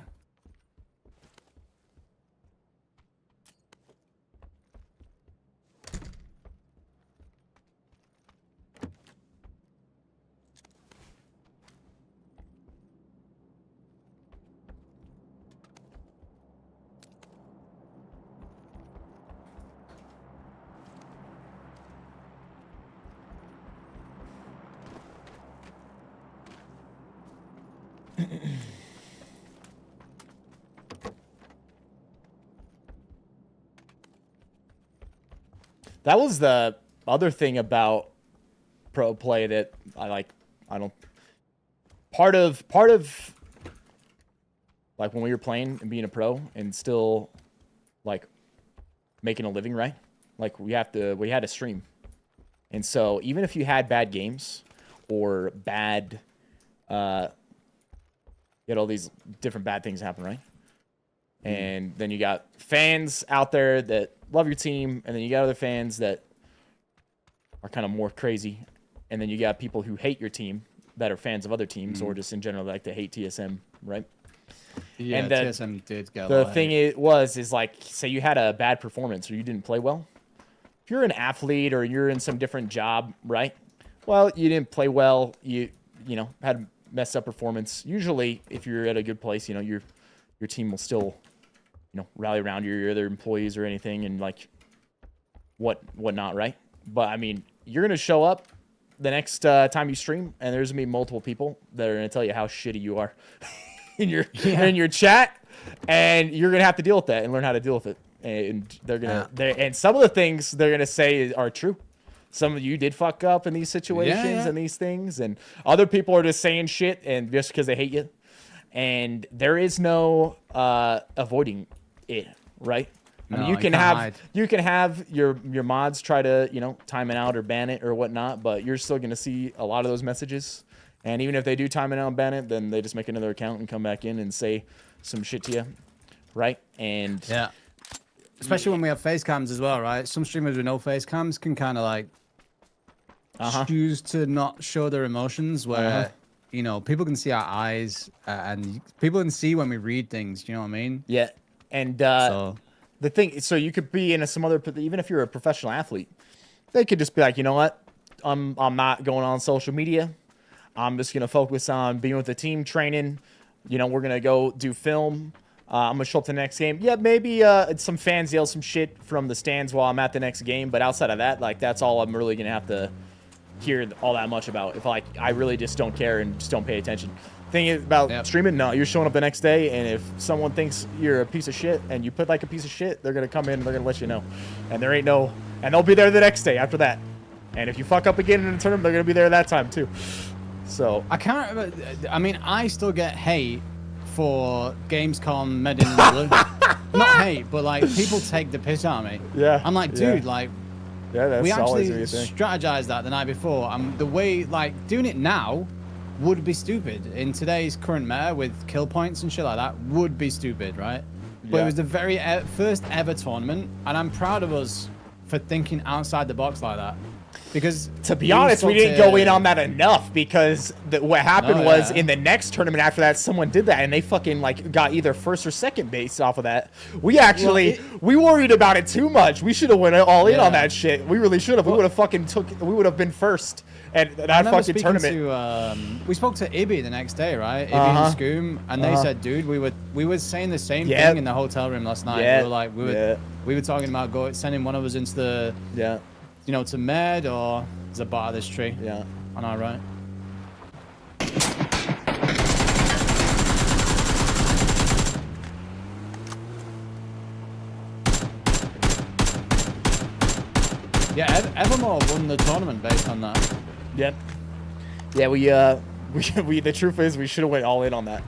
That was the other thing about pro play that I like. I don't. Part of like when we were playing and being a pro and still like making a living, right? Like we had to stream. And so even if you had bad games or bad, you had all these different bad things happen, right? And then you got fans out there that love your team, and then you got other fans that are kind of more crazy, and then you got people who hate your team that are fans of other teams or just in general like to hate TSM, right? Yeah, and then TSM did go. The thing is like, say you had a bad performance or you didn't play well. If you're an athlete or you're in some different job, right? Well, you didn't play well. You know, had messed up performance. Usually, if you're at a good place, you know, your team will still, you know, rally around your other employees or anything and like whatnot, right? But I mean, you're gonna show up the next time you stream, and there's gonna be multiple people that are gonna tell you how shitty you are in your chat, and you're gonna have to deal with that and learn how to deal with it. And they're gonna and some of the things they're gonna say are true. Some of you did fuck up in these situations and these things, and other people are just saying shit and just because they hate you. And there is no avoiding it, right? I mean, you can have your mods try to, you know, time it out or ban it or whatnot, but you're still gonna see a lot of those messages. And even if they do time it out and ban it, then they just make another account and come back in and say some shit to you, right? And especially when we have face cams as well, right? Some streamers with no face cams can kind of like choose to not show their emotions, where you know, people can see our eyes and people can see when we read things. You know what I mean? Yeah, and the thing, so you could be in some other, even if you're a professional athlete, they could just be like, you know what, I'm not going on social media. I'm just gonna focus on being with the team, training. You know, we're gonna go do film. I'm gonna show up to the next game. Yeah, maybe some fans yell some shit from the stands while I'm at the next game, but outside of that, like that's all I'm really gonna have to hear all that much about. If like I really just don't care and just don't pay attention. Thing is about streaming, no, you're showing up the next day, and if someone thinks you're a piece of shit and you put like a piece of shit, they're gonna come in and they're gonna let you know, and there ain't no, and they'll be there the next day after that. And if you fuck up again in the tournament, they're gonna be there that time too. So I can't remember. I mean, I still get hate for Gamescom Made in Blue. Not hate, but like people take the piss out of me. Yeah. I'm like, dude, like, that's we actually thing. strategized that the night before. The way, like, doing it now would be stupid. In today's current meta with kill points and shit like that would be stupid, right? But it was the very first ever tournament, and I'm proud of us for thinking outside the box like that. Because to be honest, we didn't go in on that enough, because what happened was in the next tournament after that, someone did that and they fucking like got either first or second base off of that. We actually we worried about it too much. We should have went all in on that shit. We really should have. We would have fucking we would have been first at that fucking tournament. We spoke to Ibby the next day, right? Ibby and Scoom, and they said, dude, we were saying the same thing in the hotel room last night. We were like, we were talking about sending one of us into the you know, to Med or there's a bar of this tree. Yeah. On our right. Yeah, Evermore won the tournament based on that. Yep. Yeah, we the truth is we should have went all in on that.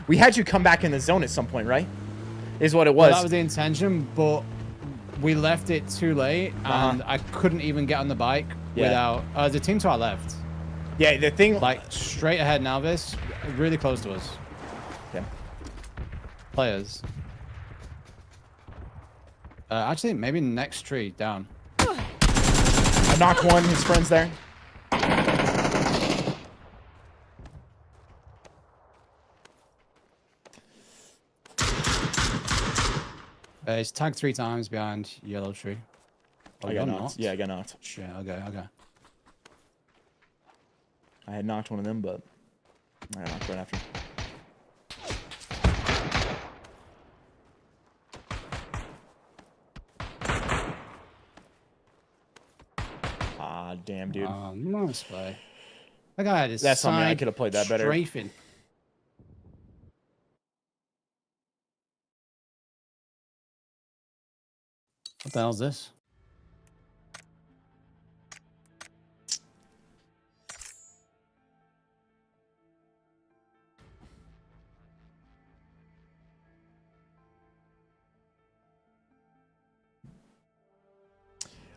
We had you come back in the zone at some point, right? Is what it was. Well, that was the intention, but we left it too late, and I couldn't even get on the bike without the team to our left. Yeah, the thing, like straight ahead now, this really close to us. Yeah. Players. Actually, maybe next tree down. I knocked one. His friend's there. It's tagged 3 times behind yellow tree. Oh, I got knocked. Yeah, I got knocked. Shit, okay. I had knocked one of them, but I got knocked right after. Ah, damn, dude. Nice play. That guy had his That's something I could have played that better. Strafing. What the hell is this?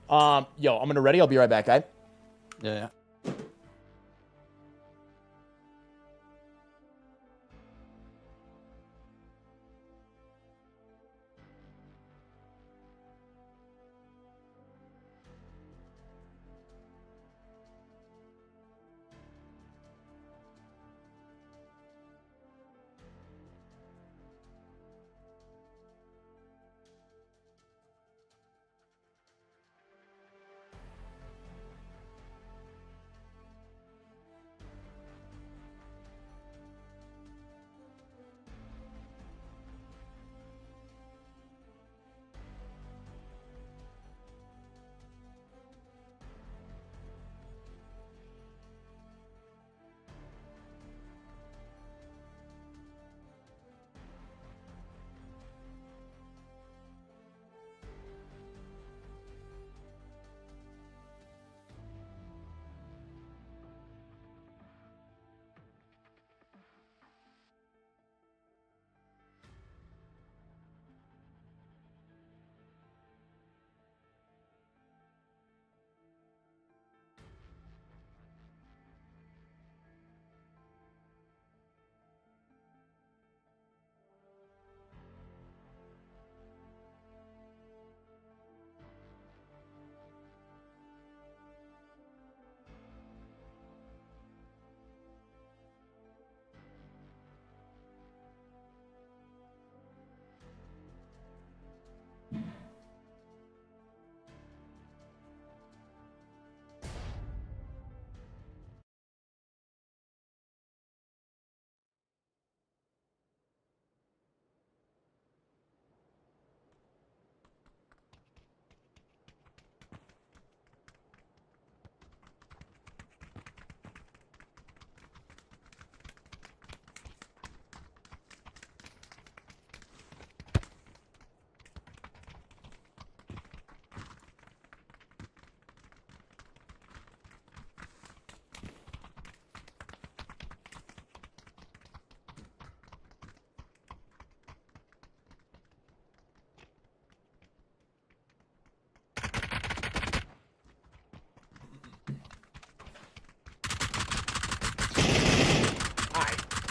Yo, I'm gonna ready. I'll be right back, guys. Yeah.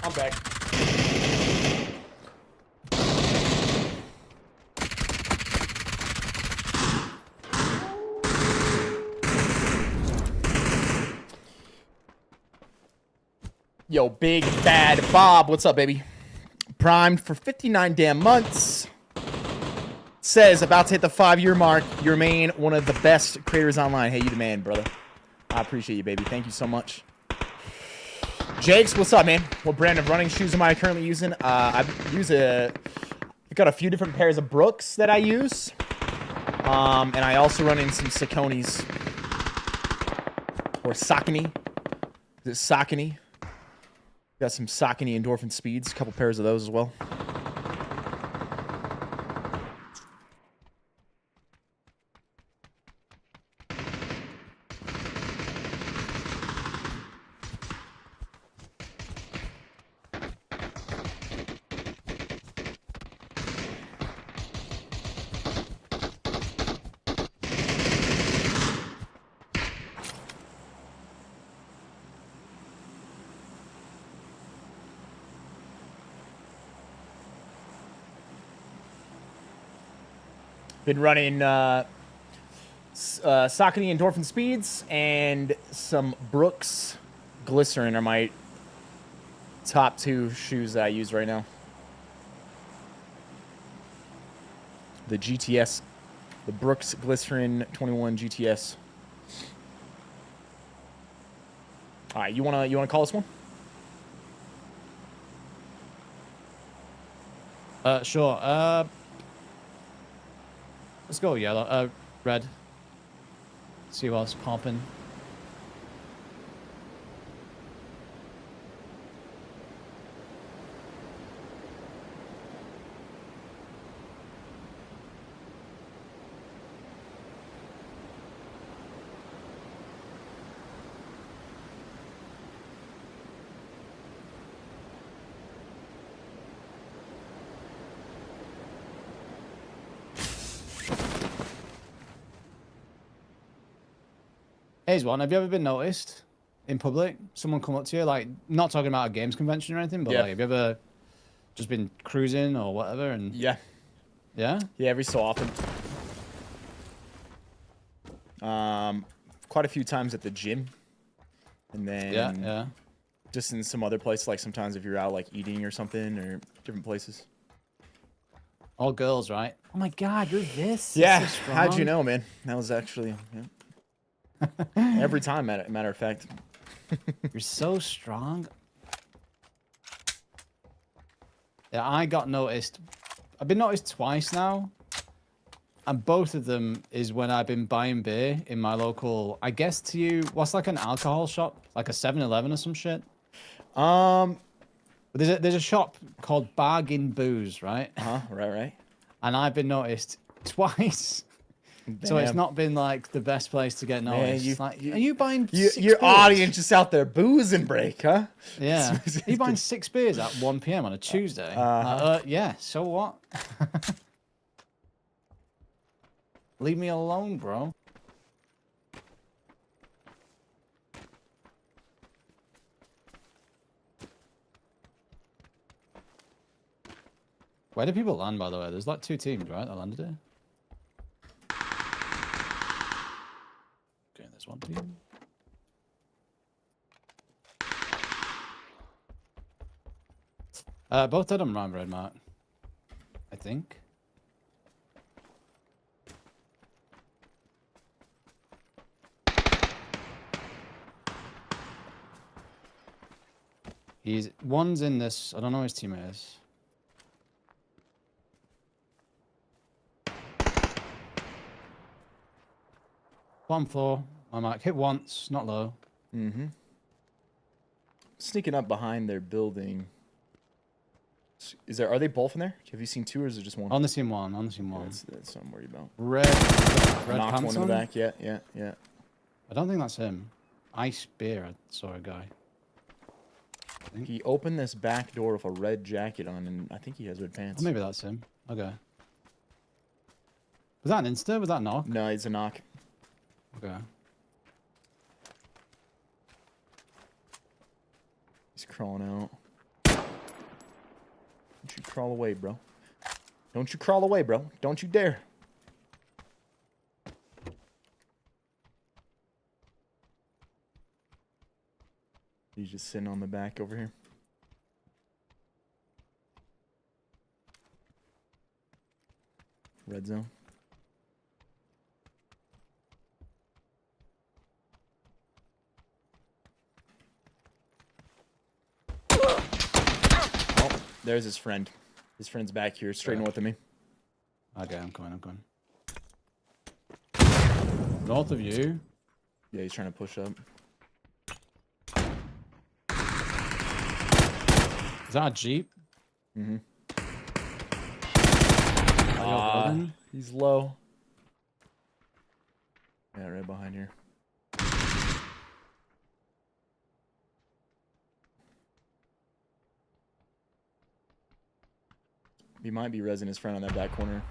I'm back. Yo, Big Bad Bob, what's up, baby? Primed for 59 damn months. Says, about to hit the 5-year mark. You remain one of the best creators online. Hey, you the man, brother. I appreciate you, baby. Thank you so much. Jakes, what's up, man? What brand of running shoes am I currently using? I've got a few different pairs of Brooks that I use. And I also run in some Sauconys. Or Saucony. Is it Saucony? Got some Saucony Endorphin Speeds. A couple pairs of those as well. Been running Saucony Endorphin Speeds and some Brooks Glycerin are my top 2 shoes that I use right now. The GTS, the Brooks Glycerin 21 GTS. All right, you wanna call this one? Sure. Let's go yellow. Red. See what's popping. Here's one. Have you ever been noticed in public? Someone come up to you, like, not talking about a games convention or anything, but Yeah. like, have you ever just been cruising or whatever? And Yeah. yeah, Yeah, every so often. Quite a few times at the gym. And then yeah. just in some other places, like sometimes if you're out like eating or something or different places. All girls, right? Oh my God, you're this. Yeah, You're so how'd you strong. know, man? That was actually every time, matter of fact. You're so strong. Yeah, I got noticed. I've been noticed twice now. And both of them is when I've been buying beer in my local, I guess to you, what's like an alcohol shop? Like a 7-Eleven or some shit? But there's a shop called Bargain Booze, right? Right. And I've been noticed twice. So it's Damn. not been like the best place to get noticed. Like, are you buying six your beers? audience just out there boozing break, huh? Yeah. Are you buying 6 beers at 1 p.m. on a Tuesday? Yeah, so what? Leave me alone, bro. Where do people land, by the way? There's like 2 teams, right? That landed here. Okay, there's 1 team. Both dead on round red mark, I think. One's in this. I don't know who his teammate is. Bottom floor. I might hit once, not low. Mm-hmm. Sneaking up behind their building. Are they both in there? Have you seen 2 or is it just 1? On the team 1. On the team 1. That's what I'm worried about. Red Knocked pants one in the on? back. Yeah. I don't think that's him. Ice beer. I saw a guy. He opened this back door with a red jacket on, and I think he has red pants. Oh, maybe that's him. Okay. Was that an insta? Was that a knock? No, it's a knock. Okay. He's crawling out. Don't you crawl away, bro. Don't you crawl away, bro. Don't you dare. He's just sitting on the back over here. Red zone. Oh, there's his friend. His friend's back here, straight north of me. Okay, I'm coming. North of you. Yeah, he's trying to push up. Is that a Jeep? Mm-hmm. Ah, He's low. Yeah, right behind here. He might be resin his friend on that back corner.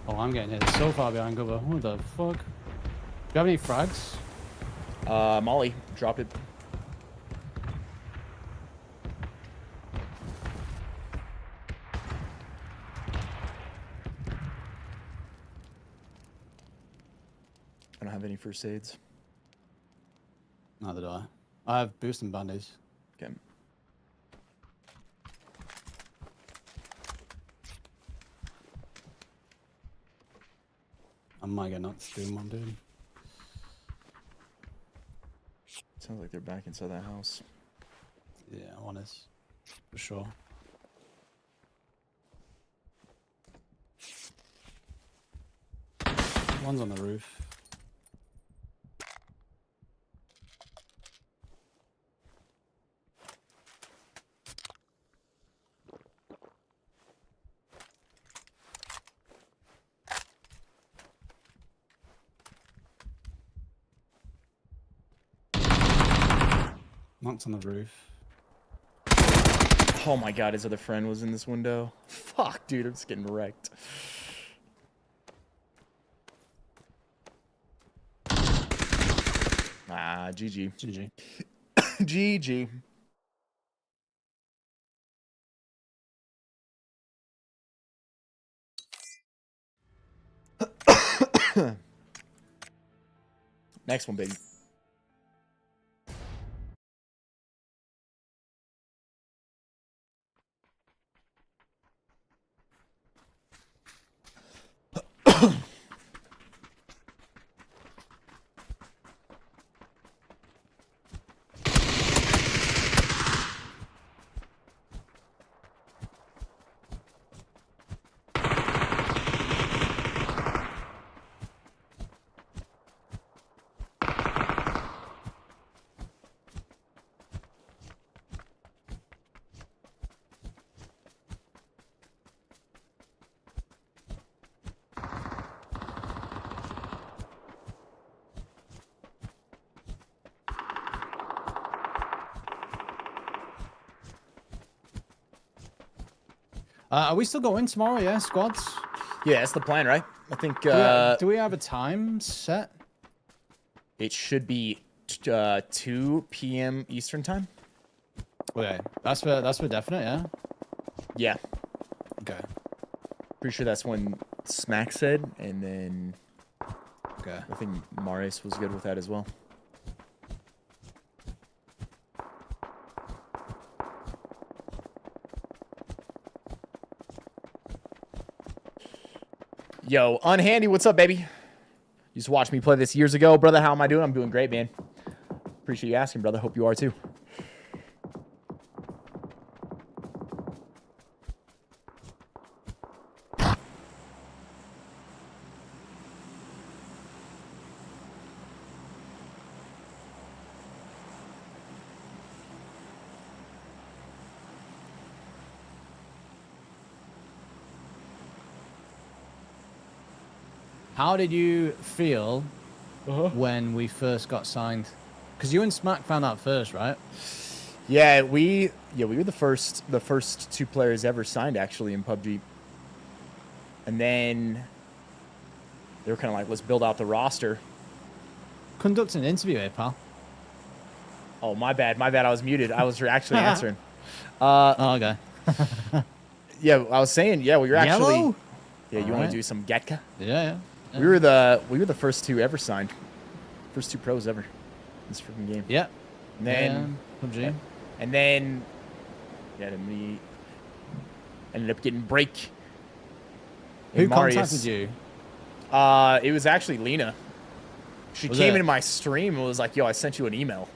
Oh, I'm getting hit so far behind cover. What the fuck? Do you have any frags? Molly, drop it. I don't have any first aids. Neither do I. I have boost and band-aids. Okay. I might get knocked through one, dude. Sounds like they're back inside that house. Yeah, one is. For sure. One's on the roof. Knocked on the roof. Oh my god, his other friend was in this window. Fuck, dude, I'm just getting wrecked. Ah, GG. GG. GG. Next one, baby. Are we still going tomorrow? Yeah, squads. Yeah, that's the plan, right? I think Do we have a time set? it should be 2 p.m. Eastern time. Okay, that's for definite. Yeah. Yeah, Okay. pretty sure that's when Smack said, and then Okay. I think Marius was good with that as well. Yo, Unhandy, what's up, baby? You used to watch me play this years ago. Brother, how am I doing? I'm doing great, man. Appreciate you asking, brother. Hope you are too. How did you feel when we first got signed? Because you and Smack found out first, right? Yeah, we were the first 2 players ever signed actually in PUBG. And then they were kind of like, let's build out the roster. Conduct an interview, eh, pal? Oh, my bad. I was muted. I was actually answering. Oh, okay. Yeah, I was saying, yeah, we were actually. Yellow? Yeah, you want to do some Getka? Yeah. We were the first 2 ever signed. First 2 pros ever. This freaking game. Yeah. And then PUBG. And then me ended up getting break. Who And Marius. contacted you? It was actually Lena. She Was came it? into my stream and was like, "Yo, I sent you an email."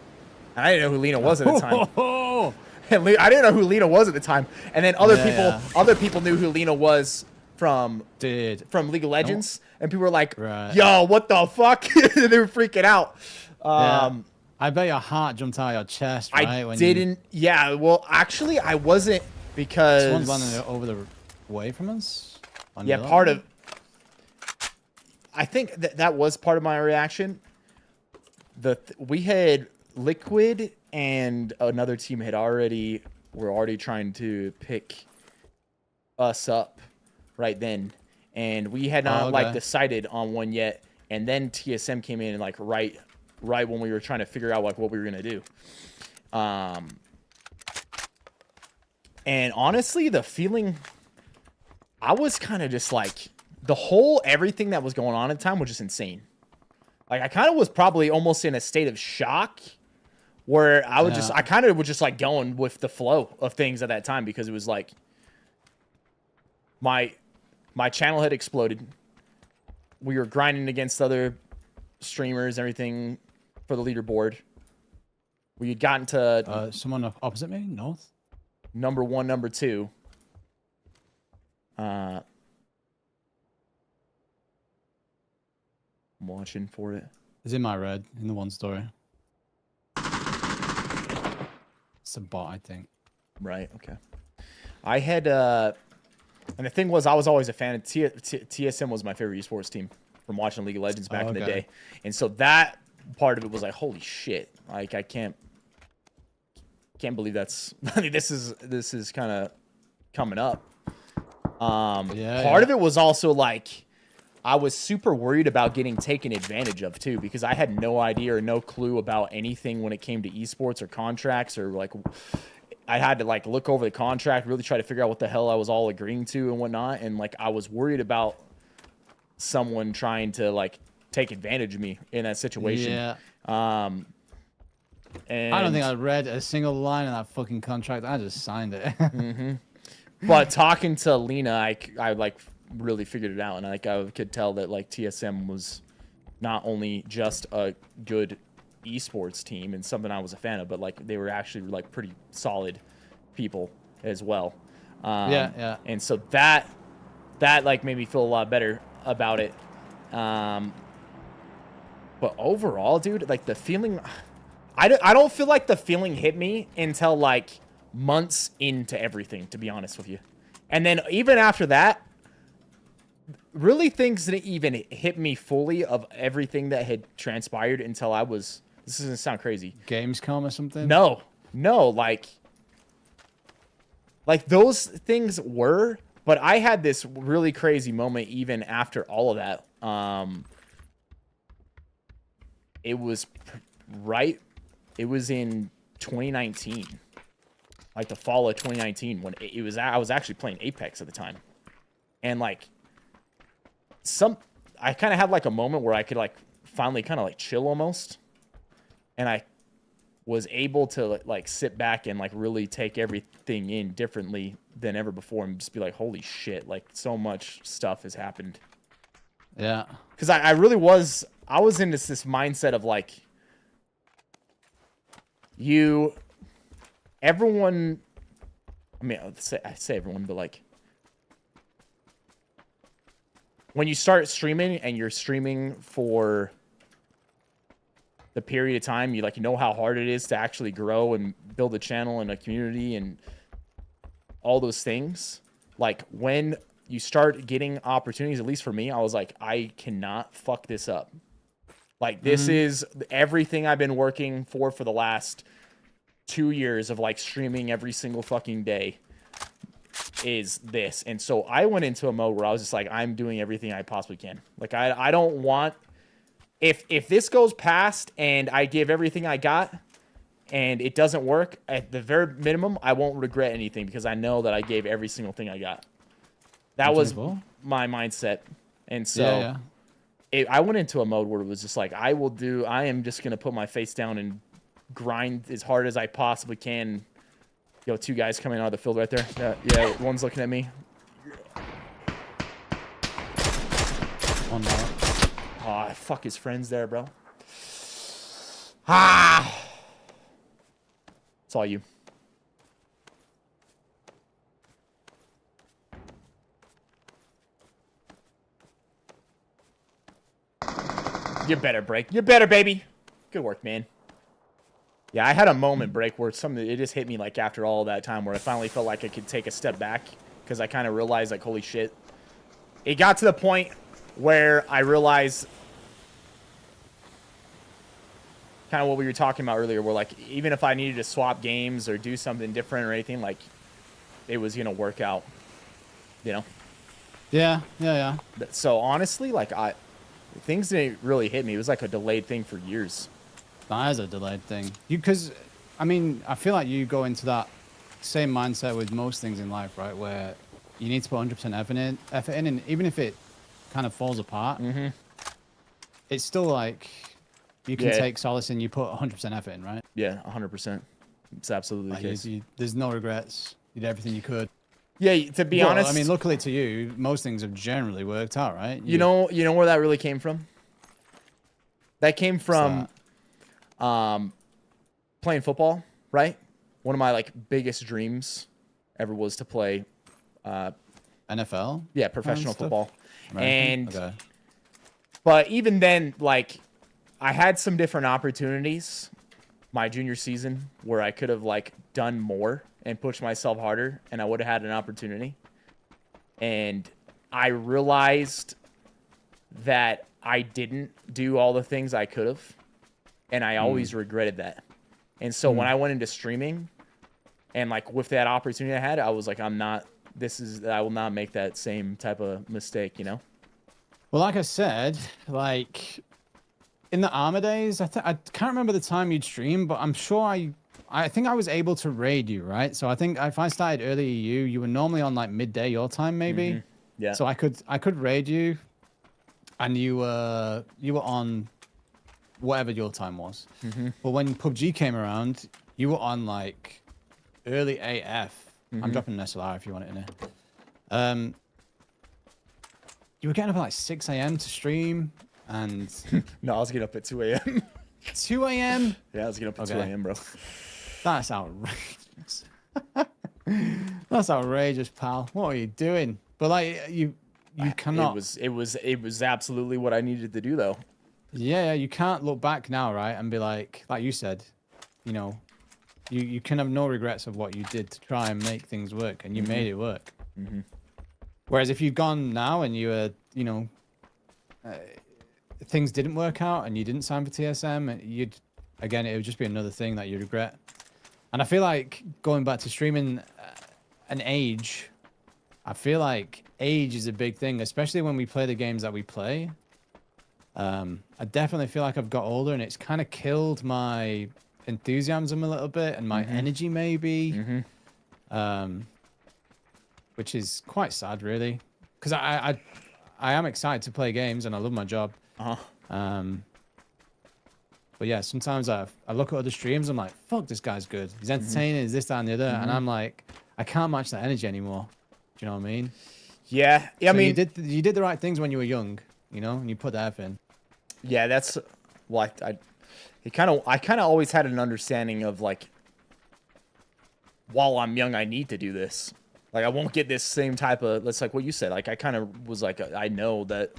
And I didn't know who Lena was at the time. And I didn't know who Lena was at the time. And then other people knew who Lena was from League of Legends, and people were like, "Yo, what the fuck?" They were freaking out. I bet your heart jumped out of your chest, right? I didn't. Yeah, well, actually, I wasn't because someone's running over the way from us. Yeah, part of. I think that was part of my reaction. We had Liquid and another team were already trying to pick us up right then, and we had not decided on one yet. And then TSM came in and right when we were trying to figure out what we were gonna do. And honestly, the feeling, I was kind of just everything that was going on at the time was just insane. I kind of was probably almost in a state of shock where I kind of was just going with the flow of things at that time, because it was like my channel had exploded. We were grinding against other streamers, everything for the leaderboard. We had gotten to someone opposite me, north. Number 1, number 2. I'm watching for it. It's in my red, in the 1 story. It's a bot, I think. Right, okay. I had, and the thing was, I was always a fan of TSM was my favorite esports team from watching League of Legends back in the day. And so that part of it was like, holy shit. I can't can't believe that's. I mean, this is kind of coming up. Part of it was also like I was super worried about getting taken advantage of too, because I had no idea or no clue about anything when it came to esports or contracts, or like I had to like look over the contract, really try to figure out what the hell I was all agreeing to and whatnot. And like I was worried about someone trying to like take advantage of me in that situation. Yeah. And I don't think I read a single line in that fucking contract. I just signed it. But talking to Lena, I like really figured it out, and like I could tell that like TSM was not only just a good esports team and something I was a fan of, but like they were actually like pretty solid people as well. Yeah. And so that like made me feel a lot better about it. But overall, dude, like the feeling, I don't feel like the feeling hit me until like months into everything, to be honest with you. And then even after that, really things didn't even hit me fully of everything that had transpired until I was, this doesn't sound crazy, Gamescom or something? No, like those things were, but I had this really crazy moment even after all of that. It was in 2019, like the fall of 2019, when I was actually playing Apex at the time. And like I kind of had like a moment where I could like finally kind of like chill almost. And I was able to like sit back and like really take everything in differently than ever before and just be like, holy shit, like so much stuff has happened. Yeah. Because I really was, I was in this mindset of like, everyone, I mean, I say everyone, but like, when you start streaming and you're streaming for the period of time, you know how hard it is to actually grow and build a channel and a community and all those things. Like when you start getting opportunities, at least for me, I was like, I cannot fuck this up. Like this is everything I've been working for the last 2 years of like streaming every single fucking day is this. And so I went into a mode where I was just like, I'm doing everything I possibly can. Like I don't want, if this goes past and I give everything I got and it doesn't work, at the very minimum, I won't regret anything because I know that I gave every single thing I got. That was my mindset. And so I went into a mode where it was just like, I am just going to put my face down and grind as hard as I possibly can. Yo, 2 guys coming out of the field right there. Yeah, one's looking at me. One more. Oh, fuck his friends there, bro. Ah! It's all you. You're better, Break. You're better, baby. Good work, man. Yeah, I had a moment, Break, where it just hit me like after all that time where I finally felt like I could take a step back because I kind of realized like, holy shit. It got to the point where I realized kind of what we were talking about earlier, where like even if I needed to swap games or do something different or anything, like it was gonna work out, you know? Yeah. So honestly, like things didn't really hit me. It was like a delayed thing for years. That is a delayed thing. Because, I mean, I feel like you go into that same mindset with most things in life, right? Where you need to put 100% effort in, and even if it kind of falls apart, it's still like you can take solace in you put 100% effort in, right? Yeah, 100%. It's absolutely the case. There's no regrets. You did everything you could. Yeah, to be honest. I mean, luckily to you, most things have generally worked out, right? You know where that really came from? That came from playing football, right? One of my like biggest dreams ever was to play NFL? Yeah, professional football. American? And but even then, like I had some different opportunities my junior season where I could have like done more and pushed myself harder and I would have had an opportunity. And I realized that I didn't do all the things I could have. And I always regretted that. And so when I went into streaming, And like with that opportunity I had, I was like, I will not make that same type of mistake, you know? Well, like I said, like in the Arma days, I can't remember the time you'd stream, but I'm sure I think I was able to raid you, right? So I think if I started earlier, you were normally on like midday your time, maybe. Yeah. So I could raid you, and you were on whatever your time was. But when PUBG came around, you were on like early AF. I'm dropping an SLR if you want it in there. You were getting up at like 6 a.m. to stream, and No, I was getting up at 2 a.m. 2 a.m. Yeah, I was getting up at 2 a.m., bro. That's outrageous. That's outrageous, pal. What are you doing? But like you cannot. It was absolutely what I needed to do, though. Yeah, you can't look back now, right, and be like you said, you know, you can have no regrets of what you did to try and make things work, and you made it work. Whereas if you'd gone now and you were, you know, things didn't work out and you didn't sign for TSM, it would just be another thing that you regret. And I feel like going back to streaming an age, I feel like age is a big thing, especially when we play the games that we play. I definitely feel like I've got older, and it's kind of killed my enthusiasm a little bit and my energy, maybe. Which is quite sad, really, because I am excited to play games and I love my job. But yeah, sometimes I look at other streams, I'm like, fuck, this guy's good. He's entertaining, is this, that, and the other, and I'm like, I can't match that energy anymore. Do you know what I mean? Yeah, I mean, you did the right things when you were young, you know, and you put the effort in. Yeah, that's what I kind of always had an understanding of, like, while I'm young, I need to do this. Like, I won't get this same type of, that's like what you said. Like, I kind of was like, I know that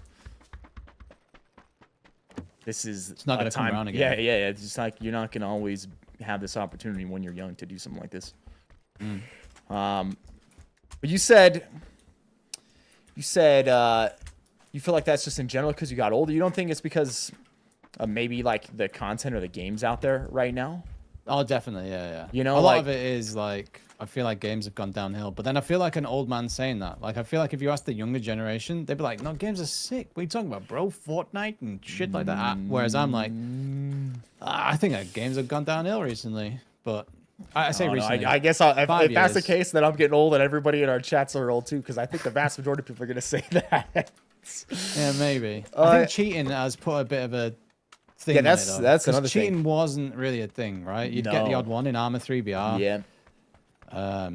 this is it's not going to come around again. Yeah. It's just like, you're not going to always have this opportunity when you're young to do something like this. But you said you feel like that's just in general because you got older. You don't think it's because of maybe like the content or the games out there right now? Oh, definitely, yeah. You know, a lot of it is like, I feel like games have gone downhill. But then I feel like an old man saying that. Like, I feel like if you ask the younger generation, they'd be like, no, games are sick. What are you talking about, bro? Fortnite and shit like that. Whereas I'm like, I think that games have gone downhill recently. But I say recently. I guess if that's the case, then I'm getting old and everybody in our chats are old too, because I think the vast majority of people are going to say that. Yeah, maybe. I think cheating has put a bit of a thing. Yeah, that's another thing. Cheating wasn't really a thing, right? You'd get the odd one in Arma 3BR. Yeah.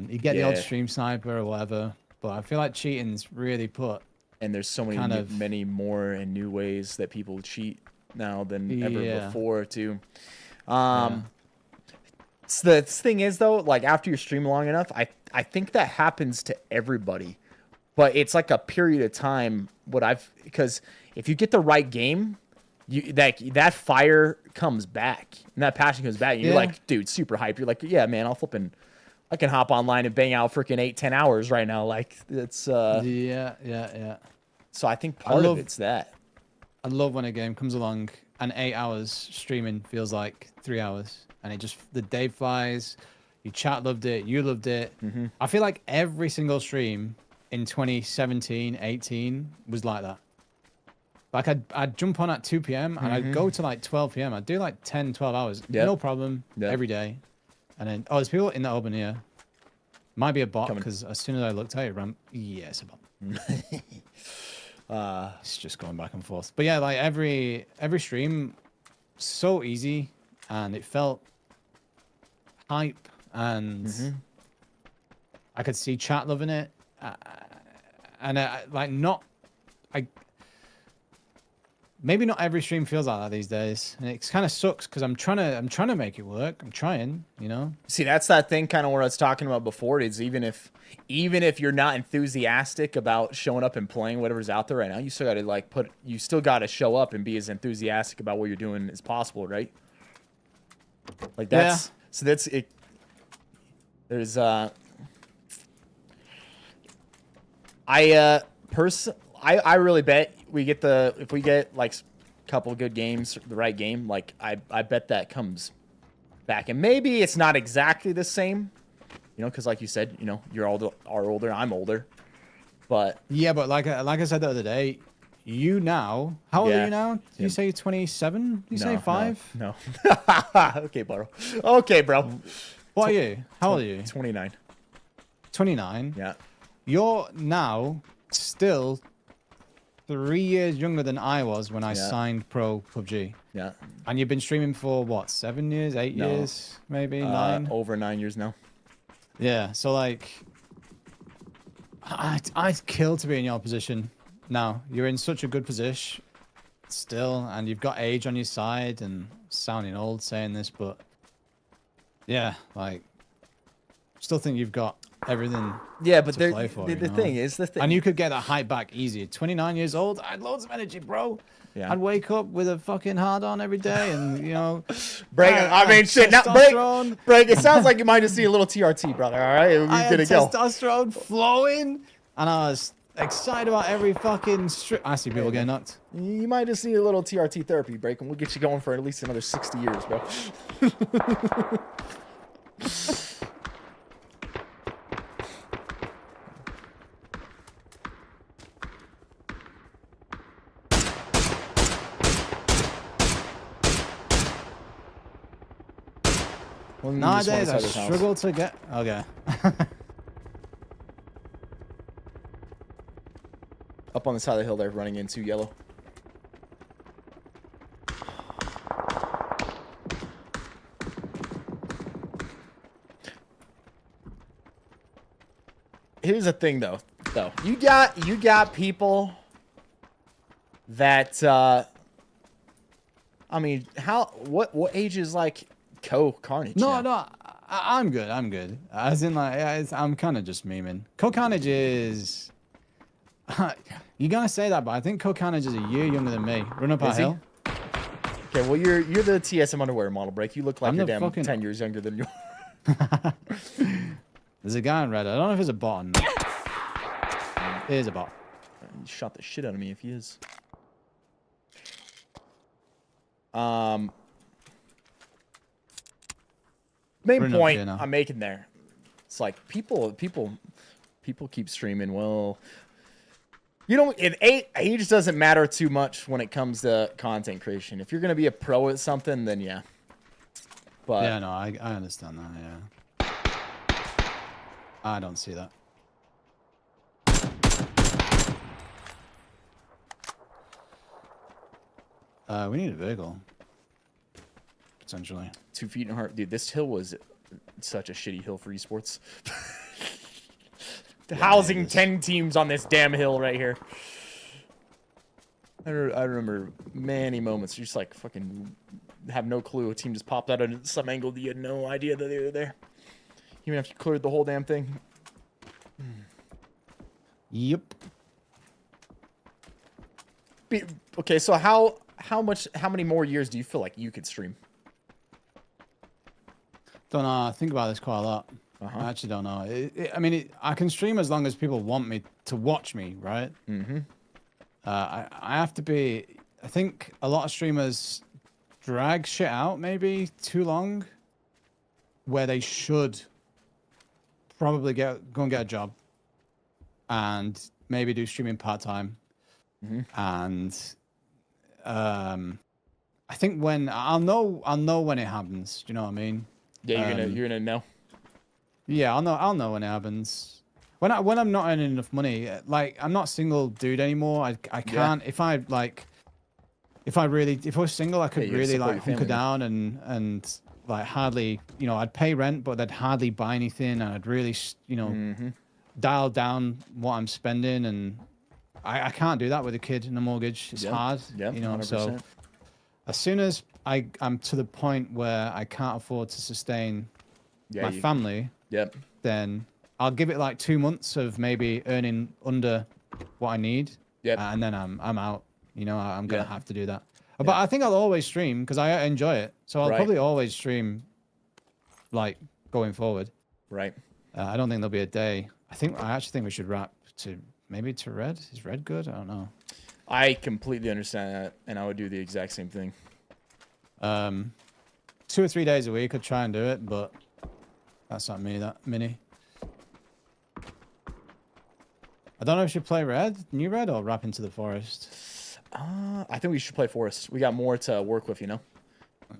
You get the odd stream sniper or whatever, but I feel like cheating's really put. And there's so many more and new ways that people cheat now than ever before too. So the thing is though, like after you stream long enough, I think that happens to everybody, but it's like a period of time. Because if you get the right game, that fire comes back and that passion comes back. And you're like, dude, super hype. You're like, yeah, man, I can hop online and bang out freaking 8-10 hours right now. Like it's yeah. So I think part of it's that. I love when a game comes along and 8 hours streaming feels like 3 hours, and the day flies. Your chat loved it, you loved it. I feel like every single stream in 2017, 18 was like that. Like I'd jump on at 2 p.m. and I'd go to like 12 p.m. I'd do like 10, 12 hours, no problem, every day. And then, there's people in the open here. Might be a bot, because as soon as I looked at it, it's a bot. It's just going back and forth. But yeah, like every stream, so easy, and it felt hype, and I could see chat loving it, and maybe not every stream feels like that these days, and it kind of sucks because I'm trying to make it work. I'm trying, you know. See, that's that thing kind of where I was talking about before. Is even if you're not enthusiastic about showing up and playing whatever's out there right now, you still got to you still got to show up and be as enthusiastic about what you're doing as possible, right? Like that's so that's it. There's I really bet if we get like a couple of good games, the right game, like I bet that comes back. And maybe it's not exactly the same, You know, because like you said, you know, you're all are older. I'm older. But yeah, but like I said the other day, you now, how old are you now? Did you say 27? You say 5? No. Okay, bro. Okay, bro. What are you? How old are you? 29. 29? Yeah. You're now still 3 years younger than I was when I signed pro PUBG. Yeah. And you've been streaming for what, 7 years, 8 years, maybe 9? Over 9 years now. Yeah. So like, I'd kill to be in your position. Now you're in such a good position still, and you've got age on your side. And sounding old saying this, but yeah, like, still think you've got everything. Yeah, but to play for, the thing is, and you could get that hype back easy. 29 years old, I had loads of energy, bro. Yeah. I'd wake up with a fucking hard on every day, and you know, break. I mean, shit. Now, break. It sounds like you might just see a little TRT, brother. All right, we I did had it go. testosterone flowing, and I was excited about every fucking strip. I see people getting knocked. You might just need a little TRT therapy break, and we'll get you going for at least another 60 years, bro. Nowadays, I struggle to get. Okay. Up on the side of the hill there, running into yellow. Here's the thing, though. You got people that. I mean, what age is like Carnage? No, I'm good. I'm good. As in, like, I'm kind of just memeing. Carnage is. You're gonna say that, but I think Carnage is a year younger than me. Run up our hill. Okay, well you're the TSM underwear model break. You look like you're damn 10 years younger than you. There's a guy in red. I don't know if it's a bot or not. It is a bot. He shot the shit out of me if he is. Main point I'm making there. It's like people keep streaming. Well, you know, age doesn't matter too much when it comes to content creation. If you're gonna be a pro at something, then yeah. But yeah, no, I understand that. Yeah, I don't see that. We need a vehicle. Potentially. 2 feet in heart. Dude, this hill was such a shitty hill for esports. Housing 10 teams on this damn hill right here. I remember many moments. You just like fucking have no clue. A team just popped out at some angle that you had no idea that they were there. Even if you cleared the whole damn thing. Yep. Okay, so how many more years do you feel like you could stream? Don't know. I think about this quite a lot. I actually don't know. I mean, I can stream as long as people want me to watch me, right? Mm-hmm. I have to be... I think a lot of streamers drag shit out maybe too long, where they should probably go and get a job and maybe do streaming part-time. Mm-hmm. And I think when... I'll know when it happens. Do you know what I mean? Yeah, you're gonna know. Yeah, I'll know when it happens. When I'm not earning enough money, like I'm not single dude anymore. I can't if I was single, I could really like hunker down and like hardly, you know, I'd pay rent, but I'd hardly buy anything, and I'd really, you know, dial down what I'm spending, and I can't do that with a kid and a mortgage. It's hard, you know. 100%. So as soon as I'm to the point where I can't afford to sustain my family, then I'll give it like 2 months of maybe earning under what I need, and then I'm out. You know, I'm gonna have to do that. But I think I'll always stream because I enjoy it. So I'll probably always stream, like going forward. Right. I don't think there'll be a day. I actually think we should wrap to red. Is red good? I don't know. I completely understand that, and I would do the exact same thing. 2 or 3 days a week, I'd try and do it, but That's not me, that mini. I don't know if you should play red, new red, or wrap into the forest. I think we should play forest. We got more to work with, you know?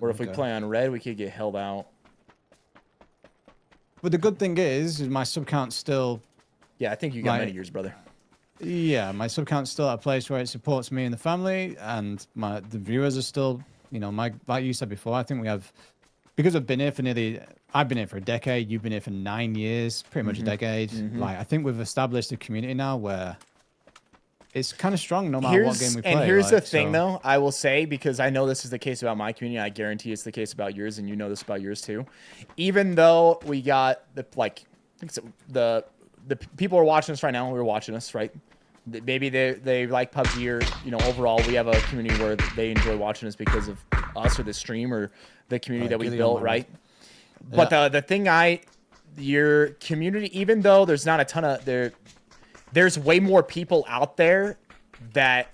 Or if we play on red, we could get held out. But the good thing is my sub count's still... Yeah, I think you got many years, brother. Yeah, my sub count's still at a place where it supports me and the family, and the viewers are still, you know, like you said before, I think we have... Because I've been here for I've been here for a decade, you've been here for 9 years, pretty much a decade. Like, I think we've established a community now where it's kind of strong no matter what game we play. And here's the thing, though, I will say, because I know this is the case about my community, I guarantee it's the case about yours, and you know this about yours too. Even though we got the people are watching us right now, we're watching us, right? Maybe they like PUBG, or, you know, overall we have a community where they enjoy watching us because of us or the stream or the community that we built, right? But the thing your community, even though there's not a ton of there's way more people out there that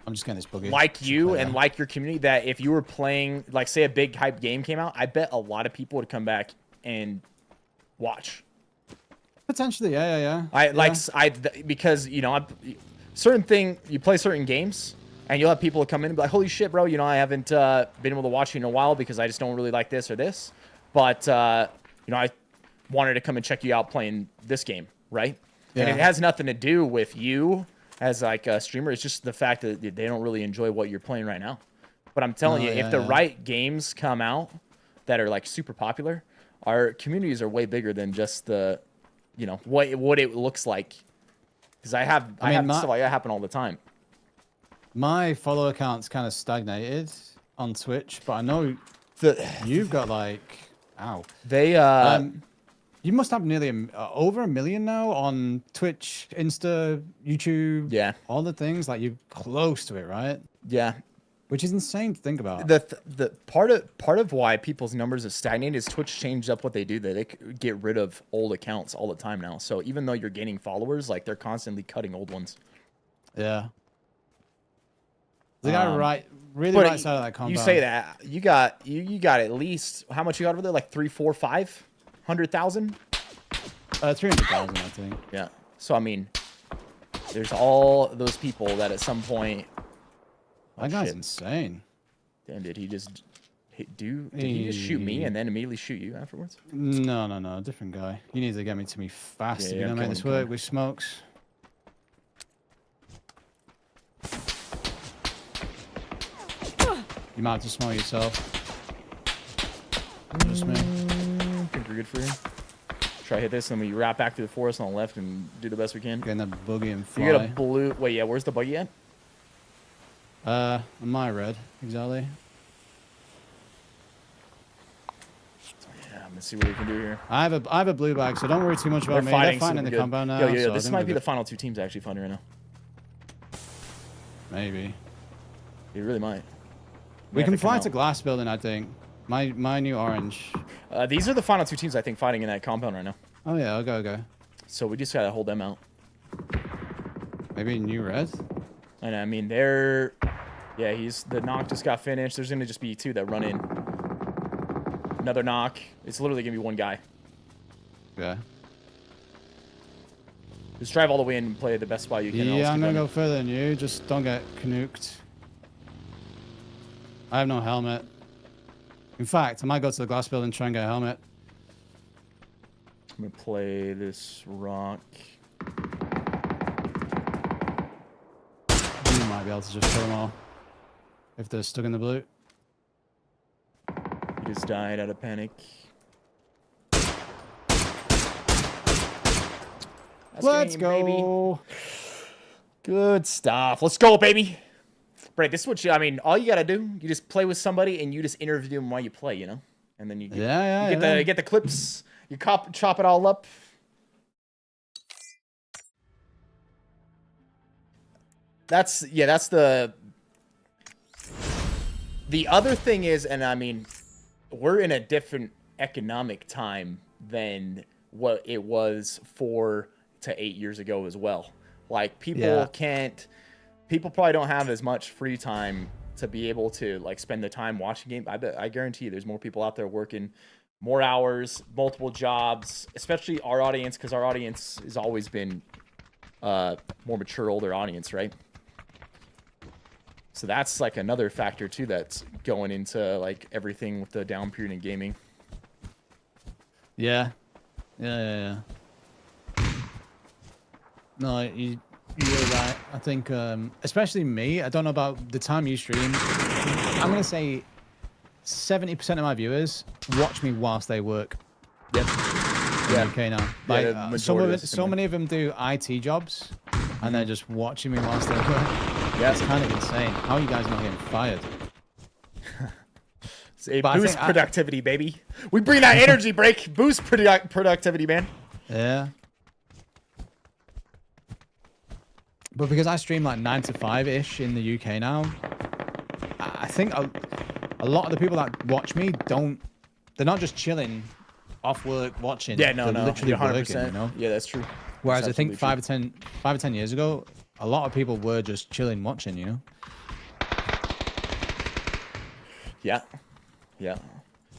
I'm just getting this boogie. Like you and like your community, that if you were playing, like, say a big hype game came out, I bet a lot of people would come back and watch. Potentially, yeah. Because, you know, you play certain games and you'll have people come in and be like, holy shit, bro, you know, I haven't been able to watch you in a while because I just don't really like this or this. But, you know, I wanted to come and check you out playing this game, right? Yeah. And it has nothing to do with you as, like, a streamer. It's just the fact that they don't really enjoy what you're playing right now. But I'm telling you, if the right games come out that are, like, super popular, our communities are way bigger than just the, you know, what it looks like. Because I have stuff like that happen all the time. My follower count's kind of stagnated on Twitch, but I know you've got, like, you must have nearly over 1 million now on Twitch, Insta, YouTube, all the things. Like, you're close to it, right? Yeah, which is insane to think about. The part of why people's numbers have stagnated is Twitch changed up what they do. They get rid of old accounts all the time now. So even though you're gaining followers, like, they're constantly cutting old ones. Yeah. The guy really right side of that compound. You say that you got at least how much you got over there? Like 3, 4, 500,000? 300,000, I think. Yeah. So I mean, there's all those people that at some point. That guy's insane. Damn, did he just shoot me and then immediately shoot you afterwards? No, different guy. You need to get me to me fast if you're gonna make this work with smokes. You might have to smoke yourself. Just me. I think we're good for you. Try to hit this, and we wrap back to the forest on the left and do the best we can. Getting that buggy and fly. You got a blue. Wait, yeah. Where's the buggy at? My red, exactly. Yeah, I'm gonna see what we can do here. I have a blue bag, so don't worry too much about me. They're fighting in the compound now. Yo, this might be the final 2 teams actually fighting right now. Maybe. It really might. We can fly to glass building, I think. My new orange. These are the final 2 teams, I think, fighting in that compound right now. Oh, yeah, okay. So we just gotta hold them out. Maybe new red? And I mean, they're... Yeah, the knock just got finished. There's gonna just be 2 that run in. Another knock. It's literally gonna be 1 guy. Yeah. Just drive all the way in and play the best spot you can. Yeah, I'm gonna go further than you. Just don't get canuked. I have no helmet. In fact, I might go to the glass building and try and get a helmet. I'm gonna play this rock. You might be able to just kill them all. If they're stuck in the blue. He just died out of panic. Let's go. Baby. Good stuff. Let's go, baby. Right, this is what all you gotta do, you just play with somebody and you just interview them while you play, you know? And then you get the clips, you chop it all up. That's the other thing is, and I mean, we're in a different economic time than what it was 4 to 8 years ago as well. Like, people probably don't have as much free time to be able to, like, spend the time watching game. I guarantee you there's more people out there working more hours, multiple jobs, especially our audience, because our audience has always been more mature, older audience, right? So that's like another factor too that's going into like everything with the down period in gaming. Yeah. Yeah. No, you're right. I think, especially me, I don't know about the time you stream. I'm going to say 70% of my viewers watch me whilst they work. Yep. Yeah. Okay, now. Like, Yeah, so many of them do IT jobs, and they're just watching me whilst they work. Yeah. It's kind of insane. How are you guys not getting fired? It boosts productivity, baby. We bring that energy break. Boost productivity, man. Yeah. But because I stream like 9 to 5-ish in the UK now, I think a lot of the people that watch me they're not just chilling off work watching. Yeah, no, they're literally 100%. working, you know? Yeah, that's true. Whereas That's I think absolutely 5 or 10 years ago, a lot of people were just chilling watching, you know? Yeah. Yeah.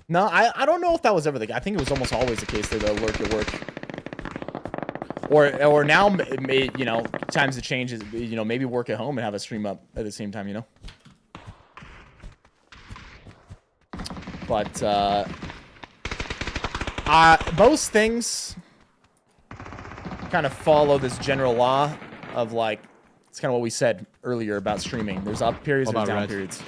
No, I don't know if that was ever the case. I think it was almost always the case that they'll lurk at work. Or now, you know, times have changed. You know, maybe work at home and have a stream up at the same time, you know? But, most things kind of follow this general law of, like, it's kind of what we said earlier about streaming. There's up periods, there's down periods.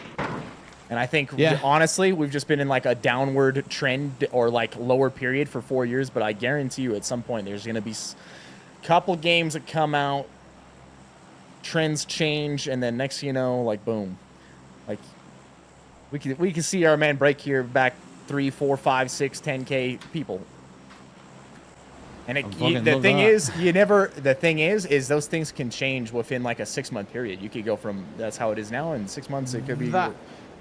And I think, honestly, we've just been in, like, a downward trend or, like, lower period for 4 years. But I guarantee you at some point there's going to be a couple games that come out, trends change, and then next thing you know, like, boom. Like, we can see our man Break here back 3, 4, 5, 6, 10K people. And the thing is those things can change within like a 6-month period. You could go from that's how it is now, in 6 months it could be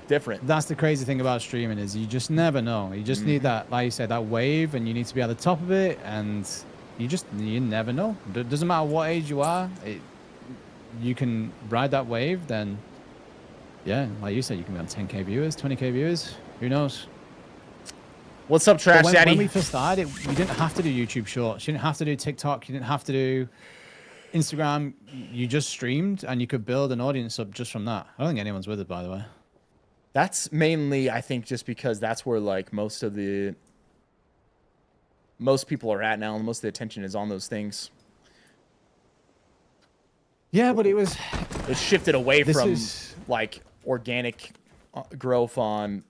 different. That's the crazy thing about streaming is you just never know. You just need that, like you said, that wave, and you need to be at the top of it, and you never know. It doesn't matter what age you are. You can ride that wave, then yeah, like you said, you can be on 10K viewers, 20K viewers. Who knows? What's up, Trash Daddy? When we first started, you didn't have to do YouTube Shorts. You didn't have to do TikTok. You didn't have to do Instagram. You just streamed, and you could build an audience up just from that. I don't think anyone's with it, by the way. That's mainly, I think, just because that's where like most people are at now, and most of the attention is on those things. Yeah, but it shifted away from like organic growth on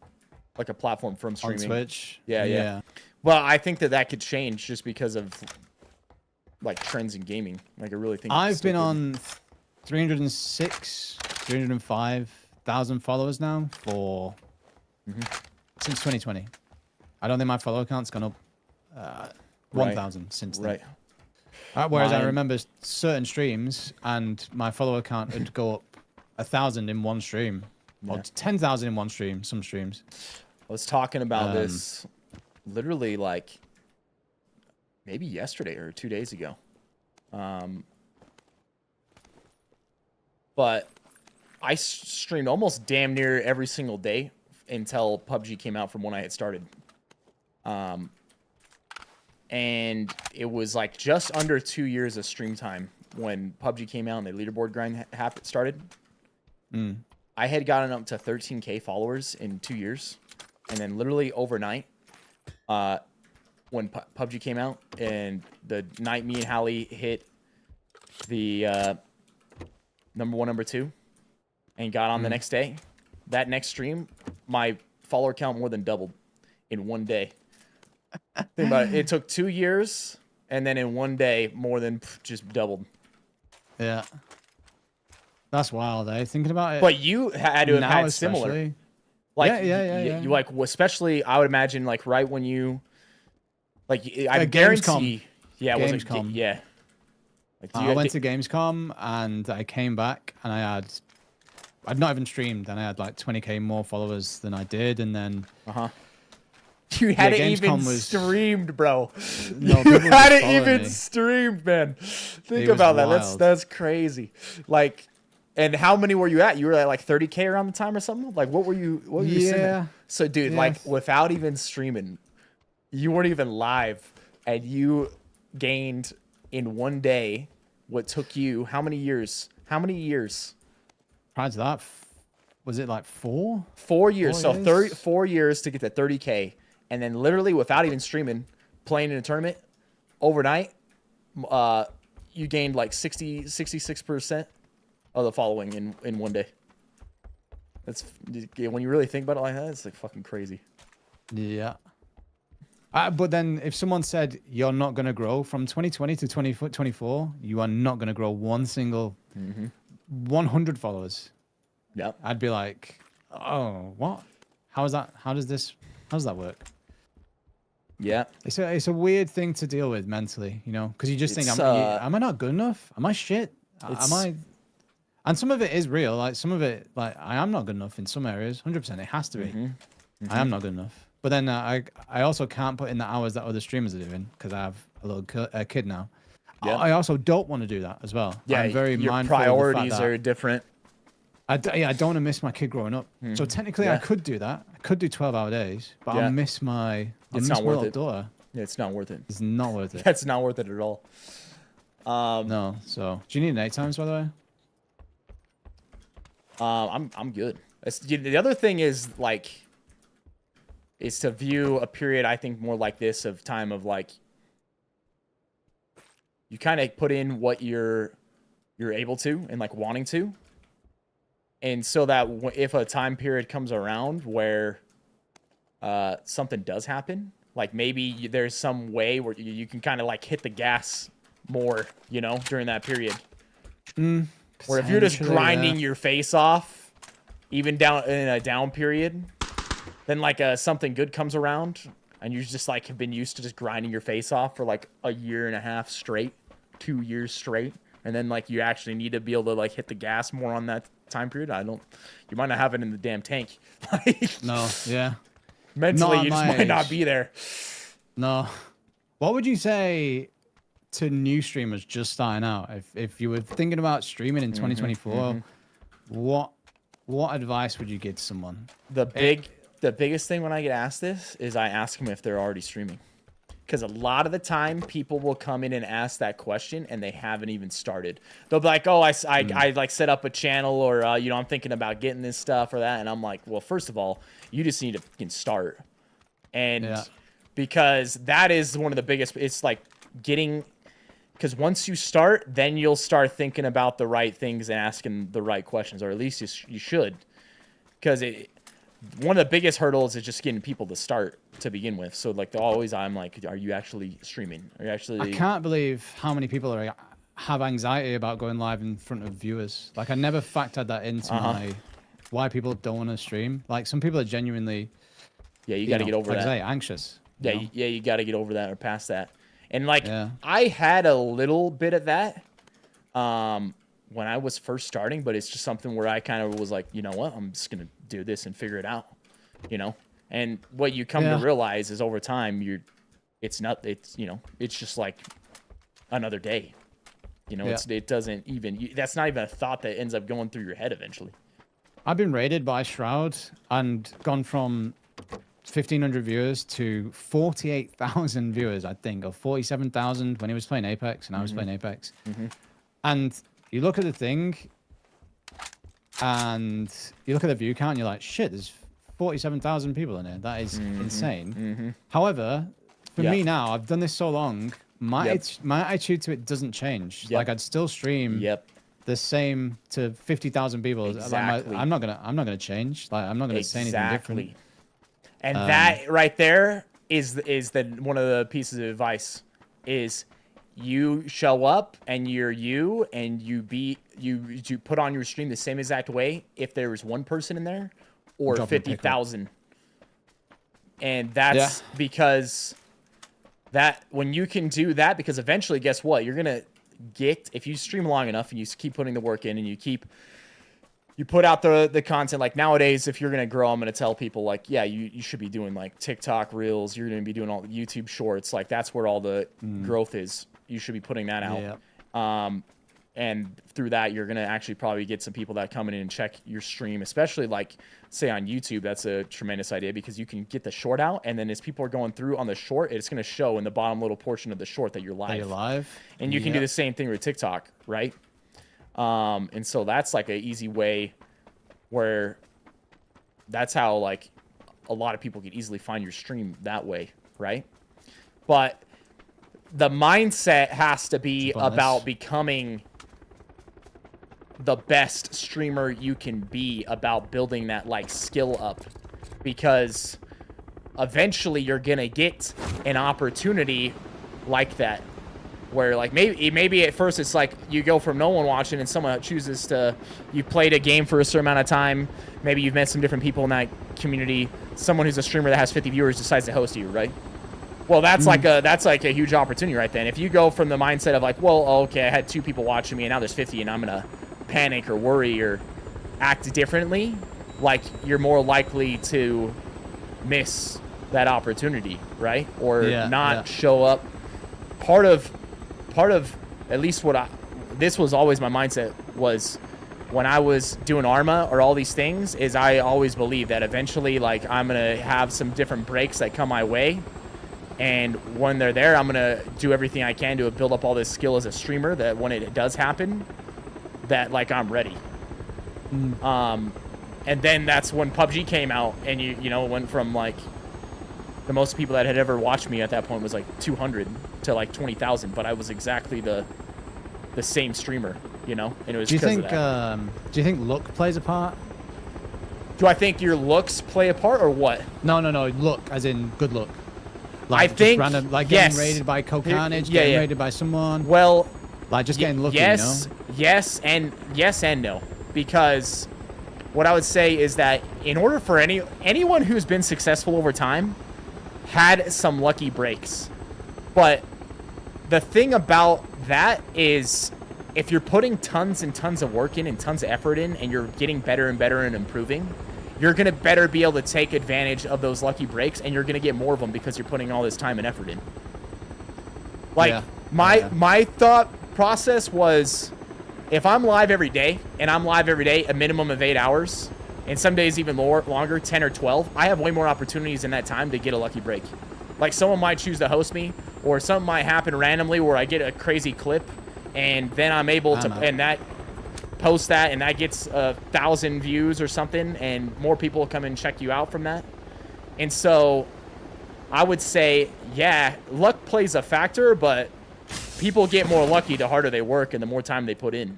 like a platform from streaming. On Twitch. Yeah. Well, I think that could change just because of like trends in gaming. Like I really think I've been on 305,000 followers now for since 2020. I don't think my follower count's gone up 1,000 since then. Right. Whereas I remember certain streams and my follower count would go up 1,000 in one stream, or 10,000 in one stream. Some streams. I was talking about this literally like maybe yesterday or 2 days ago. But I streamed almost damn near every single day until PUBG came out from when I had started. And it was like just under 2 years of stream time when PUBG came out and the leaderboard grind started. I had gotten up to 13K followers in 2 years. And then literally overnight, when PUBG came out and the night me and Hallie hit the number 1, number 2 and got on the next day, that next stream, my follower count more than doubled in one day. Think about it. It took 2 years, and then in one day, more than just doubled. Yeah. That's wild, eh? Thinking about it. But you had to have had similar. Like, yeah. You like, especially, I would imagine, like, right when you, like, I guarantee. Yeah, Gamescom. Yeah. Like, I went to Gamescom, and I came back, and I'd not even streamed, and I had like 20K more followers than I did, and then you hadn't even streamed, bro. No, you hadn't even streamed, man. Think about that. That's crazy. Like, and how many were you at? You were at like 30K around the time or something? Like, what were you sending? So, dude, like, without even streaming, You weren't even live, and you gained in one day what took you how many years? How many years? Prior to that, was it like 4? 4 years. 4 So years? 4 years to get to 30K, and then literally without even streaming, playing in a tournament overnight, you gained like 66% of the following in one day. That's when you really think about it like that, it's like fucking crazy. Yeah. But then if someone said you're not going to grow from 2020 to 2024, you are not going to grow one single 100 followers. Yep. I'd be like, oh, what? How is that? How does that work? Yeah. It's a weird thing to deal with mentally, you know, because you just think, It's, am I not good enough? Am I shit? Am I? And some of it is real. Like some of it, like I am not good enough in some areas. 100%, it has to be. I am not good enough. But then I also can't put in the hours that other streamers are doing because I have a little kid now. Yeah. I also don't want to do that as well. Yeah. I'm very your mindful priorities of the fact that are different. I don't want to miss my kid growing up. So technically, I could do that. I could do 12-hour days, but I'll miss my little daughter. Yeah, it's not worth it. It's not worth it. That's not worth it at all. No. So, do you need 8 times, by the way? I'm good. The other thing is like, is to view a period I think more like this of time of like, you kind of put in what you're able to and like wanting to, and so that if a time period comes around where something does happen, like maybe there's some way where you can kind of like hit the gas more, you know, during that period. Where if you're just grinding your face off, even down in a down period, then like something good comes around and you just like have been used to just grinding your face off for like a year and a half straight, 2 years straight, and then like you actually need to be able to like hit the gas more on that time period. You might not have it in the damn tank. Like, No, yeah. mentally Not you just my might not age. be there. No. What would you say to new streamers just starting out? If you were thinking about streaming in 2024, what advice would you give to someone? The biggest thing when I get asked this is I ask them if they're already streaming. Because a lot of the time, people will come in and ask that question, and they haven't even started. They'll be like, "Oh, I like set up a channel, or you know, I'm thinking about getting this stuff or that." And I'm like, "Well, first of all, you just need to fucking start." And because that is one of the biggest. It's like getting, because once you start, then you'll start thinking about the right things and asking the right questions, or at least you should. Because one of the biggest hurdles is just getting people to start to begin with. So like I'm like, are you actually streaming? Are you actually? I can't believe how many people have anxiety about going live in front of viewers. Like I never factored that into my why people don't want to stream. Like some people are genuinely you got to get over that. Anxious. You got to get over that or past that. And like I had a little bit of that when I was first starting, but it's just something where I kind of was like, you know what, I'm just gonna do this and figure it out, you know. And what you come to realize is over time, it's just like another day, you know. It doesn't even, that's not even a thought that ends up going through your head eventually. I've been raided by Shroud and gone from 1,500 viewers to 48,000 viewers, I think, or 47,000 when he was playing Apex and I was playing Apex. And you look at the thing and you look at the view count and you're like, shit, there's 47,000 people in here. That is insane. However, for me now, I've done this so long, my attitude to it doesn't change. Like I'd still stream the same to 50,000 people. Exactly. Like I'm not gonna change. Like I'm not gonna say anything different. And that right there is one of the pieces of advice is you show up and you're you, and you put on your stream the same exact way if there was one person in there or 50,000. And that's because that when you can do that, because eventually guess what, you're gonna get, if you stream long enough and you keep putting the work in and you put out the content, like nowadays, if you're going to grow, I'm going to tell people like, yeah, you should be doing like TikTok reels. You're going to be doing all the YouTube shorts. Like that's where all the growth is. You should be putting that out. and through that, you're gonna actually probably get some people that come in and check your stream, especially like say on YouTube. That's a tremendous idea because you can get the short out, and then as people are going through on the short, it's gonna show in the bottom little portion of the short that you're live. And you can do the same thing with TikTok, right? And so that's like an easy way where that's how like a lot of people can easily find your stream that way, right? But the mindset has to be about becoming the best streamer you can be, about building that like skill up, because eventually you're gonna get an opportunity like that where like maybe at first it's like you go from no one watching and someone chooses to, you played a game for a certain amount of time, maybe you've met some different people in that community, someone who's a streamer that has 50 viewers decides to host you, right? Well, that's like a huge opportunity right then. If you go from the mindset of like, well, okay, I had 2 people watching me and now there's 50 and I'm gonna panic or worry or act differently, like you're more likely to miss that opportunity, right? Or not show up. Part of at least this was always my mindset, was when I was doing Arma or all these things, is I always believed that eventually like I'm gonna have some different breaks that come my way, and when they're there, I'm gonna do everything I can to build up all this skill as a streamer, that when it does happen, that like I'm ready. And then that's when PUBG came out, and you know, went from like the most people that had ever watched me at that point was like 200 to like 20,000, but I was exactly the same streamer, you know, and it was because of that. Do you think luck plays a part? Do I think your looks play a part or what? No, luck, as in good luck. Like I think random, like getting raided by Carnage, getting raided by someone. Well, like just getting lucky. Yes, you know? yes and no, because what I would say is that in order for anyone who's been successful over time had some lucky breaks, but the thing about that is if you're putting tons and tons of work in and tons of effort in, and you're getting better and better and improving, you're going to better be able to take advantage of those lucky breaks, and you're going to get more of them because you're putting all this time and effort in. Like, my thought process was, if I'm live every day, and I'm live every day a minimum of 8 hours, and some days even longer, 10 or 12, I have way more opportunities in that time to get a lucky break. Like, someone might choose to host me, or something might happen randomly where I get a crazy clip, and then I'm able to, and that post that, and that gets 1,000 views or something, and more people come and check you out from that. And so I would say, yeah, luck plays a factor, but people get more lucky the harder they work and the more time they put in.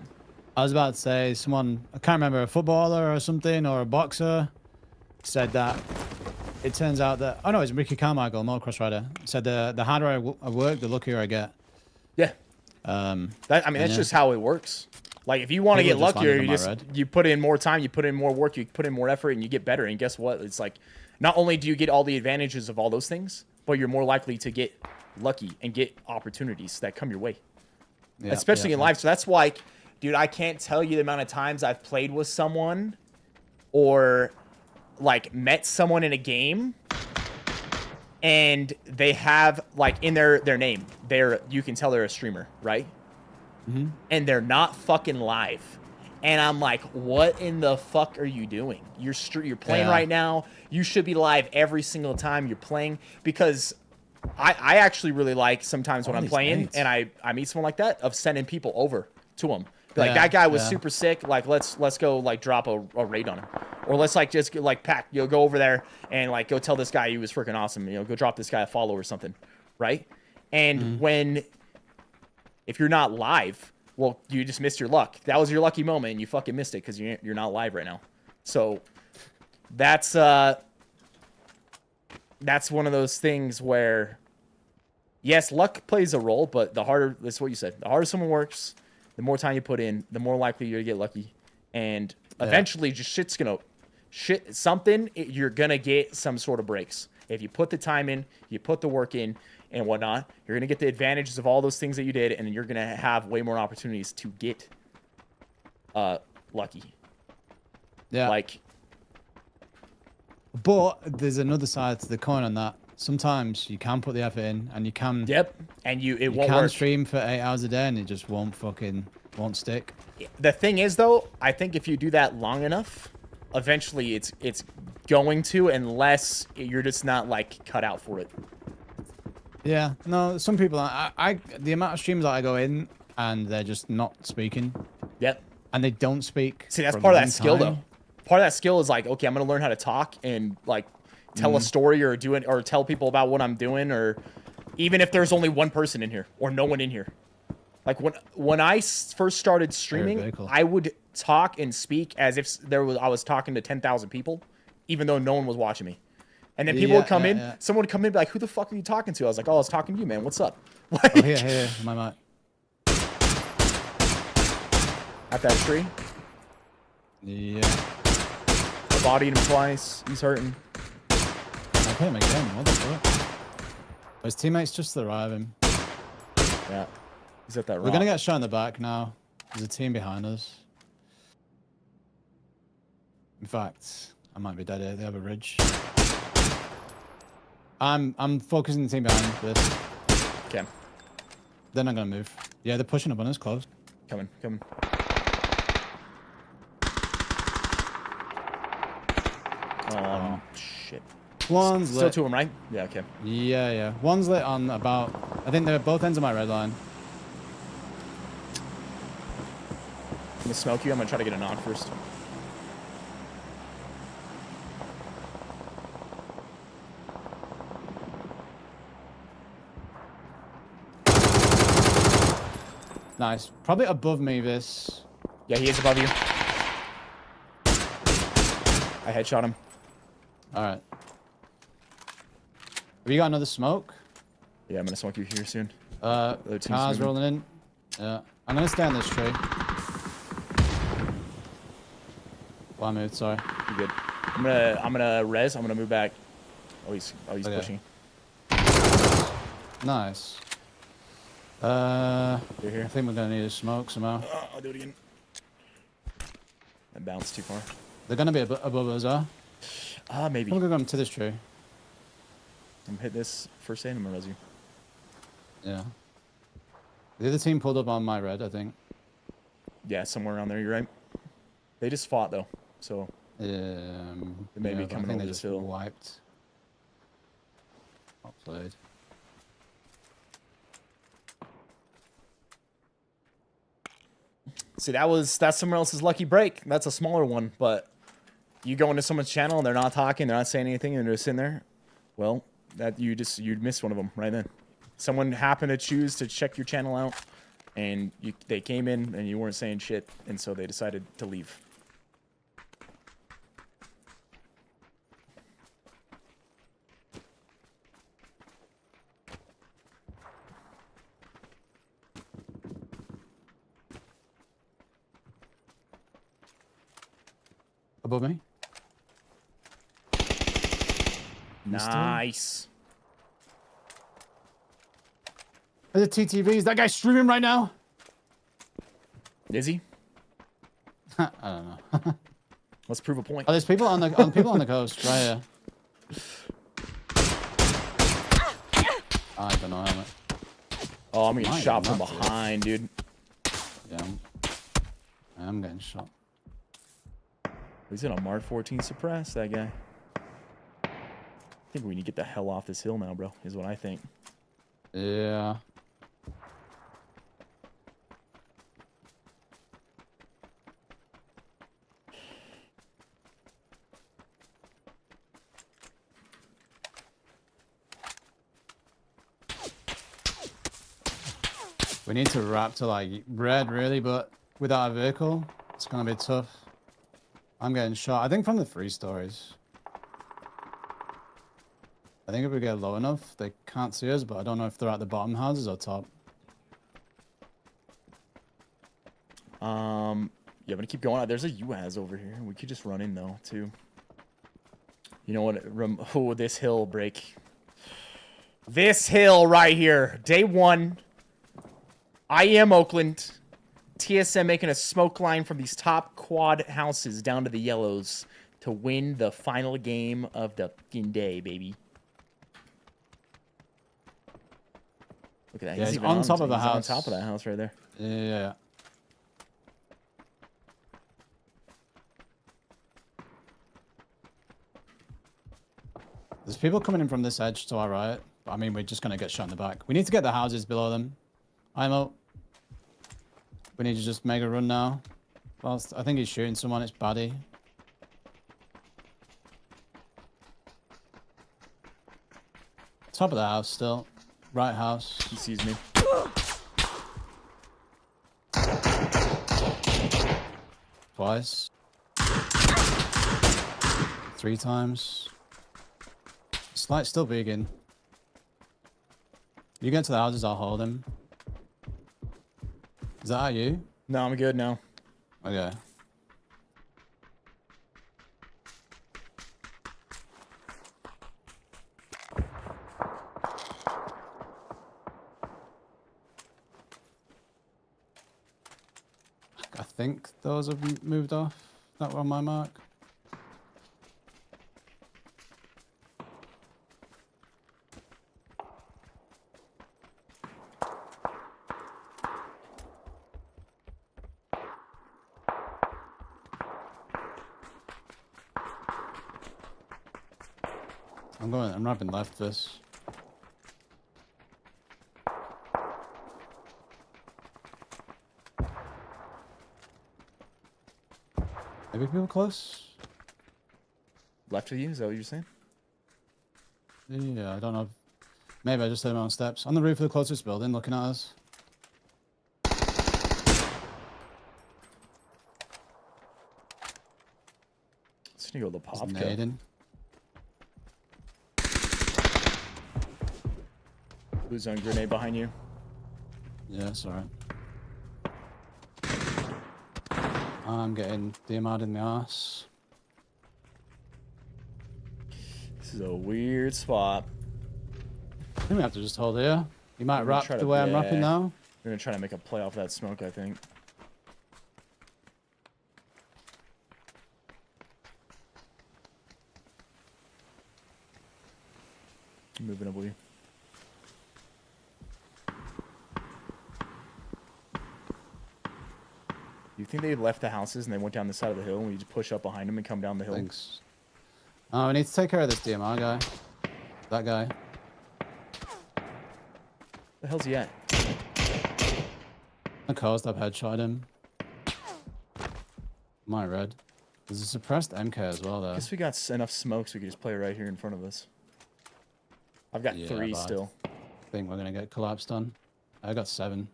I was about to say, someone, I can't remember, a footballer or something, or a boxer, said that it turns out that, oh no, it's Ricky Carmichael, motocross rider, said the harder I work, the luckier I get. Yeah. That's just how it works. Like, if you want to get luckier, you put in more time, you put in more work, you put in more effort, and you get better. And guess what? It's like, not only do you get all the advantages of all those things, but you're more likely to get lucky and get opportunities that come your way. Yeah, especially in life. So that's why, dude, I can't tell you the amount of times I've played with someone or like met someone in a game, and they have like in their name, you can tell they're a streamer, right? Mm-hmm. And they're not fucking live. And I'm like, what in the fuck are you doing? You're playing right now. You should be live every single time you're playing, because I actually really like sometimes when I'm playing and I meet someone like that, of sending people over to them. Like, that guy was super sick. Like, let's go like drop a raid on him, or let's like just like pack, go over there and like go tell this guy he was freaking awesome. Go drop this guy a follow or something, right? And if you're not live, well, you just missed your luck. That was your lucky moment, and you fucking missed it because you're not live right now. So that's one of those things where, yes, luck plays a role, but that's what you said. The harder someone works, the more time you put in, the more likely you're to get lucky. And eventually just you're going to get some sort of breaks. If you put the time in, you put the work in and whatnot, you're going to get the advantages of all those things that you did, and then you're going to have way more opportunities to get lucky. Yeah. Like, but there's another side to the coin on that. Sometimes you can put the effort in, and you can. Yep. And it won't work. You can work. stream for 8 hours a day, and it just won't fucking. won't stick. The thing is, though, I think if you do that long enough, eventually it's going to, unless you're just not like cut out for it. Yeah, no, some people, the amount of streams that I go in and they're just not speaking. Yep. And they don't speak. See, that's for a part of long that skill, time. though. Part of that skill is like, okay, I'm gonna learn how to talk and like tell a story or do it or tell people about what I'm doing, or even if there's only one person in here or no one in here. Like when I first started streaming, cool. I would talk and speak as if I was talking to 10,000 people, even though no one was watching me. And then people would come in. Yeah. Someone would come in and be like, "Who the fuck are you talking to?" I was like, "Oh, I was talking to you, man. What's up?" Like, Oh, here, my mic. At that tree. Yeah. I bodied him twice. He's hurting. I hit him again. What the fuck? His teammates just arrive him. Yeah. He's at that rock. We're gonna get shot in the back now. There's a team behind us. In fact, I might be dead here. They have a ridge. I'm focusing the team behind this. Okay. They're not gonna move. Yeah, they're pushing up on us close. Coming. Shit. One's Still lit. to him, right? Yeah, okay. Yeah. One's lit on about, I think they're both ends of my red line. I'm gonna smoke you. I'm gonna try to get a knock first. Nice. Probably above me, this. Yeah, he is above you. I headshot him. Alright. Have you got another smoke? Yeah, I'm gonna smoke you here soon. Cars rolling in. Yeah. I'm gonna stay on this tree. Well, I moved, sorry. You're good. I'm gonna res. I'm gonna move back. Oh, he's Okay. pushing. Nice. You're here. I think we're gonna need a smoke somehow. I'll do it again. That bounced too far. They're gonna be above us, huh? Maybe. I'm gonna go to this tree. I'm gonna hit this first aid and I'm gonna res you. Yeah. The other team pulled up on my red, I think. Yeah, somewhere around there. You're right. They just fought though, so They may be but I coming think over they this just hill. wiped. Not played. See, that's someone else's lucky break. That's a smaller one, but you go into someone's channel and they're not talking, they're not saying anything, and they're just sitting there. Well, that you'd miss one of them right then. Someone happened to choose to check your channel out, and they came in and you weren't saying shit, and so they decided to leave. Above me? Nice. There's a TTV. Is that guy streaming right now? Is he? I don't know. Let's prove a point. Oh, there's people on the people on the coast right here. I don't know how much. Oh, I'm getting My shot from nuts, behind, dude. Yeah, I'm getting shot. He's in a Mark 14 suppress, that guy. I think we need to get the hell off this hill now, bro, is what I think. Yeah. We need to wrap to like red really, but without a vehicle, it's gonna be tough. I'm getting shot. I think from the 3 stories. I think if we get low enough, they can't see us, but I don't know if they're at the bottom houses or top. Yeah, I'm gonna keep going. There's a UAZ over here. We could just run in though, too. You know what? Oh, this hill break. This hill right here. Day 1. I am Oakland. TSM making a smoke line from these top quad houses down to the yellows to win the final game of the fucking day, baby. Look at that. Yeah, He's he's even on top of the he's house. on top of that house right there. Yeah. There's people coming in from this edge to our right. But I mean, we're just going to get shot in the back. We need to get the houses below them. I'm out. We need to just make a run now. Whilst I think he's shooting someone. It's Buddy. Top of the house still. Right house. He sees me. Twice. 3 times. Slight still vegan. You get to the houses, I'll hold him. Is that you? No, I'm good now. Okay. I think those have moved off. That were on my mark. I'm wrapping left this. Maybe people close? Left of you? Is that what you're saying? Yeah, I don't know. Maybe I just heard him on steps. On the roof of the closest building, looking at us. Let's go to the pop. Nading. Blue zone grenade behind you. Yeah, it's alright. I'm getting DMR'd in the ass. This is a weird spot. I think we have to just hold here. You might We're wrap gonna try the to- way I'm yeah. wrapping now. We're gonna try to make a play off that smoke, I think. Moving up with you. You think they left the houses and they went down the side of the hill and we just push up behind them and come down the hill? Thanks. Oh, we need to take care of this DMR guy. That guy. The hell's he at? The coast, I've headshot him. My red. There's a suppressed MK as well, though. Guess we got enough smoke so we could just play right here in front of us. I've got 3 but still. I think we're gonna get collapsed on. I got 7.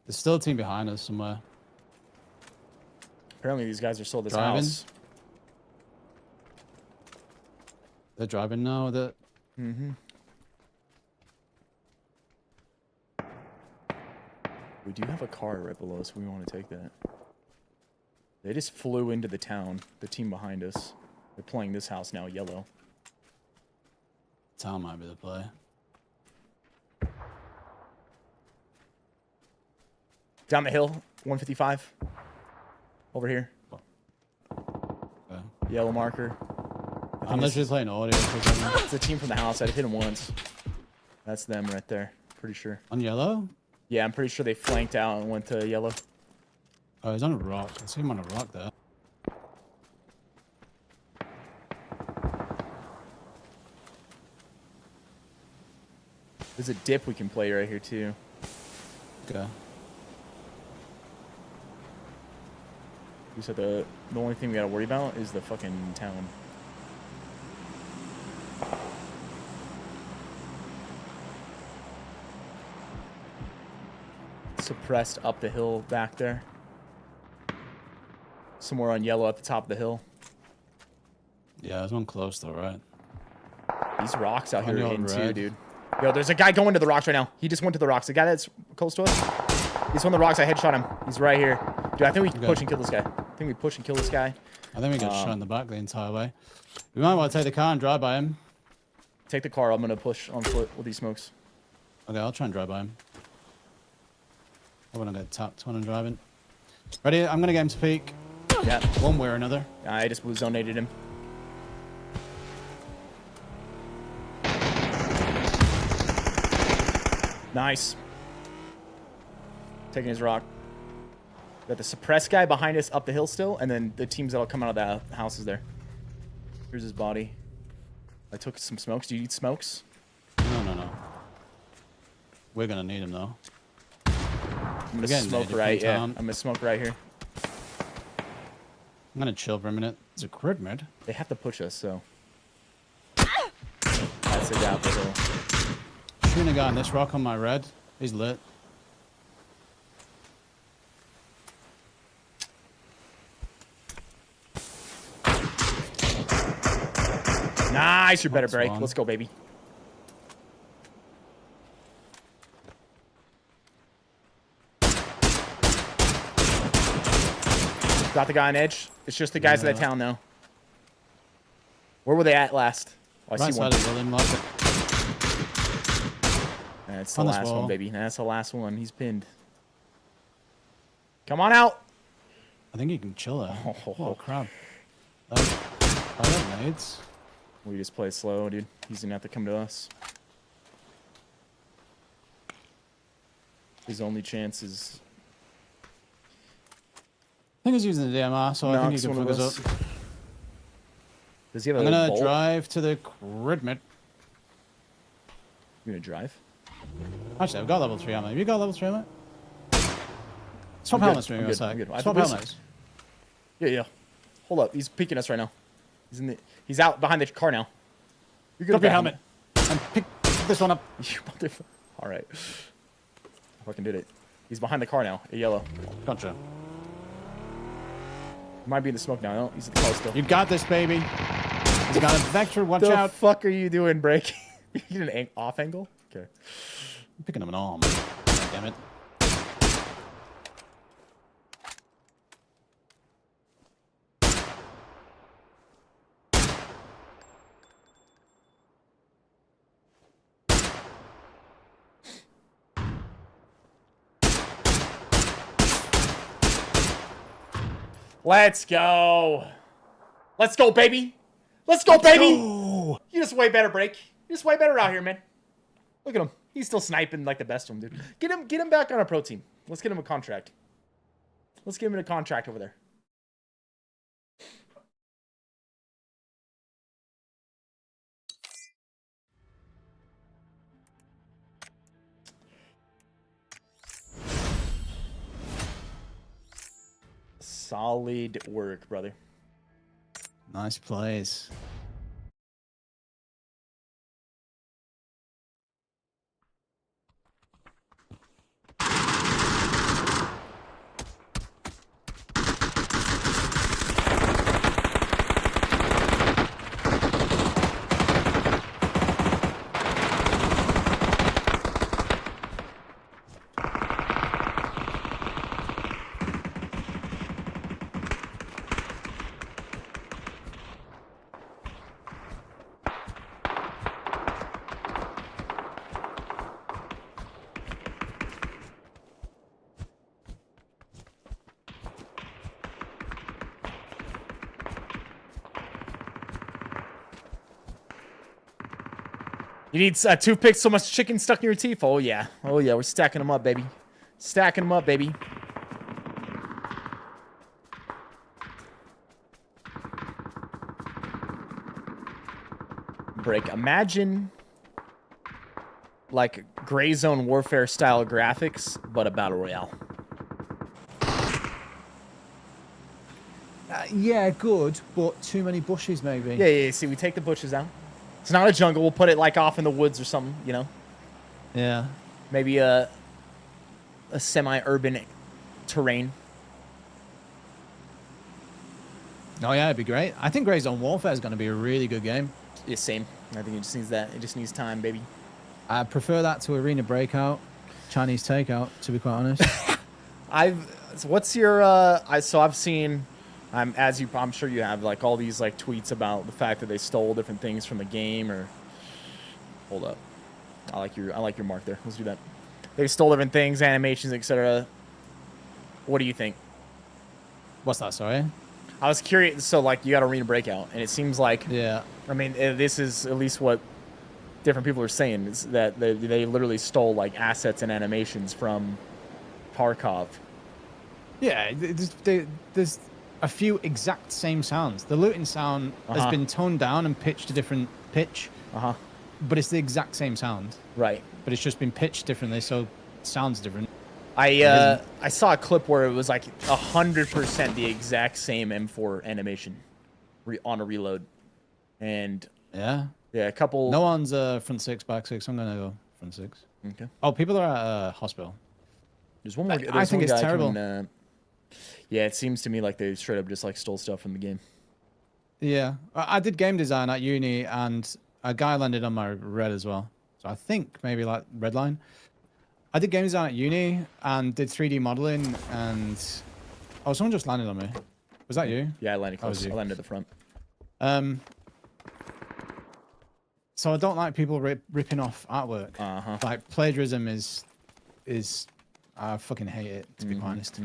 There's still a team behind us somewhere. Apparently these guys are sold this Driving? house. They're driving now with it. Mm-hmm. We do have a car right below us. We want to take that. They just flew into the town. The team behind us. They're playing this house now, yellow. Town might be the play. Down the hill, 155. Over here. Okay. Yellow marker. I'm literally playing audio. It's a team from the house. I'd hit him once. That's them right there. Pretty sure. On yellow? Yeah, I'm pretty sure they flanked out and went to yellow. Oh, he's on a rock. I see him on a rock there. There's a dip we can play right here too. Okay. We said the only thing we gotta worry about is the fucking town. Suppressed up the hill back there. Somewhere on yellow at the top of the hill. Yeah, there's one close though, right? These rocks out On here are your in too, red. dude. Yo, there's a guy going to the rocks right now. He just went to the rocks. The guy that's close to us. He's on the rocks. I headshot him. He's right here. Dude, I think we can push and kill this guy. I think we push and kill this guy. I think we got shot in the back the entire way. We might want to take the car and drive by him. Take the car. I'm gonna push on foot with these smokes. Okay, I'll try and drive by him. I want to get tapped when I'm driving. Ready? I'm gonna get him to peek. Yeah. One way or another. I just blue zonated him. Nice. Taking his rock. Got the suppressed guy behind us up the hill still, and then the teams that'll come out of that house is there. Here's his body. I took some smokes. Do you need smokes? No. We're gonna need them though. I'm gonna smoke right. Yeah, I'm gonna smoke right here. I'm gonna chill for a minute. It's a crit mid. They have to push us, so. That's it down for the. Shooting a guy on this rock on my red. He's lit. Nice, you're better That's break. one. Let's go, baby. Got the guy on edge. It's just the guys of that town now. Where were they at last? Oh, I Right see one. side of the building, mark it. That's the On this last wall. one, baby. That's the last one. He's pinned. Come on out. I think he can chill there. Oh. Oh crap. I have nades. We just play slow, dude. He's gonna have to come to us. His only chance is. I think he's using the DMR, so I think he can one of fuck us us. up. Does he have a I'm gonna bolt? drive to the crit mid. You gonna drive? Actually, I've got level 3 ammo. Have you got level 3 ammo? Swap I'm good, helmets for me I'm one good, sec. I'm good. I Swap think we- helmets. Yeah. Hold up. He's peeking us right now. He's out behind the car now. You're good. Drop your helmet. And pick this one up. All right. Fucking did it. He's behind the car now. A yellow. Gotcha. He might be in the smoke now. No, he's at the car still. You got this, baby. He's got a vector. Watch the out. fuck are you doing, Break? You did an off angle? Okay. I'm picking up an arm. Damn it. Let's go. Let's go, baby. Let's go, baby. You just way better, Break. You just way better out here, man. Look at him. He's still sniping like the best of them, dude. Get him back on our pro team. Let's get him a contract. Let's give him a contract over there. Solid work, brother. Nice plays. You need toothpicks, so much chicken stuck in your teeth. Oh, yeah. Oh, yeah. We're stacking them up, baby. Stacking them up, baby. Break. Imagine, like, Gray Zone Warfare style graphics, but a Battle Royale. Yeah, good, but too many bushes, maybe. Yeah. See, we take the bushes out. It's not a jungle. We'll put it, like, off in the woods or something, you know? Yeah. Maybe a semi-urban terrain. Oh, yeah, it'd be great. I think Gray Zone Warfare is going to be a really good game. Yeah, same. I think it just needs that. It just needs time, baby. I prefer that to Arena Breakout, Chinese Takeout, to be quite honest. What's your, so I've seen, I'm sure you have, like, all these, like, tweets about the fact that they stole different things from the game, or, hold up. I like your mark there. Let's do that. They stole different things, animations, etc. What do you think? What's that, sorry? I was curious, so, like, you got Arena Breakout, and it seems like, Yeah. I mean, this is at least what different people are saying, is that they literally stole, like, assets and animations from Tarkov. Yeah, there's a few exact same sounds. The looting sound has been toned down and pitched to different pitch, but it's the exact same sound. Right. But it's just been pitched differently, so it sounds different. I saw a clip where it was like 100% the exact same M4 animation on a reload, and yeah, a couple. No one's front six, back six. I'm gonna go front six. Okay. Oh, people are at hospital. There's one more. I think it's terrible. Yeah, it seems to me like they straight up just like stole stuff from the game. Yeah, I did game design at uni, and a guy landed on my red as well. So I think maybe like red line. I did game design at uni and did 3D modeling, and oh, someone just landed on me. Was that you? Yeah, I landed close. I landed at the front. So I don't like people ripping off artwork. Like plagiarism is I fucking hate it, to be honest.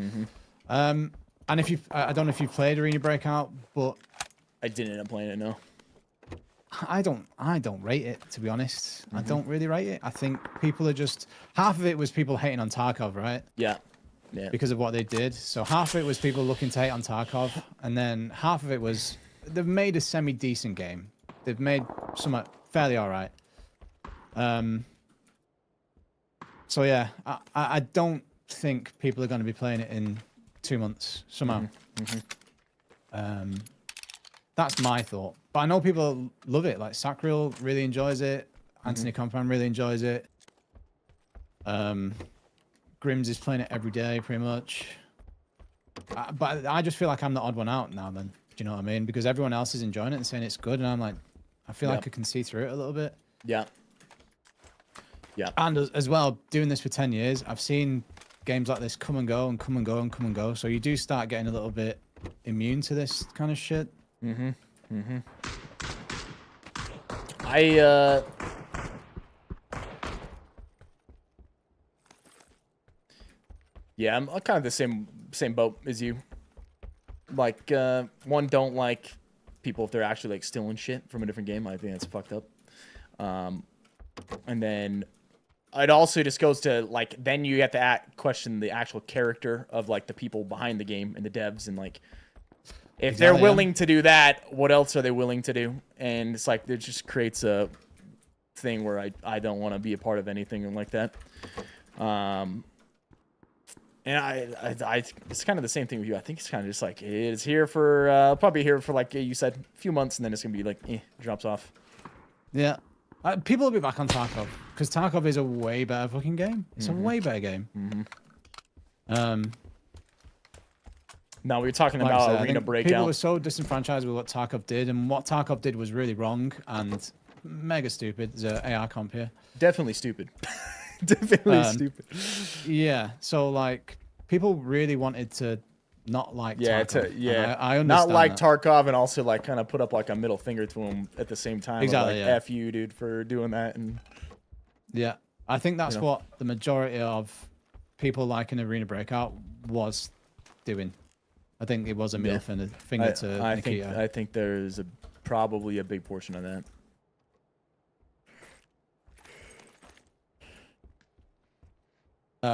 And if you, I don't know if you played Arena Breakout, but I didn't end up playing it. No. I don't rate it, to be honest. I don't really rate it. I think people are just, half of it was people hating on Tarkov, right? Yeah. Yeah. Because of what they did. So half of it was people looking to hate on Tarkov, and then half of it was they've made a semi-decent game. They've made somewhat fairly all right. So yeah, I don't think people are going to be playing it in 2 months somehow. That's my thought. But I know people love it. Like Sacriel really enjoys it. Anthony Compan really enjoys it. Grims is playing it every day, pretty much. But I just feel like I'm the odd one out now. Then, do you know what I mean? Because everyone else is enjoying it and saying it's good, and I'm like, I feel like I can see through it a little bit. Yeah. Yeah. And as well, doing this for 10 years, I've seen games like this come and go and come and go and come and go. So you do start getting a little bit immune to this kind of shit. Yeah, I'm kind of the same boat as you. Like, one, don't like people if they're actually like stealing shit from a different game. I think that's fucked up. And then it also just goes to like, then you have to question the actual character of like the people behind the game and the devs, and like, if they're willing to do that, what else are they willing to do? And it's like, it just creates a thing where I don't want to be a part of anything like that. And it's kind of the same thing with you. I think it's kind of just like, it's here for, probably here for like you said, a few months, and then it's going to be like, drops off. Yeah. People will be back on Tarkov, because Tarkov is a way better fucking game. It's a way better game. No, we were talking like about said, Arena Breakout. People were so disenfranchised with what Tarkov did, and what Tarkov did was really wrong and mega stupid. There's an AR comp here. Definitely stupid. Definitely stupid. Yeah, so like people really wanted to not like Tarkov. I understand not like that. Tarkov, and also like kind of put up like a middle finger to him at the same time. Exactly. Like, F you, dude, for doing that. And yeah, I think that's what the majority of people liking Arena Breakout was doing. I think it was a middle finger to Nikita. I think there's probably a big portion of that.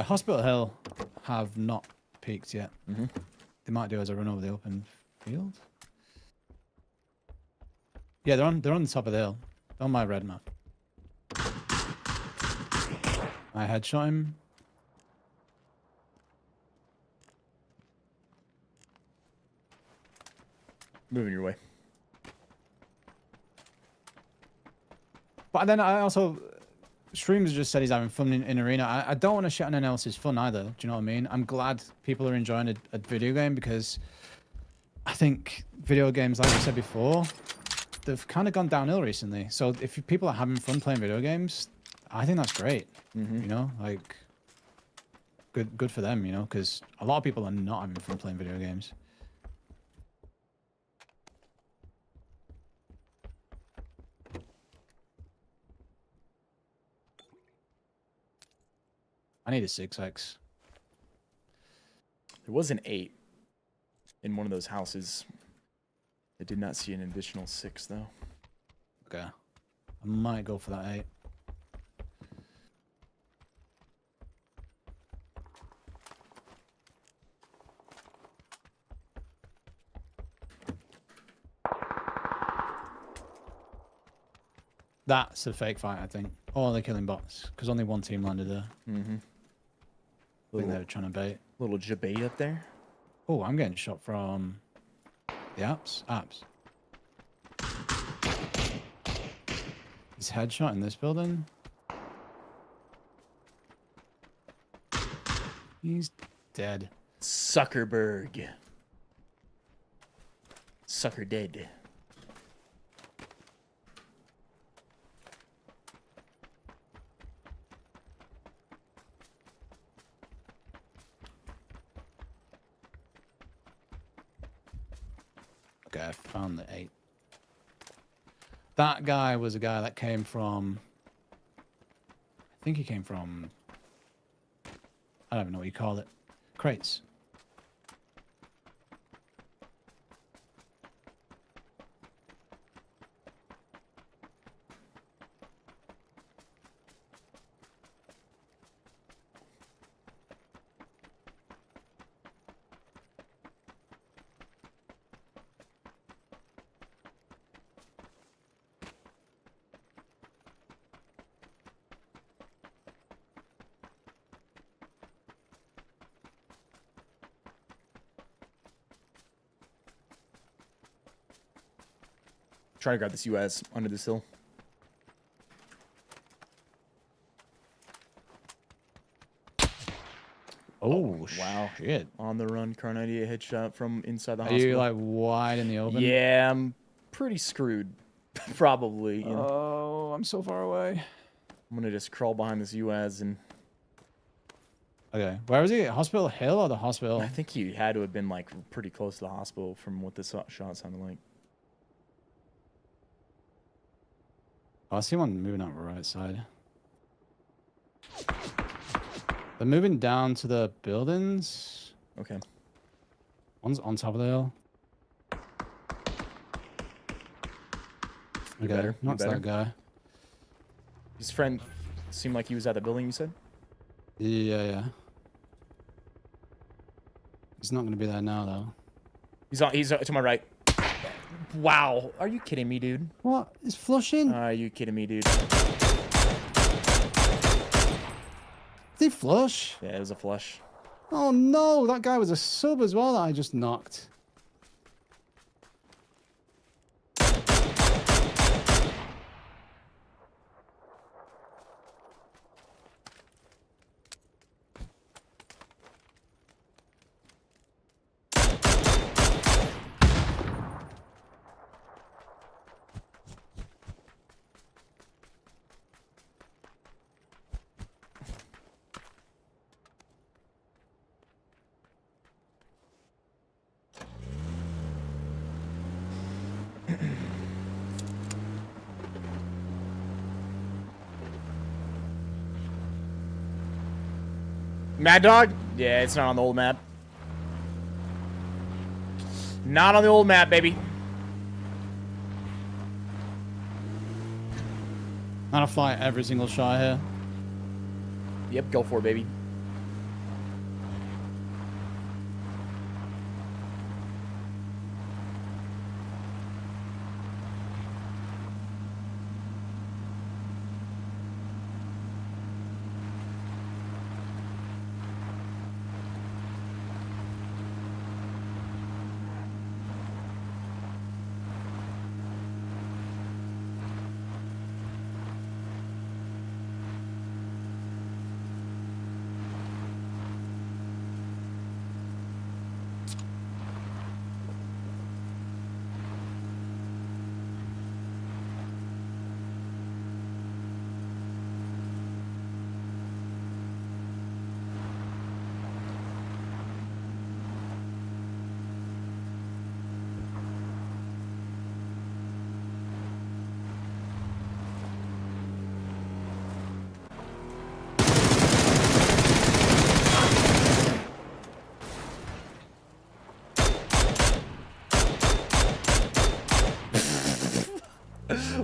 Hospital Hill have not peaked yet. They might do as I run over the open field. Yeah, they're on the top of the hill. They're on my red map. I headshot him. Moving your way. But then I also, Streams just said he's having fun in Arena. I don't want to shit on anyone else's fun either. Do you know what I mean? I'm glad people are enjoying a video game, because I think video games, like I said before, they've kind of gone downhill recently. So if people are having fun playing video games, I think that's great. You know, like good for them, you know, because a lot of people are not having fun playing video games. I need a 6x. There was an 8 in one of those houses. I did not see an additional 6 though. Okay. I might go for that 8. That's a fake fight, I think. Or they're killing bots, because only one team landed there. Mm-hmm. I think they were trying to bait. Little debate up there. Oh, I'm getting shot from the apps. He's headshot in this building. He's dead. Zuckerberg. Sucker dead. Okay, I found the 8. That guy was a guy that came from... I think he came from... I don't even know what you call it. Crates. Try to grab this US under this hill. Oh, wow. Shit. On the run, car 98 headshot from inside the Are hospital. you like wide in the open? Yeah, I'm pretty screwed. Probably. You know. Oh, I'm so far away. I'm gonna just crawl behind this US and... Okay, where was he? Hospital Hill or the hospital? I think he had to have been like pretty close to the hospital from what this shot sounded like. Oh, I see one moving out the right side. They're moving down to the buildings. Okay. One's on top of the hill. You Okay, better. You knocks better. that guy. His friend seemed like he was at the building, you said? Yeah. He's not going to be there now, though. He's to my right. Wow. Are you kidding me, dude? What? He's flushing? Are you kidding me, dude? Did he flush? Yeah, it was a flush. Oh, no. That guy was a sub as well that I just knocked. Mad Dog? Yeah, it's not on the old map. Not on the old map, baby. I'm going to fly every single shot here. Yep, go for it, baby.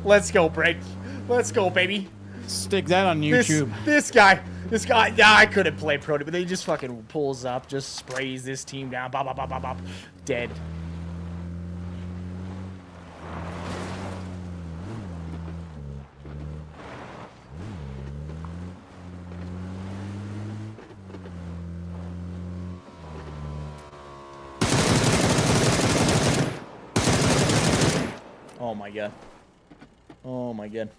Let's go, Brent. Let's go, baby. Stick that on YouTube. This guy, yeah, I couldn't play pro, but he just fucking pulls up, just sprays this team down, bop, bop, bop, bop, bop, dead. my god. Oh my god.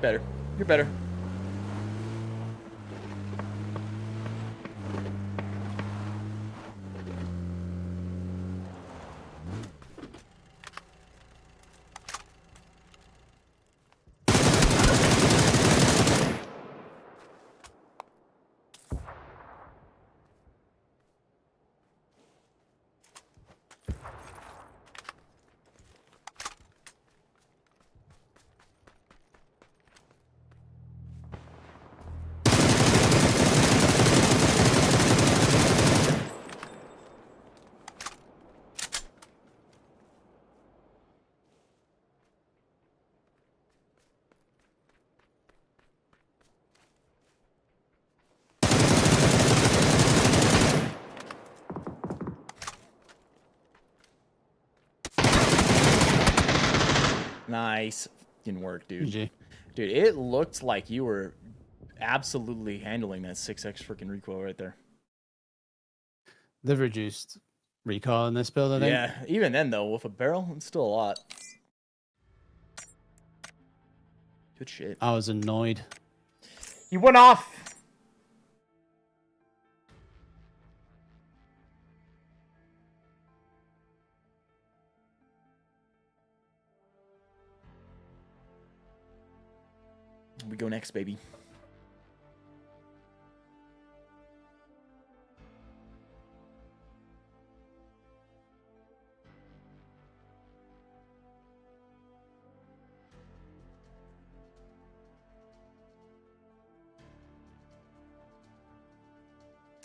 Better. You're better. Nice fucking work, dude. GG. Dude, it looked like you were absolutely handling that 6x freaking recoil right there. They've reduced recoil in this build, I think. Yeah, even then though, with a barrel, it's still a lot. Good shit. I was annoyed. He went off. We go next, baby.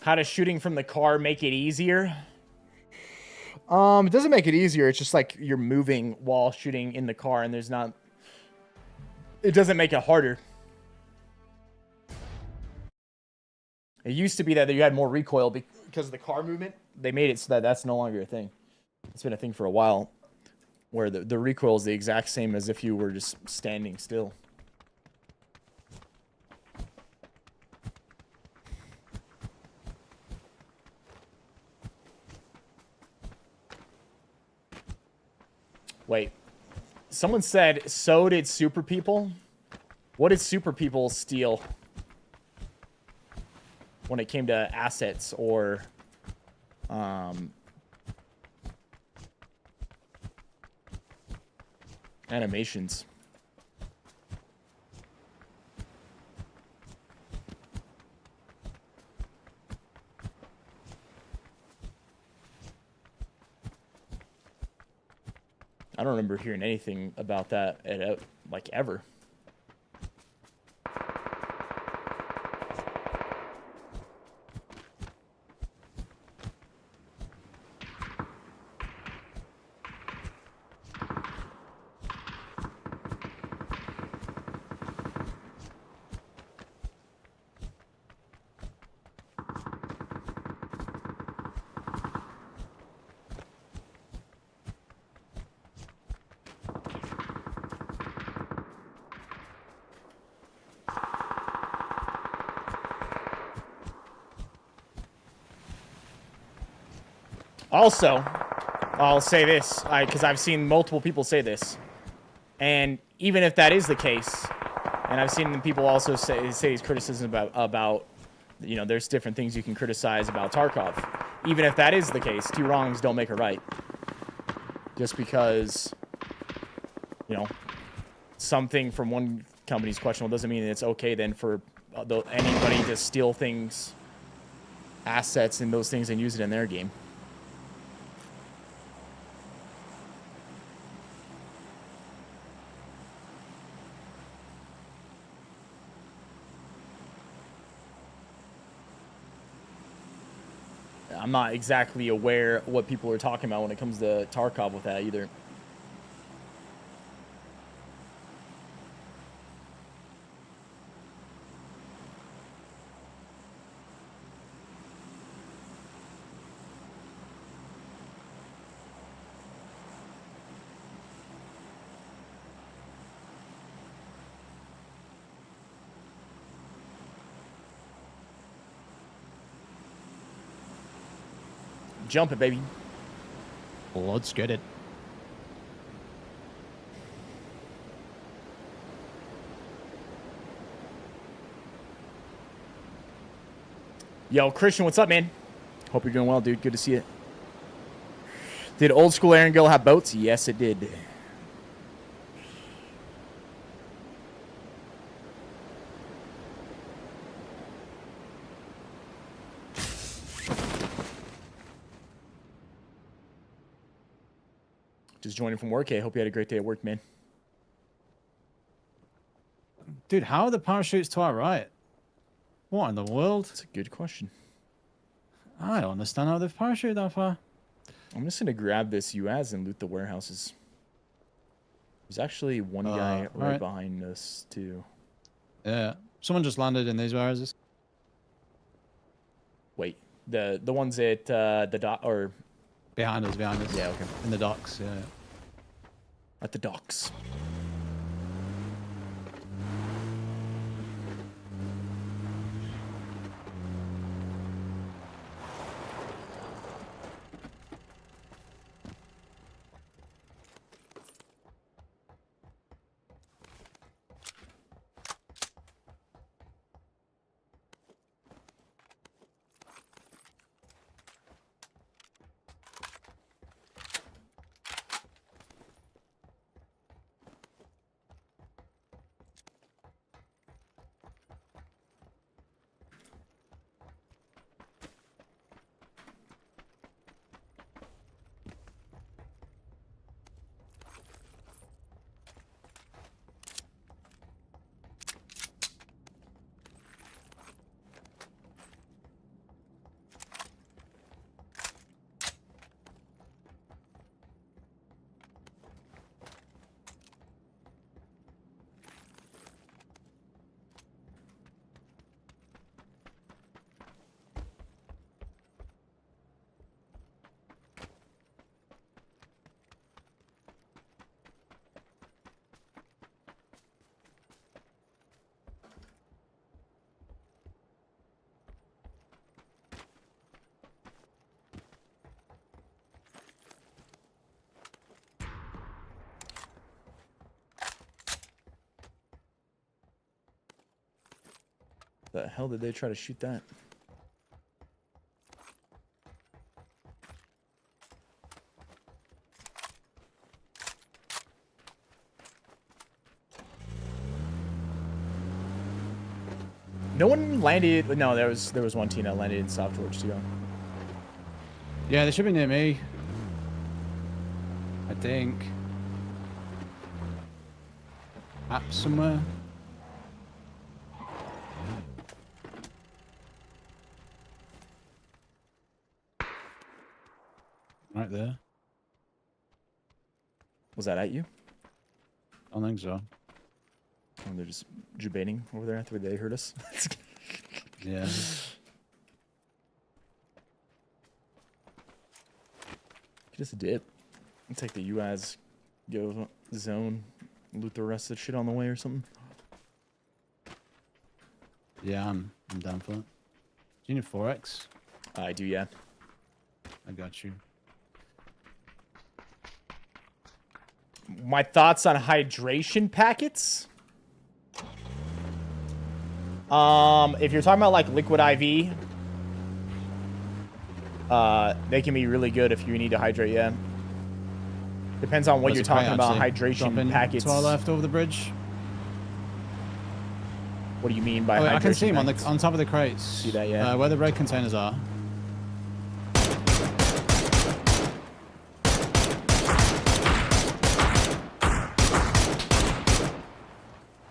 How does shooting from the car make it easier? It doesn't make it easier. It's just like you're moving while shooting in the car, and there's not. It doesn't make it harder. It used to be that you had more recoil because of the car movement. They made it so that that's no longer a thing. It's been a thing for a while, where the recoil is the exact same as if you were just standing still. Wait. Someone said, so did Super People? What did Super People steal when it came to assets or animations? I don't remember hearing anything about that at like ever. Also, I'll say this, because I've seen multiple people say this, and even if that is the case, and I've seen people also say these criticisms about, you know, there's different things you can criticize about Tarkov. Even if that is the case, two wrongs don't make a right. Just because, you know, something from one company's questionable doesn't mean it's okay then for anybody to steal things, assets, and those things and use it in their game. I'm not exactly aware what people are talking about when it comes to Tarkov with that either. jumping, baby. Let's get it. Yo, Christian, what's up, man? Hope you're doing well, dude. Good to see it. Did old school Erangel have boats? Yes, it did. Just joining from work. Hey, hope you had a great day at work, man. Dude, how are the parachutes to our right? What in the world? That's a good question. I don't understand how they've parachuted that far. I'm just going to grab this UAZ and loot the warehouses. There's actually one guy right behind us, too. Yeah. Someone just landed in these warehouses. Wait. The ones at the dock, or... Behind us. Yeah, okay. In the docks, yeah. At the docks. The hell did they try to shoot that? No one landed. No, there was one team that landed in Soft Torch too. Yeah, they should be near me. I think. Up somewhere. Right there. Was that at you? I don't think so. Oh, they're just debating over there after they heard us. Yeah. Just dip. Take the UAZ, go zone, loot the rest of the shit on the way or something. Yeah, I'm down for it. Do you need 4x? I do, yeah. I got you. My thoughts on hydration packets. If you're talking about like liquid IV, they can be really good if you need to hydrate. Yeah, depends on what you're talking about. Hydration packets. To our left over the bridge. What do you mean by hydration I can see him packets? on top of the crates. See that? Yeah. Where the red containers are.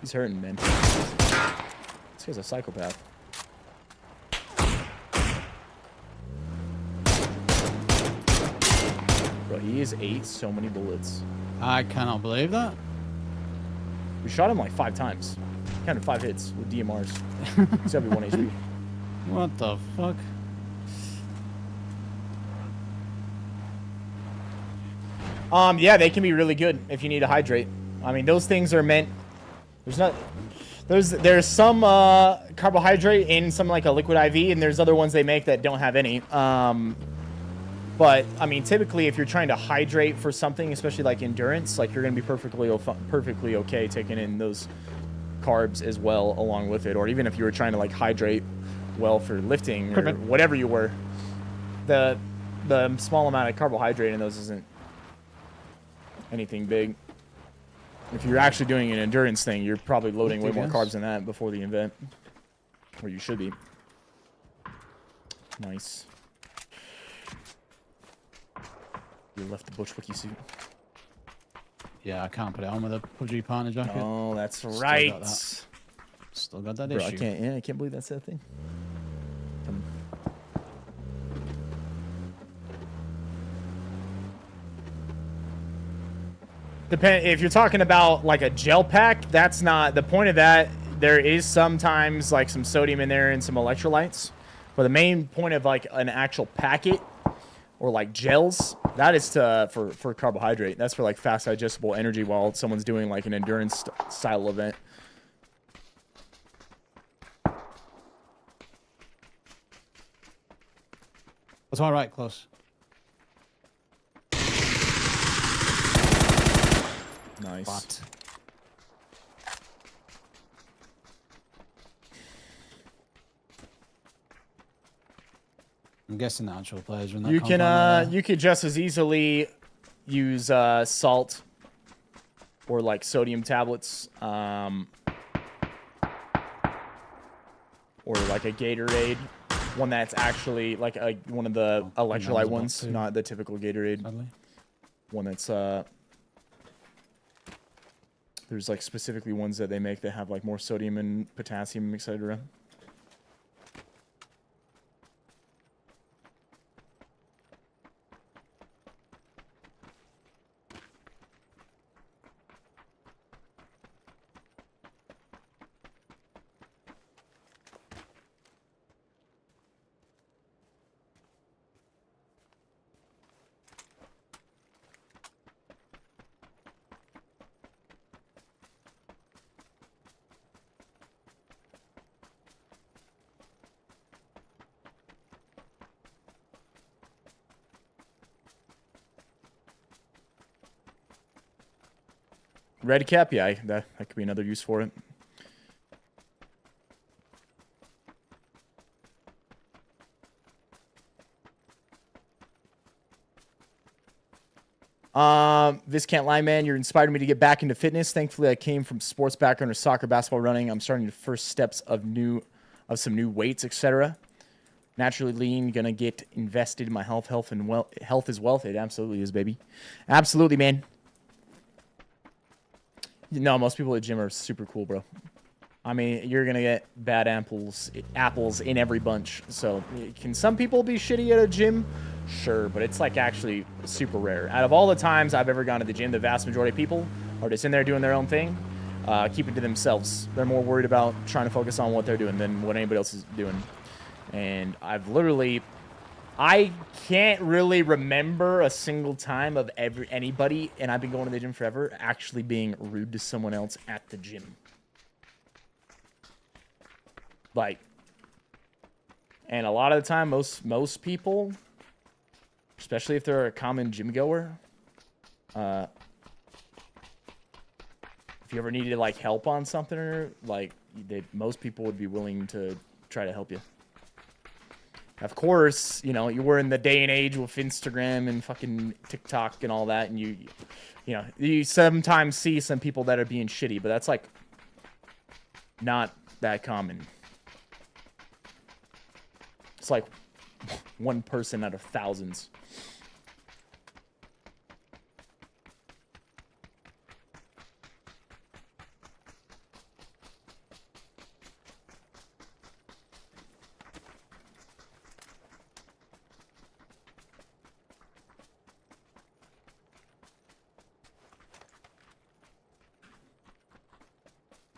He's hurting, man. This guy's a psychopath. Bro, he has ate so many bullets. I cannot believe that. We shot him like 5 times. Counted 5 hits with DMRs. He's gotta be 1 HP. What the fuck? Yeah, they can be really good if you need to hydrate. I mean, those things are meant. There's some carbohydrate in something like a liquid IV, and there's other ones they make that don't have any. But But I mean, typically, if you're trying to hydrate for something, especially like endurance, like you're gonna be perfectly okay taking in those carbs as well along with it. Or even if you were trying to like hydrate well for lifting or whatever you were, the small amount of carbohydrate in those isn't anything big. If you're actually doing an endurance thing, you're probably loading way more carbs than that before the event, or you should be. Nice. You left the Butch Wiki suit. Yeah, I can't put it on with a PUBG partner jacket. Oh, that's right. Still got that Bro, issue. I can't believe that's that thing. If you're talking about like a gel pack, that's not the point of that. There is sometimes like some sodium in there and some electrolytes, but the main point of like an actual packet or like gels, that is for carbohydrate. That's for like fast digestible energy while someone's doing like an endurance style event. That's all right, close. Nice. But I'm guessing the actual players when that You could just as easily use salt or like sodium tablets, or like a Gatorade, one that's actually like one of the electrolyte ones, not the typical Gatorade. Sadly. One that's there's like specifically ones that they make that have like more sodium and potassium, etc. Red cap, yeah, that could be another use for it. This can't lie, man. You're inspired me to get back into fitness. Thankfully, I came from sports background or soccer, basketball, running. I'm starting the first steps of some new weights, etc. Naturally lean, gonna get invested in my health is wealth. It absolutely is, baby. Absolutely, man. No, most people at the gym are super cool, bro. I mean, you're going to get bad apples in every bunch. So, can some people be shitty at a gym? Sure, but it's like actually super rare. Out of all the times I've ever gone to the gym, the vast majority of people are just in there doing their own thing, keeping to themselves. They're more worried about trying to focus on what they're doing than what anybody else is doing. And I can't really remember a single time of anybody, and I've been going to the gym forever, actually being rude to someone else at the gym. Like, and a lot of the time, most people, especially if they're a common gym goer, if you ever needed like help on something, or like most people would be willing to try to help you. Of course, you know, you were in the day and age with Instagram and fucking TikTok and all that, and you sometimes see some people that are being shitty, but that's like not that common. It's like one person out of thousands.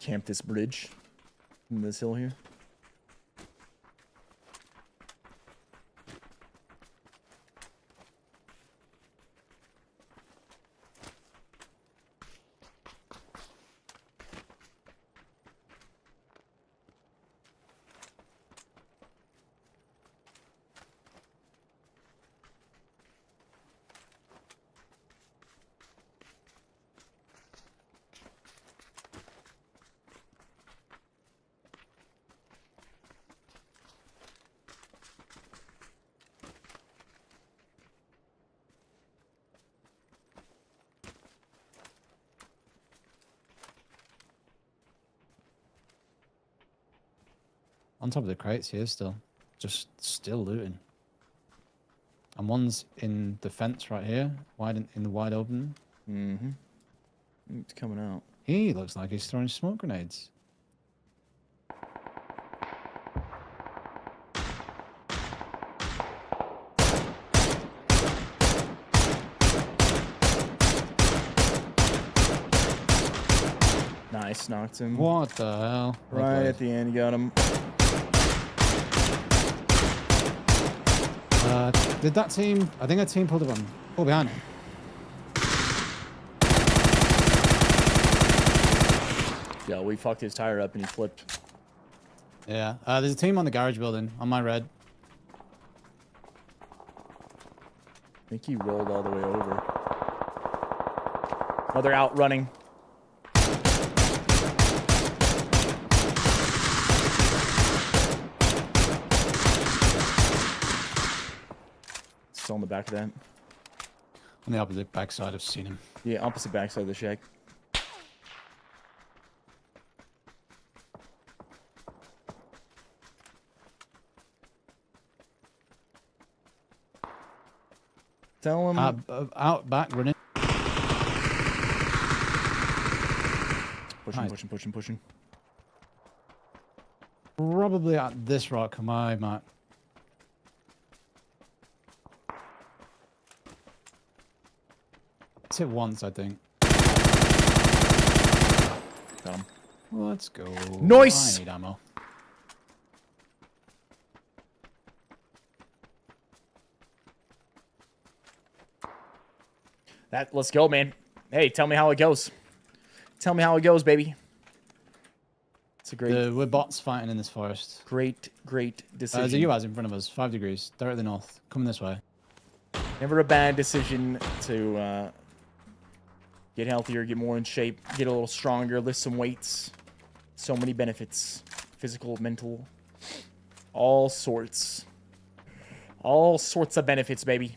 Camp this bridge in this hill here. on top of the crates here still. Just still looting. And one's in the fence right here, wide in the wide open. Mm-hmm. It's coming out. He looks like he's throwing smoke grenades. Nice, knocked him. What the hell? Right at the end, you got him. Did that team... I think that team pulled up on... Oh, behind. Yeah, we fucked his tire up and he flipped. Yeah. There's a team on the garage building on my red. I think he rolled all the way over. Oh, they're out running. Still on the back of that. On the opposite backside, I've seen him. Yeah, opposite backside of the shack. Tell him. Out back running. Pushing, pushing, pushing, pushing. Probably at this rock. Am I, Matt? It's hit once, I think. Got him. Let's go. Nice! I need ammo. Let's go, man. Hey, tell me how it goes. Tell me how it goes, baby. It's a great... We're bots fighting in this forest. Great decision. There's a UAZ in front of us. 5 degrees. Directly north. Coming this way. Never a bad decision to get healthier, get more in shape, get a little stronger, lift some weights. So many benefits. Physical, mental. All sorts. All sorts of benefits, baby.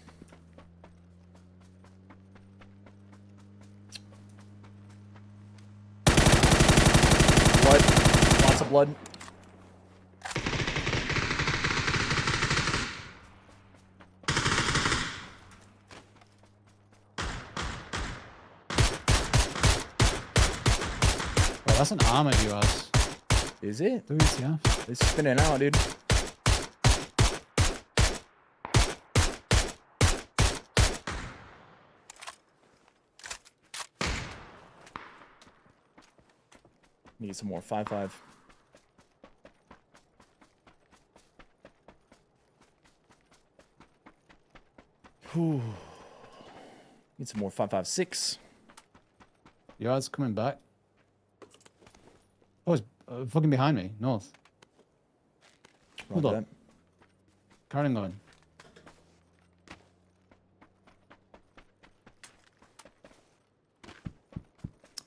Blood. Lots of blood. That's an Arma US. Is it? Yeah. It's spinning out, dude. Need some more 5.5. Whew. Need some more 5.56. UAZ coming back. Oh, it's fucking behind me. North. Hold Roger up. that. Carry on going.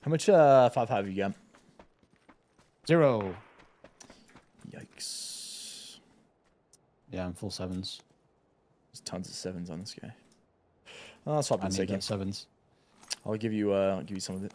How much 5.5 you got? 0. Yikes. Yeah, I'm full 7s. There's tons of 7s on this guy. I'll swap I in a need second. that 7s. I'll give you some of it.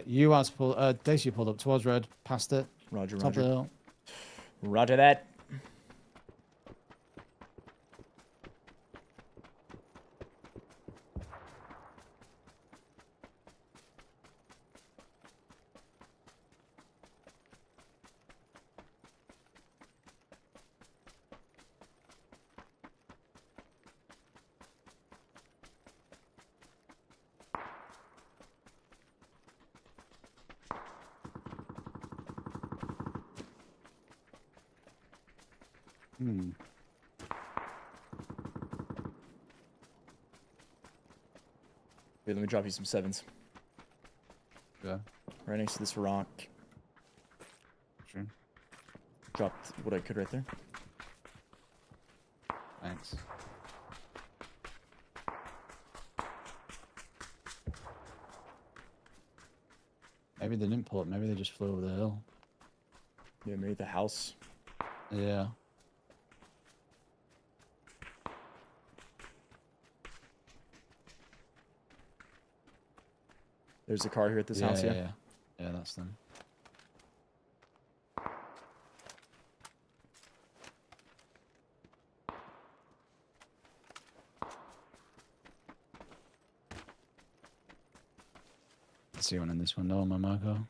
UAZ pulled, Daisy pulled up towards red, past it. Roger, Top of the roger. hill. Roger that. Wait, let me drop you some 7s. Yeah, Right next to this rock. sure. Dropped what I could right there. Thanks. Maybe they didn't pull up. Maybe they just flew over the hill. Yeah, maybe the house. Yeah. There's a car here at this house. Yeah. Yeah, that's them. I see one in this window on my Marco.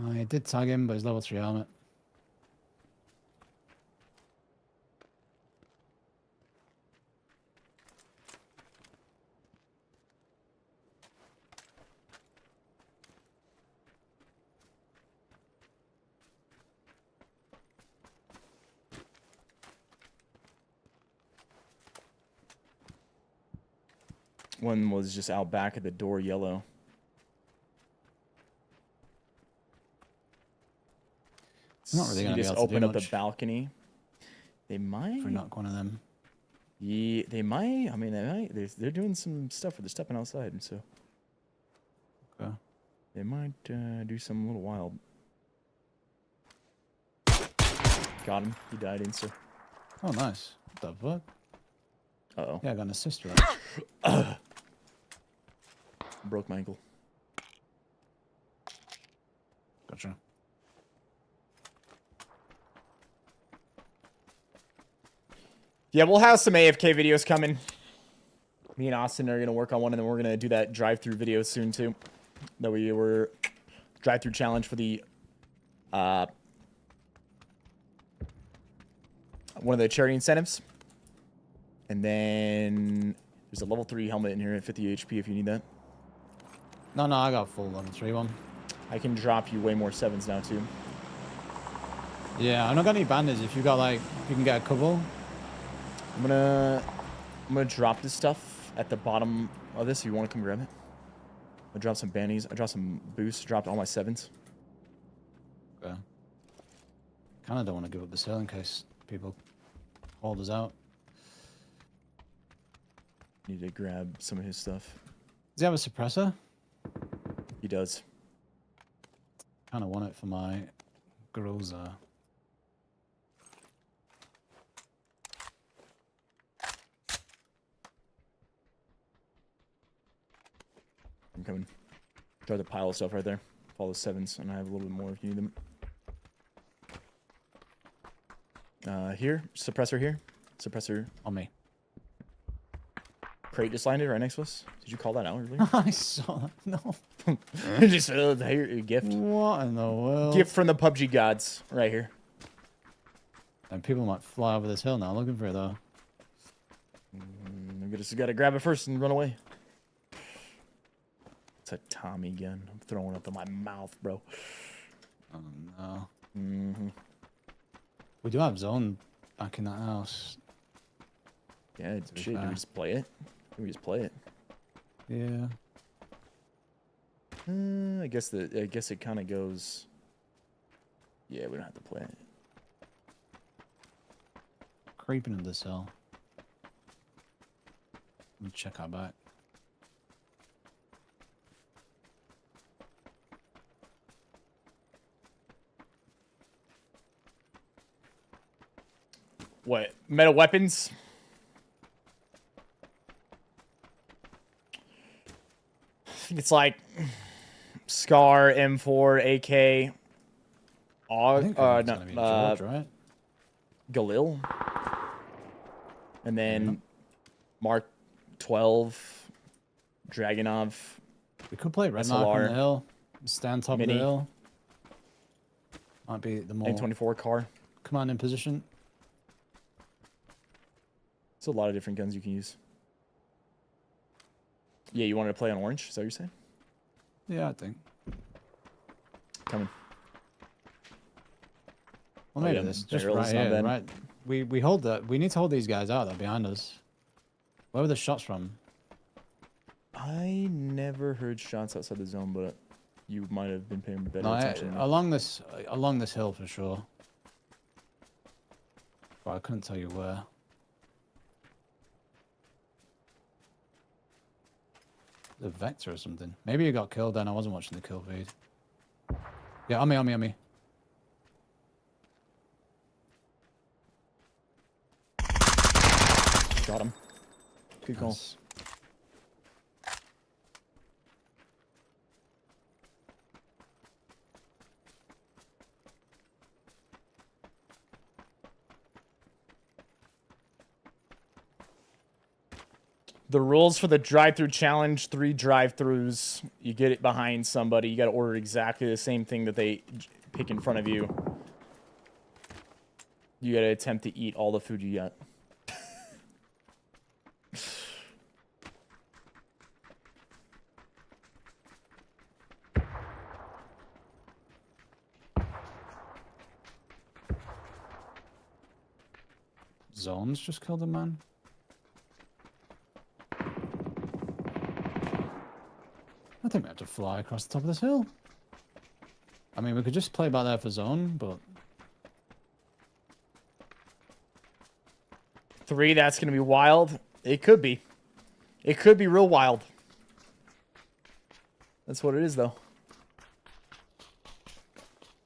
I did tag him, but he's level 3 helmet. One was just out back at the door, yellow. Not really gonna you be just able to open do up much. the balcony. They might. If we knock one of them. Yeah, they might. I mean, they might. They're doing some stuff where they're stepping outside, so Okay. they might do something a little wild. Got him. He died insta. Oh, nice. What the fuck? Uh-oh. Yeah, I got an assist for that. Broke my ankle. Gotcha. Yeah, we'll have some AFK videos coming. Me and Austin are gonna work on one, and then we're gonna do that drive-through video soon too. That we were drive-through challenge for the one of the charity incentives. And then there's a level 3 helmet in here at 50 HP if you need that. No, I got full level 3 one. I can drop you way more 7s now too. Yeah, I've not got any bandits. If you got like, if you can get a couple. I'm gonna drop this stuff at the bottom of this if you want to come grab it. I dropped some bannies. I dropped some boosts. Dropped all my 7s. Okay. Kind of don't want to give up the sale in case people hold us out. Need to grab some of his stuff. Does he have a suppressor? He does. Kind of want it for my Groza. I'm coming. Try the pile of stuff right there. Follow the 7s, and I have a little bit more if you need them. Here. Suppressor here. Suppressor. On me. Crate just landed right next to us. Did you call that out earlier? I saw that. No. Just a gift. What in the world? Gift from the PUBG gods right here. And people might fly over this hill now looking for it though. I just gotta grab it first and run away. It's a Tommy gun. I'm throwing up in my mouth, bro. Oh no. Mm-hmm. We do have zone back in that house. Yeah, shit. Do we just play it? Do we just play it? Yeah. I guess it kind of goes. Yeah, we don't have to play it. Creeping into this hill. Let me check our back. What? Metal weapons? I think it's like Scar, M4, AK, I think no, it's gonna be George, right? Galil, and then Mark 12, Dragunov. We could play Red Mark on SLR, the hill. Stand top Mini. of the hill. Might be the more M24 car. commanding position. It's a lot of different guns you can use. Yeah, you wanted to play on orange? Is that what you're saying? Yeah, I think. Coming. Well, maybe yeah, this just barrels, right not here, bad. right? We hold that. We need to hold these guys out. They're behind us. Where were the shots from? I never heard shots outside the zone, but you might have been paying better No, attention. than me. along this hill for sure. But I couldn't tell you where. The vector or something. Maybe you got killed then. I wasn't watching the kill feed. Yeah, on me. Got him. Good call. Nice. The rules for the drive-through challenge: 3 drive-throughs. You get it behind somebody. You got to order exactly the same thing that they pick in front of you. You got to attempt to eat all the food you got. Zones just killed a man. I think we have to fly across the top of this hill. I mean, we could just play back there for zone, but... 3, that's going to be wild. It could be. It could be real wild. That's what it is, though.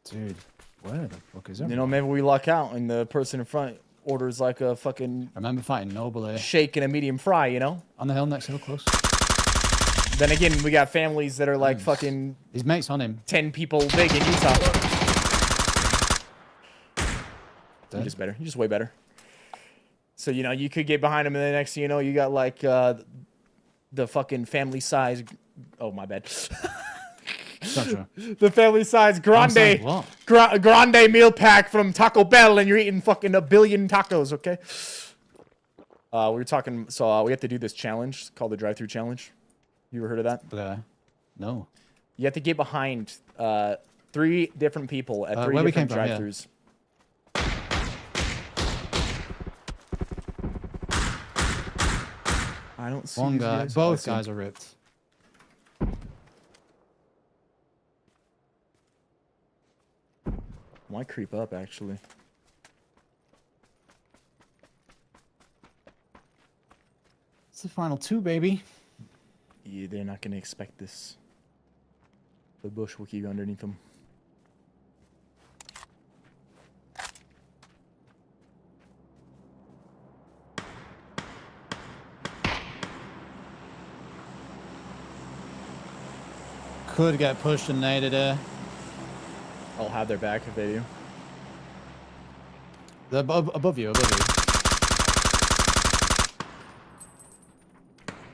Dude, where the fuck is it? You know, maybe we luck out and the person in front orders like a fucking... I remember fighting Noble shake and a medium fry, you know? on the hill next hill, close. Then again, we got families that are like fucking... His mate's on him. 10 people big in Utah. You're Dead. just better. You're just way better. So, you know, you could get behind him and the next thing you know, you got like the fucking family size... Oh, my bad. Gotcha. The family size grande... What? Grande meal pack from Taco Bell and you're eating fucking 1 billion tacos, okay? We were talking... So we have to do this challenge called the drive-thru challenge. You ever heard of that? No. You have to get behind 3 different people at 3 different drive-thrus. I don't see One these guy. guys. Both guys are ripped. Might creep up, actually. It's the final 2, baby. Yeah, they're not going to expect this. The bush will keep underneath them. Could get pushed and naded there. I'll have their back if they do. They're above you, above you.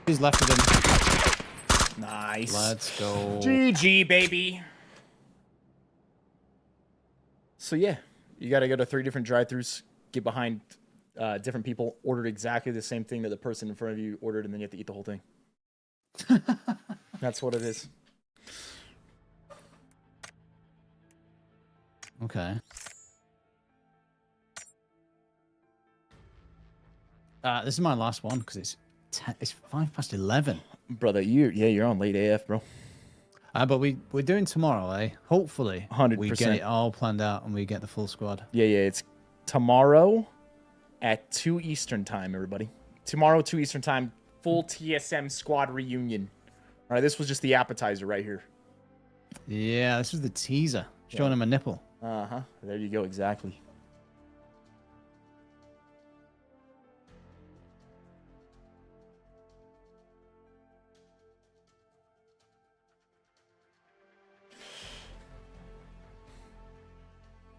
He's left of him. Nice. Let's go. GG, baby. So, yeah. You got to go to 3 different drive-thrus, get behind different people, order exactly the same thing that the person in front of you ordered, and then you have to eat the whole thing. That's what it is. Okay. This is my last one because it's 11. Brother, you're on late AF, bro. But we're doing tomorrow, eh? Hopefully, 100%. we get it all planned out and we get the full squad. Yeah, it's tomorrow at 2 Eastern time, everybody. Tomorrow, 2 Eastern time, full TSM squad reunion. All right, this was just the appetizer right here. Yeah, this was the teaser. Showing him a nipple. Uh-huh. There you go, exactly.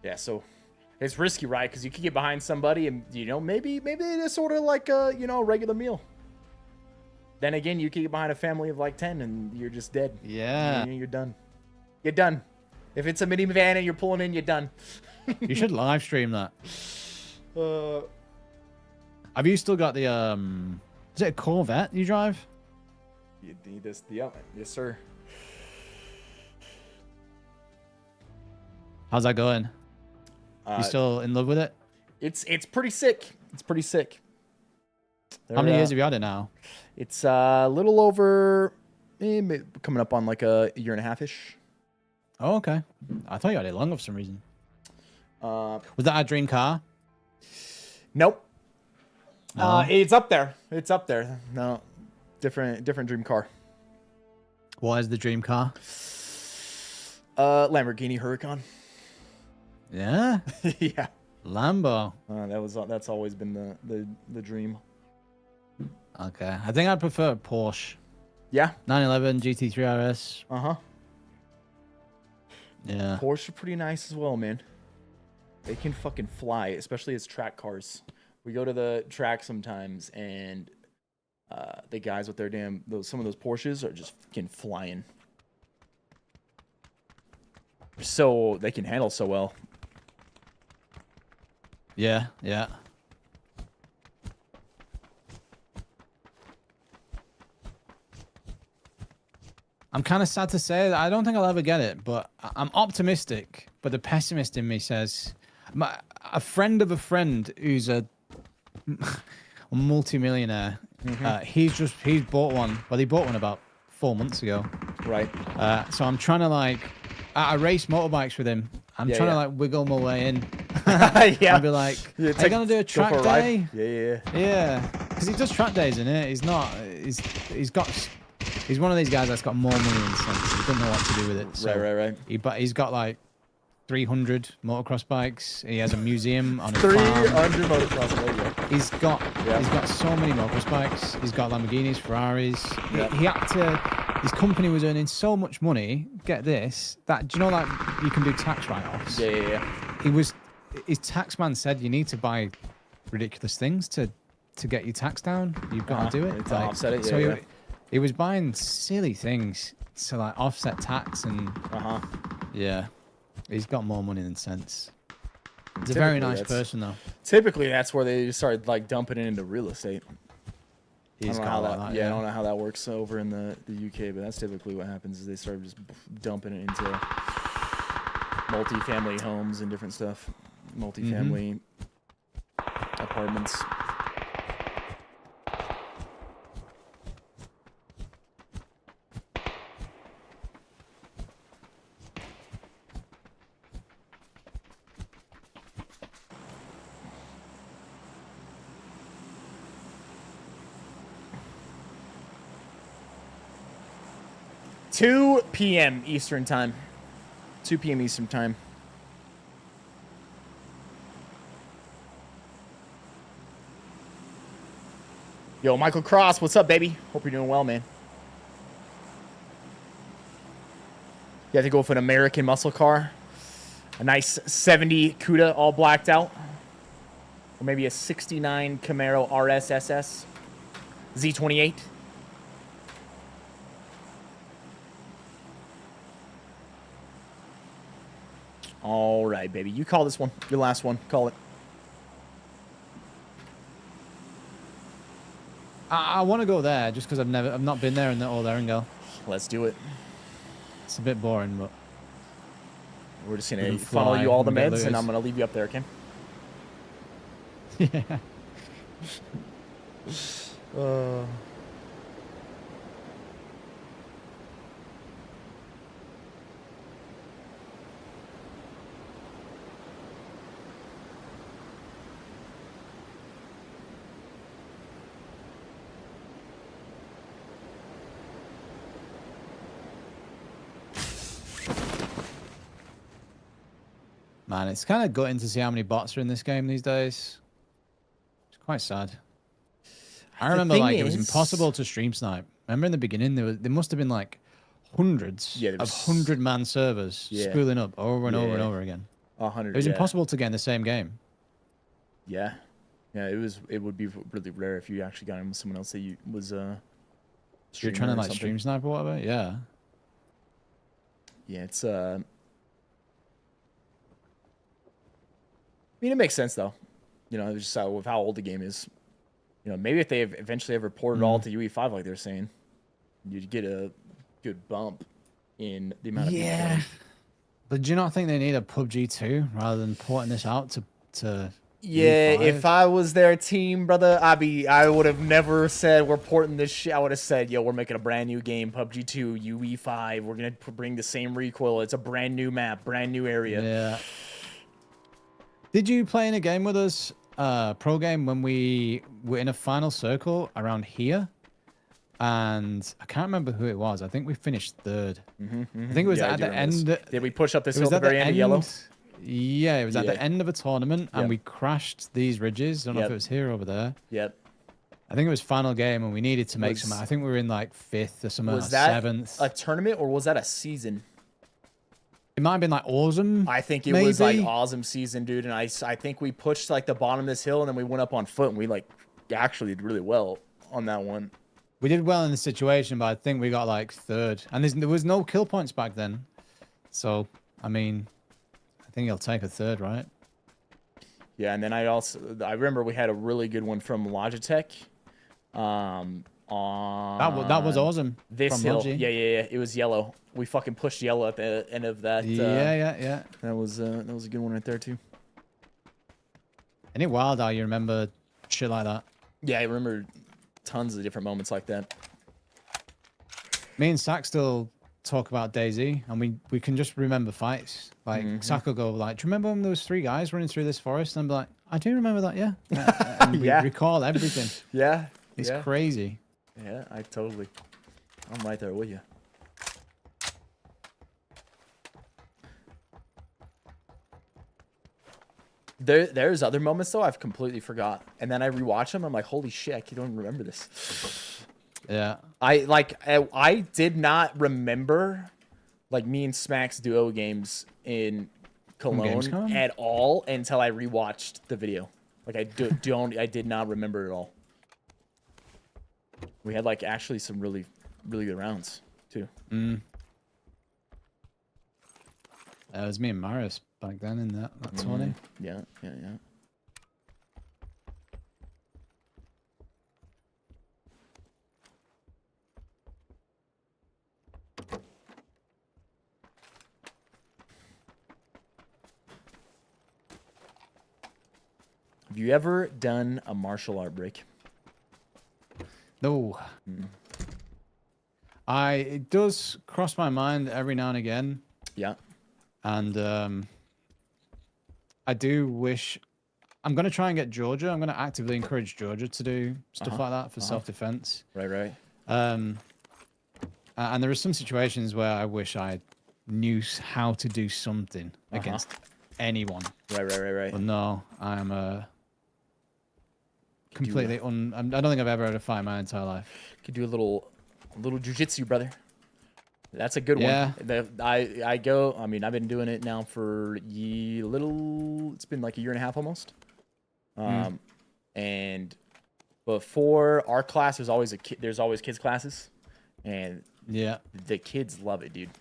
Yeah, so it's risky, right? Because you could get behind somebody and, you know, maybe they just order like a, you know, regular meal. Then again, you could get behind a family of like 10 and you're just dead. Yeah. You're done. You're done. If it's a minivan and you're pulling in, you're done. You should live stream that. Have you still got the, is it a Corvette you drive? You need this, yeah, yes, sir. How's that going? You still in love with it? It's pretty sick. It's pretty sick. How many years have you had it now? It's a little over, coming up on like a year and a half-ish. Oh, okay. I thought you had it longer for some reason. Was that a dream car? Nope. No? It's up there. It's up there. No, different dream car. What is the dream car? Lamborghini Huracan. Yeah. Yeah. Lambo. That's always been the dream. Okay. I think I prefer a Porsche. Yeah. 911 GT3 RS. Uh-huh. Yeah. Porsche are pretty nice as well, man. They can fucking fly, especially as track cars. We go to the track sometimes, and the guys with their some of those Porsches are just fucking flying. So they can handle so well. Yeah, yeah. I'm kind of sad to say that I don't think I'll ever get it, but I'm optimistic. But the pessimist in me says, a friend of a friend who's a multi-millionaire, he's bought one. Well, he bought one about 4 months ago. Right. So I'm trying to I race motorbikes with him. I'm trying to wiggle my way in. Yeah. And be like, are you gonna do a track day? Yeah. Because he does track days, isn't it? He's one of these guys that's got more money than sense. He doesn't know what to do with it. So right. He's got like 300 motocross bikes. He has a museum on his 300 farm. motocross. Yeah. He's got so many motocross bikes. He's got Lamborghinis, Ferraris. Yeah. He had to. His company was earning so much money. Get this, that do you know that you can do tax write-offs? Yeah. His tax man said you need to buy ridiculous things to get your tax down. You've got to do it. To offset it. So he was buying silly things to offset tax and. Yeah, he's got more money than sense. He's a very nice person though. Typically, that's where they started dumping it into real estate. I don't know how that works over in the UK, but that's typically what happens is they start just dumping it into multi-family homes and different stuff. Multi-family apartments. $2 p.m. Eastern time. 2 p.m. Eastern time. Yo, Michael Cross, what's up, baby? Hope you're doing well, man. You have to go for an American muscle car. A nice 70 CUDA all blacked out. Or maybe a 69 Camaro RS SS. Z28. All right, baby. You call this one. Your last one. Call it. I want to go there just because I've not been there in the old Erangel. Let's do it. It's a bit boring, but we're just gonna funnel you all the meds, and I'm gonna leave you up there, okay? Yeah. Man, it's kind of gutting to see how many bots are in this game these days. It's quite sad. I remember it was impossible to stream snipe. Remember in the beginning there must have been hundreds of 100-man servers spooling up over and over and over again. 100. It was impossible to get in the same game. Yeah, it would be really rare if you actually got in with someone else that was You're trying to stream snipe or whatever. Yeah. Yeah, it's I mean, it makes sense though. Just with how old the game is. Maybe if they eventually ever ported it all to UE5 like they're saying, you'd get a good bump in the amount of people. Yeah. But do you not think they need a PUBG 2 rather than porting this out to Yeah, UE5? if I was their team, brother, I would have never said we're porting this shit. I would have said, yo, we're making a brand new game, PUBG 2, UE5. We're going to bring the same recoil. It's a brand new map, brand new area. Yeah. Did you play in a game with us, pro game, when we were in a final circle around here? And I can't remember who it was. I think we finished third. I think it was at the end. Did we push up this hill at the very end of yellow? Yeah, it was at the end of a tournament, and we crashed these ridges. I don't know if it was here or over there. Yep. I I think it was final game, and we needed to make Was- some. I think we were in like 5th or something. Was or that 7th. a tournament or was that a season? It might have been like awesome. I think it was like maybe? awesome season, dude. And I think we pushed like the bottom of this hill and then we went up on foot and we like actually did really well on that one. We did well in the situation, but I think we got like 3rd. And there was no kill points back then. So, I mean, I think he'll take a 3rd, right? Yeah, and then I remember we had a really good one from Logitech. On That was awesome. this from hill. Logi. Yeah. It was yellow. We fucking pushed yellow at the end of that. Yeah. That was a good one right there too. Isn't it wild how you remember shit like that? Yeah, I remember tons of different moments like that. Me and Sack still talk about DayZ, and we can just remember fights. Like Sack will go like, "Do you remember when there was 3 guys running through this forest?" And I'm like, "I do remember that, yeah." And we Yeah. recall everything. Yeah. It's yeah. crazy. Yeah, I'm right there with you. There's other moments though I've completely forgot, and then I rewatch them. I'm like, holy shit, I don't even remember this. Yeah. I did not remember like me and Smack's duo games in Cologne Gamescom? at all until I rewatched the video. Like I did not remember it all. We had like actually some really good rounds too. It was me and Marius back then in that 20. Yeah. Have you ever done a martial art break? No. It does cross my mind every now and again. Yeah. And I do wish I'm gonna try and get Georgia. I'm gonna actively encourage Georgia to do stuff like that for self-defense. Right. And there are some situations where I wish I knew how to do something against anyone. Right. But no, I'm completely I don't think I've ever had a fight in my entire life. Could do a little jiu-jitsu, brother. That's a good Yeah. one. I've been doing it now for it's been like a year and a half almost. And before our class, there's always kids classes, and Yeah. the kids love it, dude.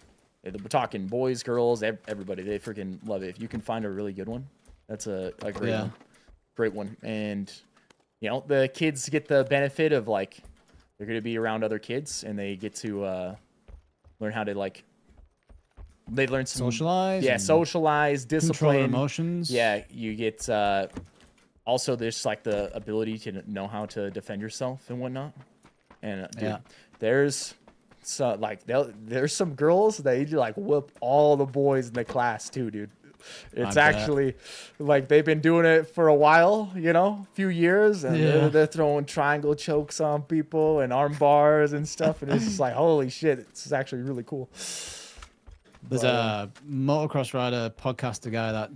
We're talking boys, girls, everybody. They freaking love it. If you can find a really good one, that's a great one. And you know, the kids get the benefit of like they're gonna be around other kids, and they get to learn how to like. They learn some Socialize. Yeah, and socialize, control discipline, their emotions. Yeah, you get also there's like the ability to know how to defend yourself and whatnot. And dude, there's some girls that you like whoop all the boys in the class too, dude. It's actually like they've been doing it for a while, you know, a few years, and they're throwing triangle chokes on people and arm bars and stuff, and it's just like holy shit, it's actually really cool. There's a motocross rider podcaster guy that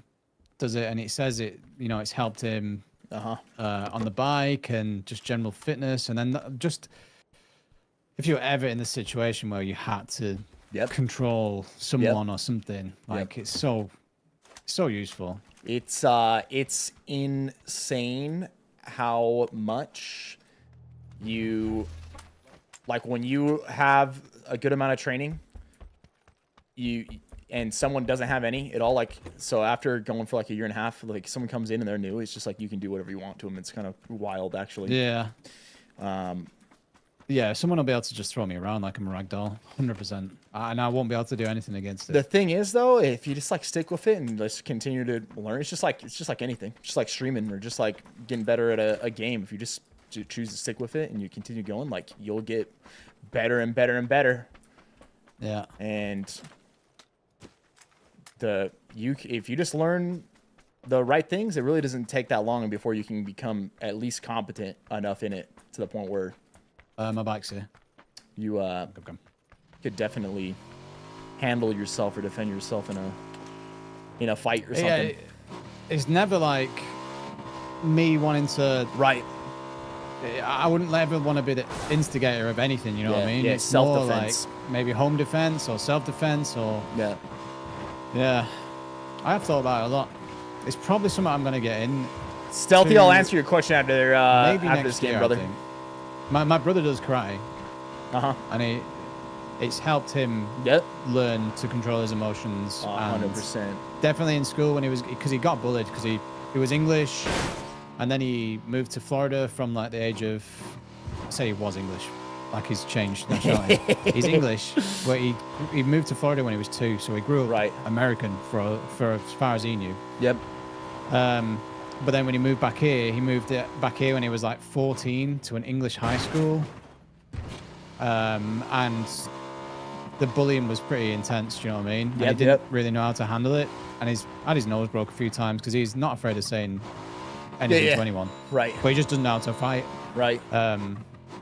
does it, and it says it, you know, it's helped him on the bike and just general fitness. And then just if you're ever in the situation where you had to control someone or something, like it's so useful. It's insane how much you like when you have a good amount of training. And someone doesn't have any at all, like, so after going for like a year and a half, like someone comes in and they're new, it's just like you can do whatever you want to them. It's kind of wild, actually. Yeah. Someone will be able to just throw me around like I'm a ragdoll, 100%, and I won't be able to do anything against it. The thing is, though, if you just like stick with it and just continue to learn, it's just like anything, just like streaming or just like getting better at a game. If you just choose to stick with it and you continue going, like you'll get better and better and better. Yeah. And if you just learn the right things, it really doesn't take that long before you can become at least competent enough in it to the point where my bike's here. You could definitely handle yourself or defend yourself in a fight or something. Yeah, it's never like me wanting to I wouldn't ever want to be the instigator of anything. You know what I mean? Yeah, It's more self-defense. like maybe home defense or self-defense or Yeah. yeah. I have thought about it a lot. It's probably something I'm gonna get in. Stealthy, to I'll answer your question after maybe after next this game, year, brother. I think. My brother does karate, and it's helped him learn to control his emotions. 100%. Definitely in school when because he got bullied because he was English, and then he moved to Florida from like the age of, say he was English, like he's changed nationality. He's English, but he moved to Florida when he was 2, so he grew up American for as far as he knew. Yep. But then when he moved back here, when he was like 14 to an English high school. And the bullying was pretty intense, do you know what I mean? And he didn't really know how to handle it. And he's had his nose broke a few times because he's not afraid of saying anything to anyone. Right. But he just doesn't know how to fight. Right.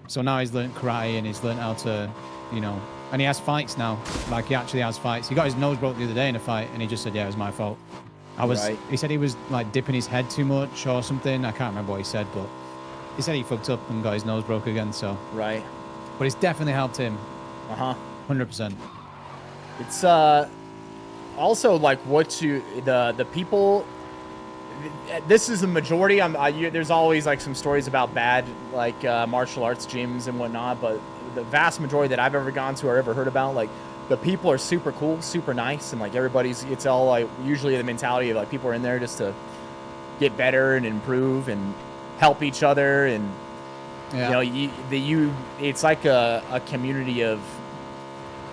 So now he's learned karate and he's learned how to, you know, and he has fights now. Like he actually has fights. He got his nose broke the other day in a fight and he just said, yeah, it was my fault. He said he was like dipping his head too much or something. I can't remember what he said, but he said he fucked up and got his nose broke again. So right. But it's definitely helped him. 100%. It's also like the people. This is the majority. There's always like some stories about bad like martial arts gyms and whatnot, but the vast majority that I've ever gone to or ever heard about, like the people are super cool, super nice, and like it's all like usually the mentality of like people are in there just to get better and improve and help each other, and you know it's like a community of,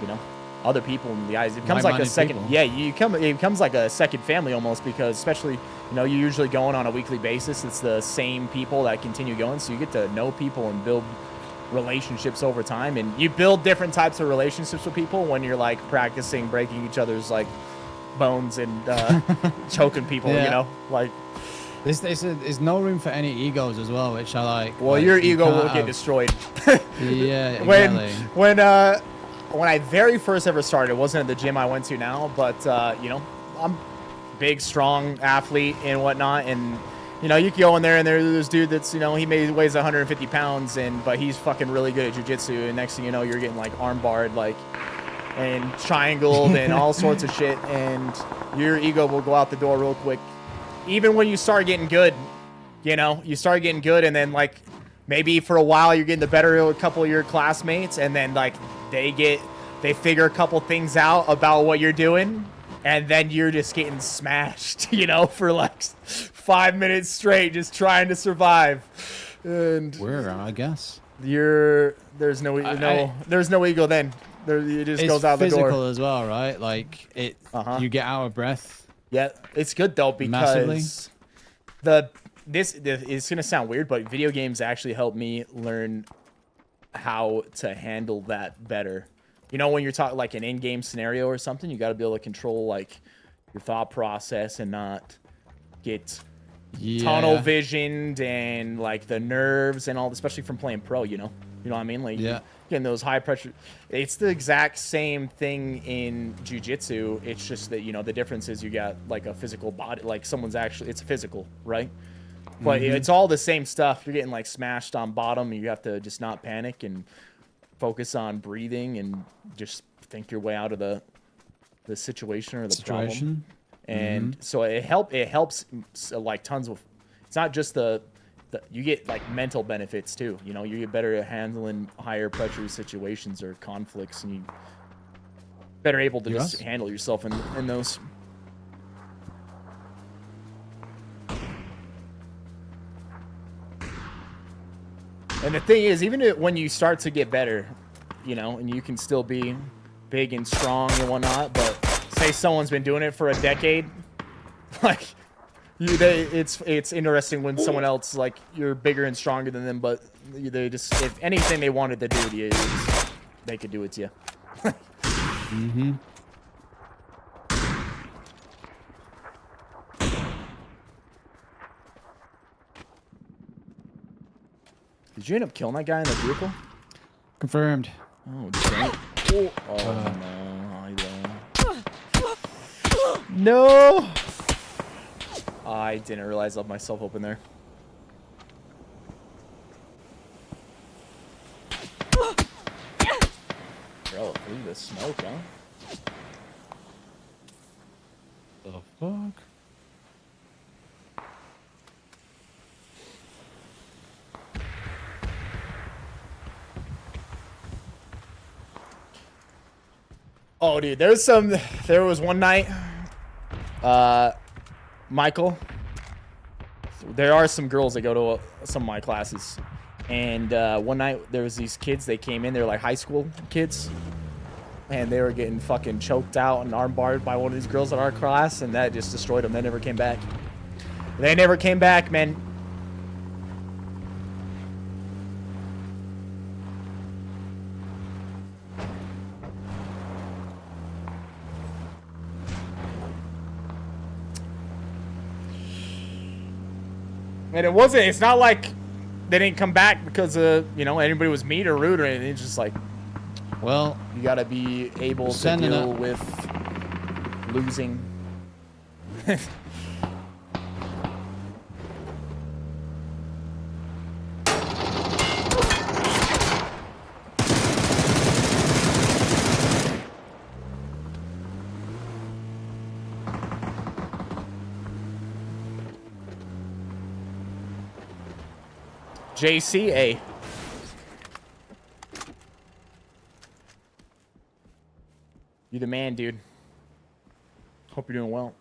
you know, other people in the eyes. It becomes like a second people. It becomes like a second family almost, because especially, you know, you're usually going on a weekly basis. It's the same people that continue going, so you get to know people and build relationships over time, and you build different types of relationships with people when you're like practicing breaking each other's like bones and choking people, you know, like there's no room for any egos as well, which I like. Well, your ego will get destroyed. Yeah, exactly. When I very first ever started, it wasn't at the gym I went to now, but you know, I'm big, strong athlete and whatnot, and you know, you can go in there and there's this dude that's, you know, weighs 150 pounds, but he's fucking really good at jiu-jitsu, and next thing you know, you're getting like arm barred, like, and triangled and all sorts of shit, and your ego will go out the door real quick. Even when you start getting good, you know, and then like maybe for a while you're getting the better of a couple of your classmates, and then like they figure a couple things out about what you're doing, and then you're just getting smashed, you know, for like 5 minutes straight, just trying to survive. And I guess there's no ego then. It just goes out the door. It's physical as well, right? Like you get out of breath. Yeah, it's good though, because it's gonna sound weird, but video games actually help me learn how to handle that better. You know, when you're talking like an in-game scenario or something, you got to be able to control like your thought process and not get tunnel visioned and like the nerves and all, especially from playing pro. You know what I mean? Like getting those high pressure. It's the exact same thing in jiu-jitsu. It's just that, you know, the difference is you got like a physical body, like it's physical, right? But it's all the same stuff. You're getting like smashed on bottom, and you have to just not panic and focus on breathing and just think your way out of the situation or the problem. And so it helps like tons of. It's not just you get like mental benefits too. You know, you get better at handling higher pressure situations or conflicts, and you better able to just handle yourself in those. And the thing is, even when you start to get better, you know, and you can still be big and strong and whatnot, but say someone's been doing it for a decade, like it's interesting when someone else, like, you're bigger and stronger than them, but they just, if anything they wanted to do to you, they could do it to you. Did you end up killing that guy in the vehicle? Confirmed. Oh, damn. Oh no. No! I didn't realize I left myself open there. of smoke, huh? The fuck? Oh, dude, there was one night, Michael, there are some girls that go to some of my classes, and one night there was these kids, they came in, they were like high school kids, and they were getting fucking choked out and armbarred by one of these girls at our class, and that just destroyed them. They never came back. They never came back, man. And it's not like they didn't come back because, you know, anybody was mean or rude or anything. It's just like, well, you got to be able to deal with losing. JCA. You the man, dude. Hope you're doing well.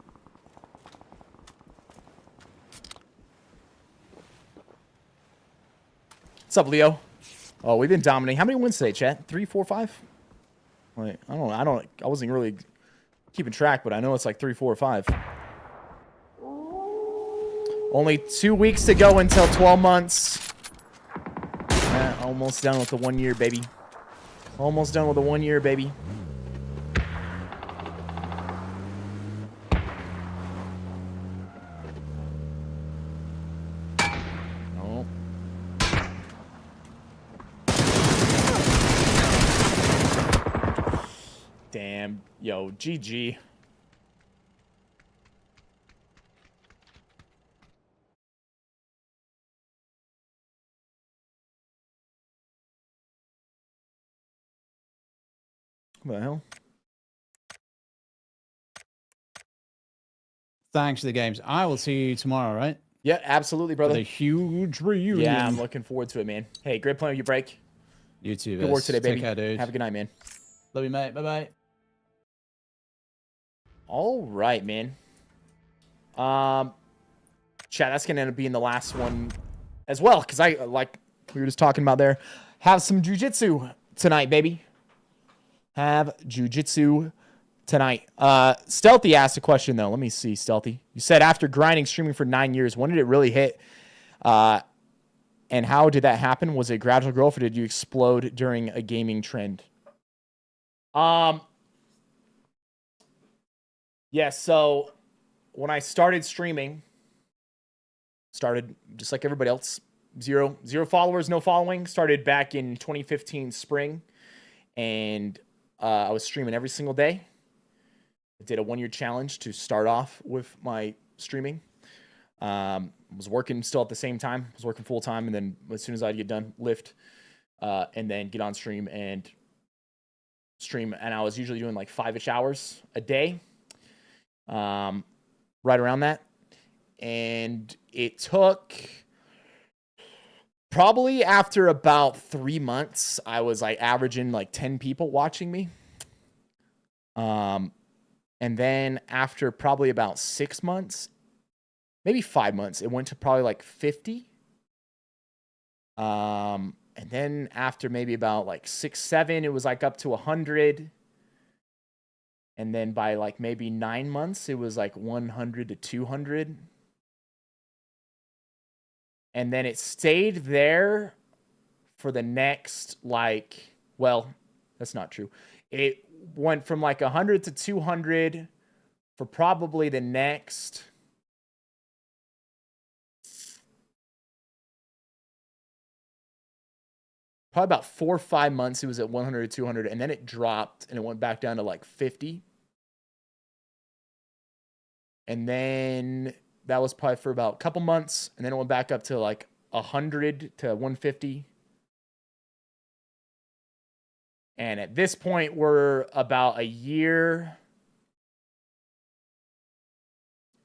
What's up, Leo? Oh, we've been dominating. How many wins today, chat? 3, 4, 5? Wait, I wasn't really keeping track, but I know it's like 3, 4, or 5. Only 2 weeks to go until 12 months. Almost done with the 1 year, baby. Almost done with the 1 year, baby. No. Damn. Yo, GG. What the hell? Thanks for the games. I will see you tomorrow, right? Yeah, absolutely, brother. The huge reunion. Yeah, I'm looking forward to it, man. Hey, great playing with your break. You too, Good work today, baby. Take care, dude. Have a good night, man. Love you, mate. Bye-bye. All right, man. Chat, that's going to end up being the last one as well, because like we were just talking about there, have some jiu-jitsu tonight, baby. Have jiu-jitsu tonight. Stealthy asked a question, though. Let me see, Stealthy. You said after grinding, streaming for 9 years, when did it really hit? And how did that happen? Was it gradual growth, or did you explode during a gaming trend? Yeah, so when I started streaming, started just like everybody else, zero followers, no following. Started back in 2015 spring, and I was streaming every single day. I did a 1 year challenge to start off with my streaming. Was working still at the same time. Was working full time, and then as soon as I'd get done, lift, and then get on stream and stream. And I was usually doing like 5-ish hours a day, right around that. And it took probably after about 3 months, I was like averaging like 10 people watching me. And then after probably about 6 months, maybe 5 months, it went to probably like 50. And then after maybe about like 6, 7, it was like up to 100. And then by like maybe 9 months, it was like 100 to 200. And then it stayed there for the next, like, well, that's not true. It went from like 100 to 200 for probably the next probably about 4 or 5 months. It was at 100 to 200, and then it dropped and it went back down to like 50. And then that was probably for about a couple months, and then it went back up to like 100 to 150. And at this point, we're about a year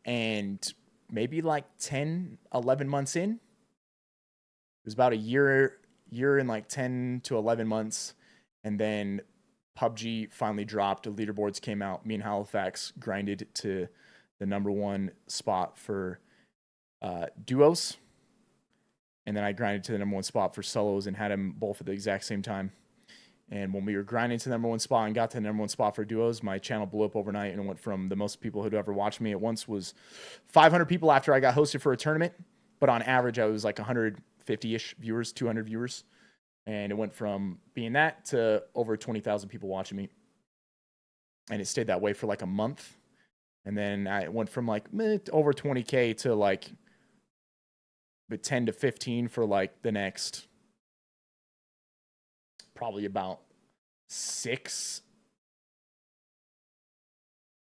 and maybe like 10, 11 months in. It was about a year and like 10 to 11 months. And then PUBG finally dropped. The leaderboards came out. Me and Halifax grinded to the #1 spot for duos. And then I grinded to the #1 spot for solos and had them both at the exact same time. And when we were grinding to the #1 spot and got to the #1 spot for duos, my channel blew up overnight and it went from the most people who'd ever watched me at once was 500 people after I got hosted for a tournament. But on average, I was like 150-ish viewers, 200 viewers. And it went from being that to over 20,000 people watching me. And it stayed that way for like a month. And then I went from like over 20K to like 10 to 15 for like the next probably about 6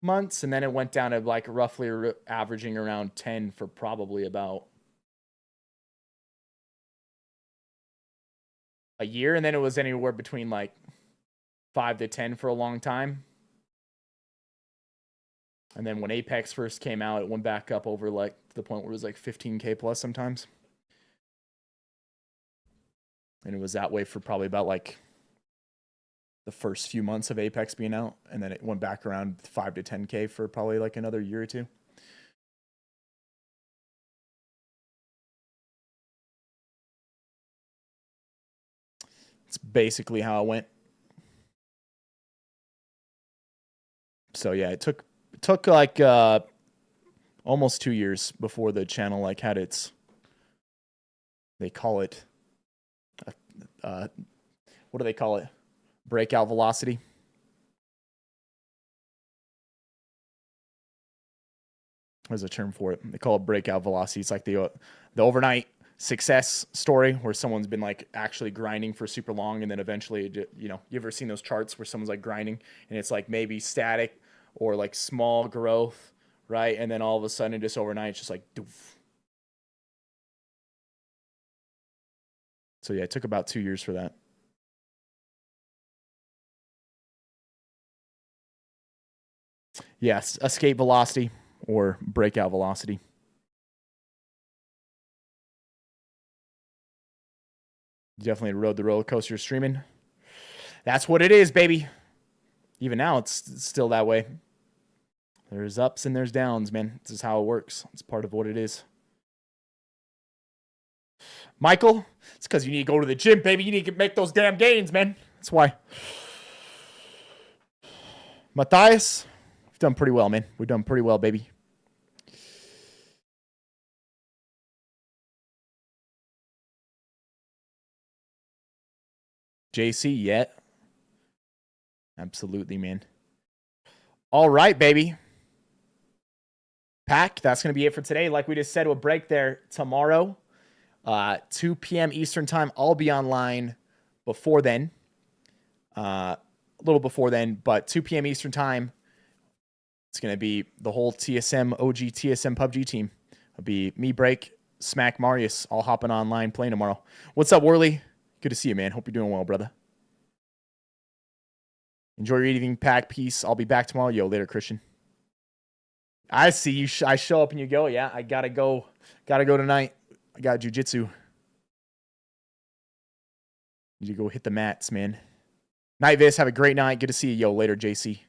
months. And then it went down to like roughly averaging around 10 for probably about a year. And then it was anywhere between like 5 to 10 for a long time. And then when Apex first came out, it went back up over like to the point where it was like 15K plus sometimes. And it was that way for probably about like the first few months of Apex being out. And then it went back around 5 to 10K for probably like another year or two. It's basically how it went. So yeah, it took like almost 2 years before the channel like had its, they call it what do they call it? Breakout velocity. There's a term for it. They call it breakout velocity. It's like the overnight success story where someone's been like actually grinding for super long and then eventually, you know, you ever seen those charts where someone's like grinding and it's like maybe static or like small growth, right? And then all of a sudden just overnight it's just like doof. So yeah, it took about 2 years for that. Yes, escape velocity or breakout velocity. Definitely rode the roller coaster streaming. That's what it is, baby. Even now, it's still that way. There's ups and there's downs, man. This is how it works. It's part of what it is. Michael, it's because you need to go to the gym, baby. You need to make those damn gains, man. That's why. Matthias, we've done pretty well, man. We've done pretty well, baby. JC, yet. Absolutely, man. All right, baby. Pack, that's going to be it for today. Like we just said, we'll break there tomorrow. 2 p.m. Eastern time. I'll be online before then. A little before then, but 2 p.m. Eastern time. It's going to be the whole TSM, OG TSM PUBG team. It'll be me, Break, Smack, Marius, all hopping online playing tomorrow. What's up, Worley? Good to see you, man. Hope you're doing well, brother. Enjoy your evening, Pack. Peace. I'll be back tomorrow. Yo, later, Christian. I see you. I show up and you go. Yeah, I gotta go. Gotta go tonight. I got jiu-jitsu. Need to go hit the mats, man. Night, Viss. Have a great night. Good to see you. Yo, later, JC.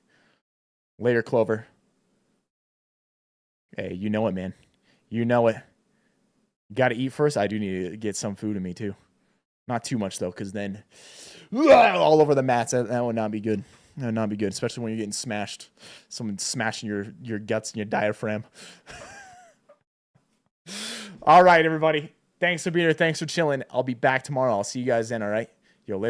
Later, Clover. Hey, you know it, man. You know it. Got to eat first. I do need to get some food in me, too. Not too much, though, because then all over the mats. That would not be good. That would not be good, especially when you're getting smashed. Someone smashing your guts and your diaphragm. All right, everybody. Thanks for being here. Thanks for chilling. I'll be back tomorrow. I'll see you guys then, all right? Yo, later.